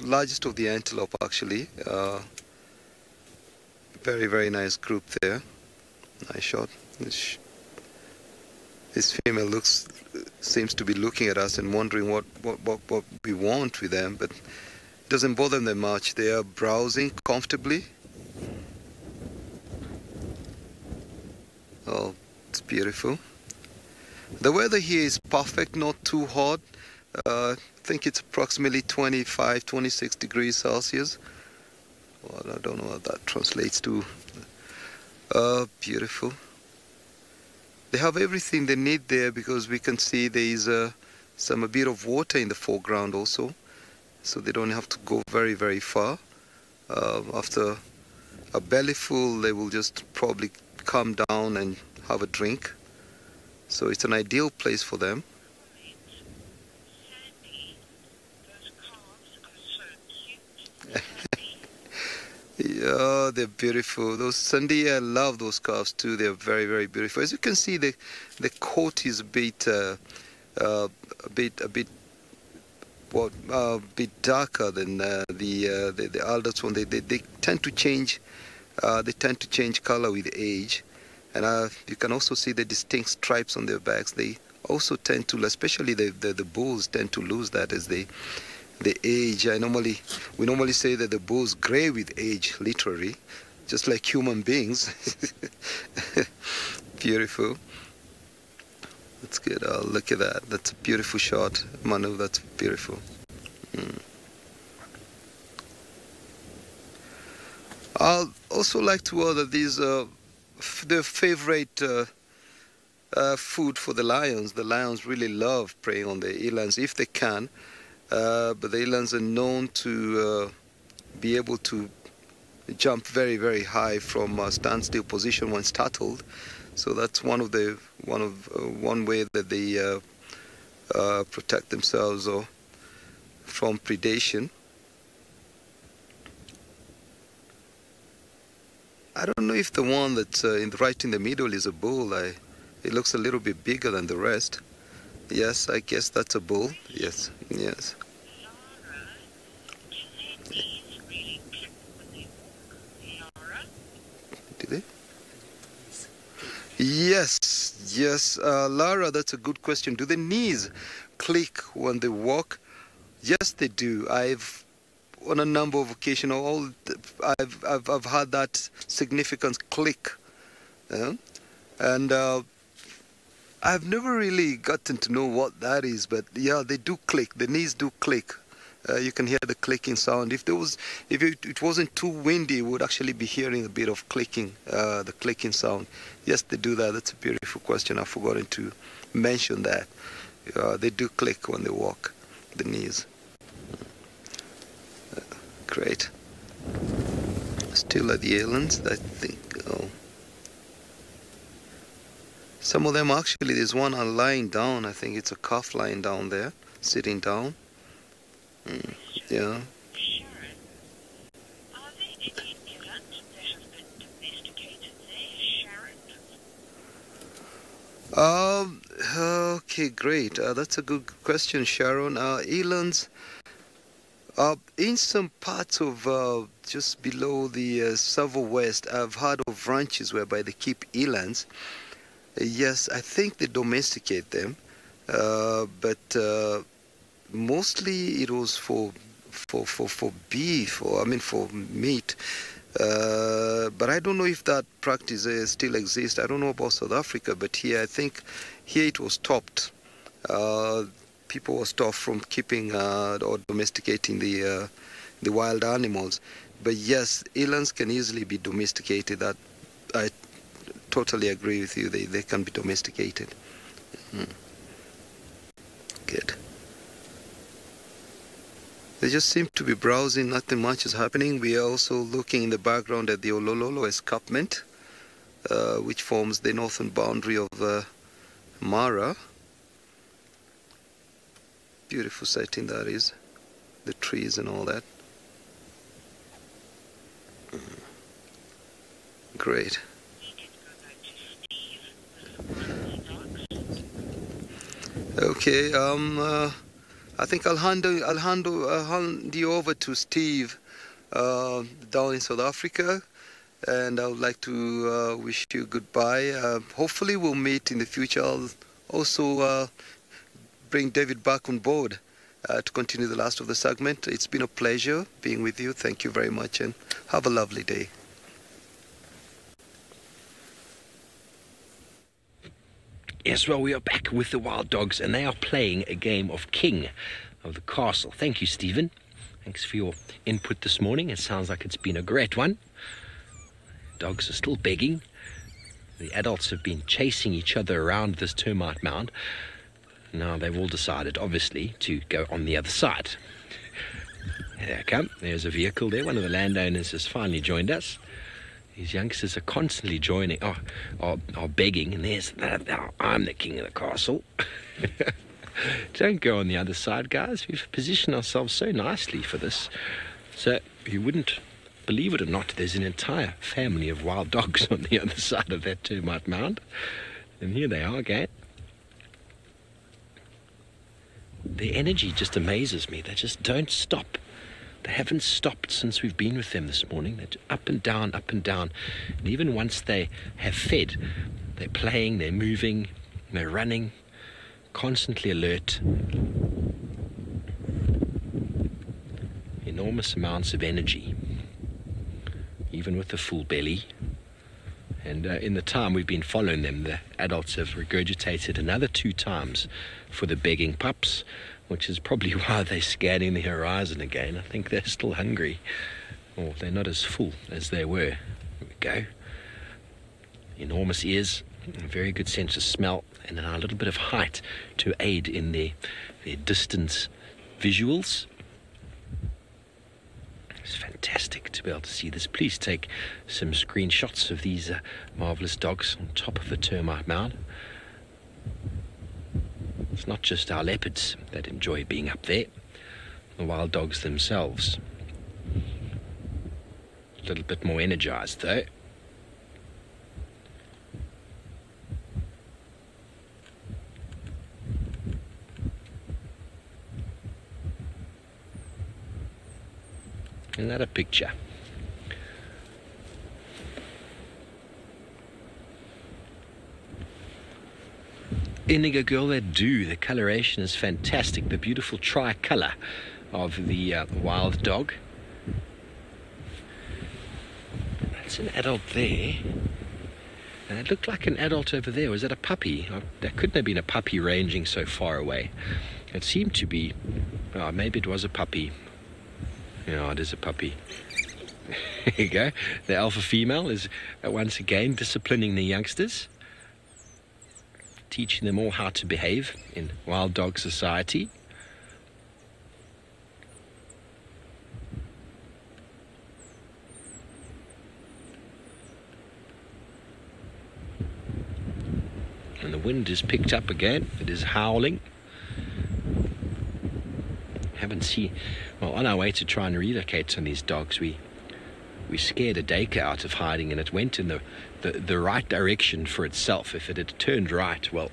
largest of the antelope actually. Very, very nice group there. Nice shot. This female seems to be looking at us and wondering what we want with them, but it doesn't bother them much. They are browsing comfortably. Oh, it's beautiful. The weather here is perfect, not too hot. I think it's approximately 25, 26 degrees Celsius. Well, I don't know what that translates to. Beautiful. They have everything they need there because we can see there is a bit of water in the foreground also, so they don't have to go very, very far. After a belly full, they will just probably come down and have a drink. So it's an ideal place for them. Yeah, they're beautiful. Those Sandy, I love those calves too. They're very, very beautiful. As you can see, the coat is a bit darker than the adults one. They tend to change. They tend to change color with age, and you can also see the distinct stripes on their backs. They also tend to, especially the bulls, tend to lose that as they age. We normally say that the bulls gray with age, literally, just like human beings. Beautiful. That's good. Oh, look at that. That's a beautiful shot, Manu. That's beautiful. I'll also like to add that these are their favorite food for the lions. The lions really love preying on the elands if they can. But the elands are known to be able to jump very, very high from a standstill position when startled. So that's one way that they protect themselves from predation. I don't know if the one that's right in the middle is a bull. It looks a little bit bigger than the rest. Yes, I guess that's a bull. Yes, yes. Did they? Yes, yes. Lara, that's a good question. Do the knees click when they walk? Yes, they do. On a number of occasions, I've had that significant click, and I've never really gotten to know what that is, but yeah, they do click. The knees do click. You can hear the clicking sound. If it wasn't too windy, we would actually be hearing a bit of clicking, the clicking sound. Yes, they do that. That's a beautiful question. I've forgotten to mention that. They do click when they walk, the knees. Great. Still at the elands, I think. Oh. Some of them actually, there's one lying down. I think it's a calf lying down there, sitting down. Yeah. Sharon, are there any elands that have been domesticated there, Sharon? Okay, great. That's a good question, Sharon. Elands, in some parts of just below the Savo West, I've heard of ranches whereby they keep elands. Yes, I think they domesticate them, but mostly it was for beef, or for meat. But I don't know if that practice still exists. I don't know about South Africa, but here I think it was stopped. People were stopped from keeping or domesticating the wild animals. But yes, elands can easily be domesticated. That I totally agree with you. They can be domesticated. Good. They just seem to be browsing, nothing much is happening. We are also looking in the background at the Olololo escarpment, which forms the northern boundary of Mara. Beautiful setting that is, the trees and all that. Great. Okay, I think I'll hand you over to Steve down in South Africa, and I would like to wish you goodbye. Hopefully we'll meet in the future. I'll also bring David back on board to continue the last of the segment. It's been a pleasure being with you. Thank you very much, and have a lovely day. Yes, well, we are back with the wild dogs, and they are playing a game of King of the Castle. Thank you, Stephen. Thanks for your input this morning. It sounds like it's been a great one. Dogs are still begging. The adults have been chasing each other around this termite mound. Now they've all decided, obviously, to go on the other side. There they come. There's a vehicle there. One of the landowners has finally joined us. These youngsters are constantly joining, are begging, and there's, I'm the king of the castle. Don't go on the other side, guys. We've positioned ourselves so nicely for this. So you wouldn't, believe it or not, there's an entire family of wild dogs on the other side of that termite mound. And here they are again. Their energy just amazes me. They just don't stop. They haven't stopped since we've been with them this morning. They're up and down, up and down. And even once they have fed, they're playing, they're moving, they're running, constantly alert. Enormous amounts of energy, even with a full belly. And in the time we've been following them, the adults have regurgitated another 2 times for the begging pups, which is probably why they're scanning the horizon again. I think they're still hungry, or they're not as full as they were. There we go. Enormous ears, a very good sense of smell, and then a little bit of height to aid in their distance visuals. It's fantastic to be able to see this. Please take some screenshots of these marvelous dogs on top of the termite mound. It's not just our leopards that enjoy being up there, the wild dogs themselves. A little bit more energized though. Another picture. Indigo girl, they do. The coloration is fantastic. The beautiful tricolour of the wild dog. That's an adult there. And it looked like an adult over there. Was that a puppy? That couldn't have been a puppy ranging so far away. It seemed to be. Oh, maybe it was a puppy. Yeah, it is a puppy. There you go. The alpha female is once again disciplining the youngsters, teaching them all how to behave in wild dog society. And the wind is picked up again. It is howling. Haven't seen, well, on our way to try and relocate some of these dogs, we scared a daycare out of hiding, and it went in the right direction for itself. If it had turned right, well,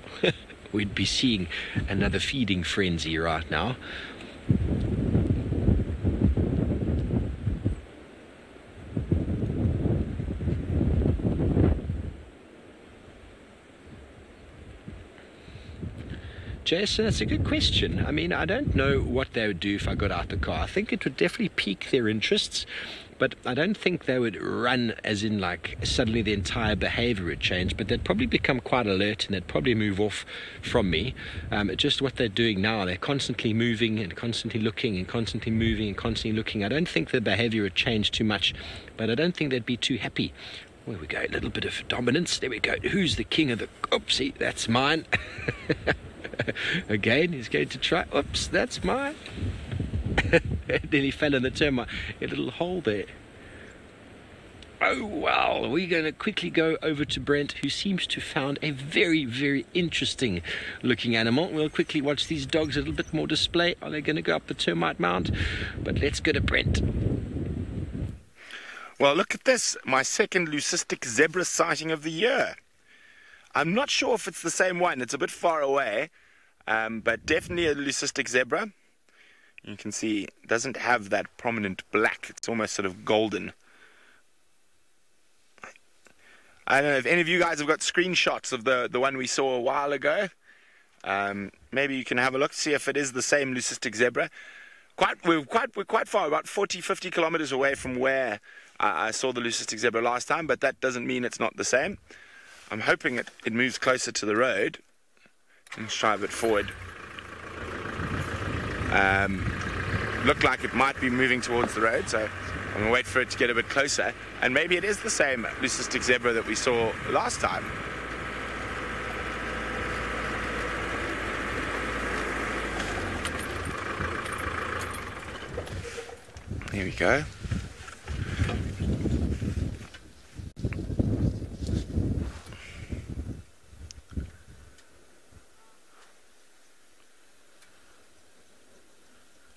we'd be seeing another feeding frenzy right now. Jason, that's a good question. I mean, I don't know what they would do if I got out the car. I think it would definitely pique their interests, but I don't think they would run as in like suddenly the entire behavior would change, but they'd probably become quite alert and they'd probably move off from me. Just what they're doing now, they're constantly moving and constantly looking and constantly moving and constantly looking. I don't think the behavior would change too much, but I don't think they'd be too happy. There we go, a little bit of dominance. There we go. Who's the king of the... Oopsie, that's mine. Again, he's going to try. Oops, that's mine. It nearly fell in the termite. A little hole there. Oh, well, we're going to quickly go over to Brent, who seems to have found a very, very interesting looking animal. We'll quickly watch these dogs a little bit more display. Are they going to go up the termite mound? But let's go to Brent. Well, look at this. My second leucistic zebra sighting of the year. I'm not sure if it's the same one. It's a bit far away, but definitely a leucistic zebra. You can see it doesn't have that prominent black. It's almost sort of golden. I don't know if any of you guys have got screenshots of the one we saw a while ago. Maybe you can have a look, see if it is the same leucistic zebra. We're quite far, about 40-50 kilometers away from where I saw the leucistic zebra last time, but that doesn't mean it's not the same. I'm hoping it moves closer to the road. Let's try a bit forward. Looked like it might be moving towards the road, so I'm going to wait for it to get a bit closer. And maybe it is the same leucistic zebra that we saw last time. Here we go.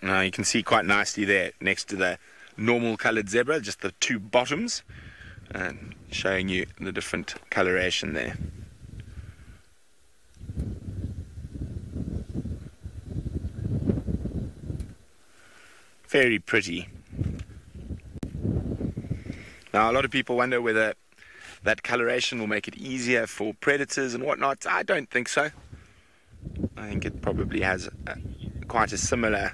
Now you can see quite nicely there next to the normal coloured zebra, just the two bottoms, and showing you the different coloration there. Very pretty. Now a lot of people wonder whether that coloration will make it easier for predators and whatnot. I don't think so. I think it probably has quite a similar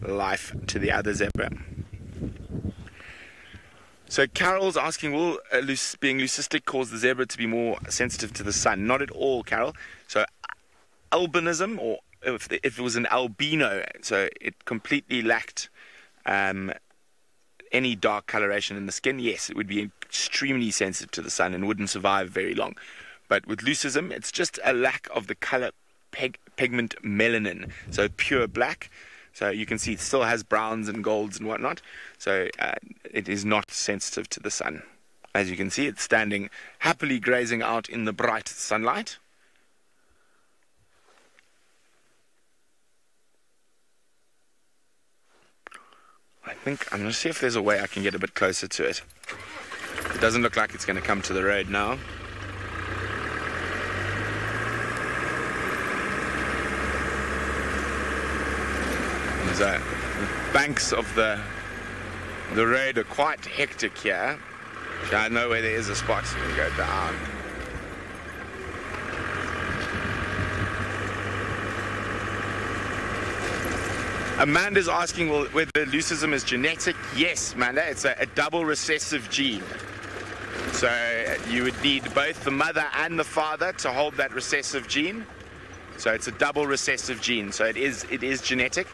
life to the other zebra. So Carol's asking, will being leucistic cause the zebra to be more sensitive to the sun? Not at all, Carol. So albinism, or if it was an albino, so it completely lacked any dark coloration in the skin, yes, it would be extremely sensitive to the sun and wouldn't survive very long. But with leucism, it's just a lack of the color pigment melanin, so pure black. So you can see it still has browns and golds and whatnot. So it is not sensitive to the sun. As you can see, it's standing happily grazing out in the bright sunlight. I think I'm going to see if there's a way I can get a bit closer to it. It doesn't look like it's going to come to the road now. The banks of the road are quite hectic here. So I know where there is a spot to go down. Amanda's asking whether leucism is genetic. Yes, Amanda, it's a double recessive gene. So you would need both the mother and the father to hold that recessive gene. So it's a double recessive gene. So it is genetic.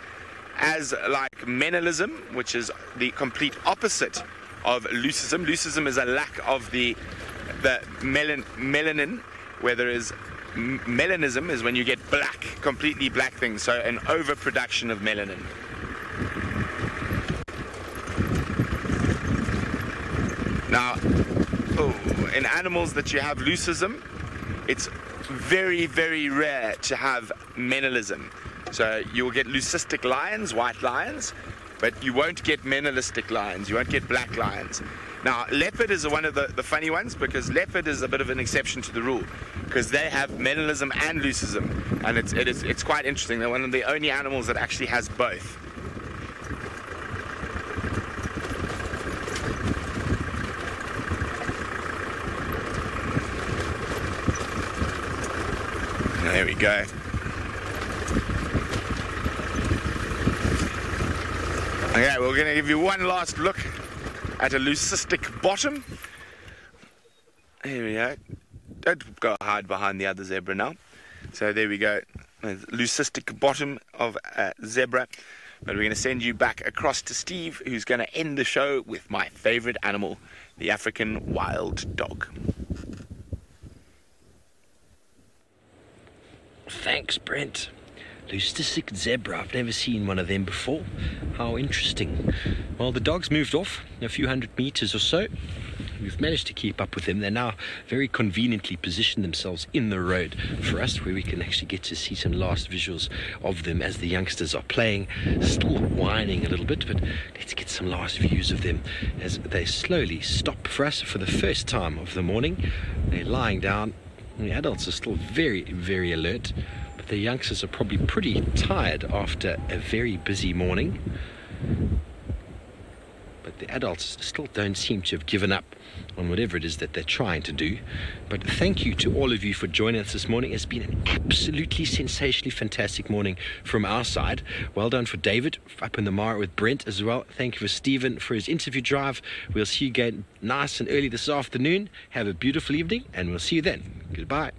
As like menelism, which is the complete opposite of leucism. Leucism is a lack of the melanin, where there is melanism is when you get black, completely black things, so an overproduction of melanin. Now, in animals that you have leucism, it's very, very rare to have menelism. So you will get leucistic lions, white lions, but you won't get menelistic lions, you won't get black lions. Now, leopard is one of the funny ones, because leopard is a bit of an exception to the rule, because they have menelism and leucism, and it's quite interesting. They're one of the only animals that actually has both. There we go. Okay, we're going to give you one last look at a leucistic bottom. Here we go. Don't go hide behind the other zebra now. So there we go. Leucistic bottom of a zebra. But we're going to send you back across to Steve, who's going to end the show with my favorite animal, the African wild dog. Thanks, Brent. Leucistic zebra. I've never seen one of them before. How interesting. Well, the dogs moved off a few hundred meters or so. We've managed to keep up with them. They're now very conveniently positioned themselves in the road for us, where we can actually get to see some last visuals of them as the youngsters are playing, still whining a little bit, but let's get some last views of them as they slowly stop for us for the first time of the morning. They're lying down. The adults are still very, very alert, but the youngsters are probably pretty tired after a very busy morning. But the adults still don't seem to have given up on whatever it is that they're trying to do. But thank you to all of you for joining us this morning. It's been an absolutely sensationally fantastic morning from our side. Well done for David up in the Mara with Brent as well. Thank you for Stephen for his interview drive. We'll see you again nice and early this afternoon. Have a beautiful evening, and we'll see you then. Goodbye.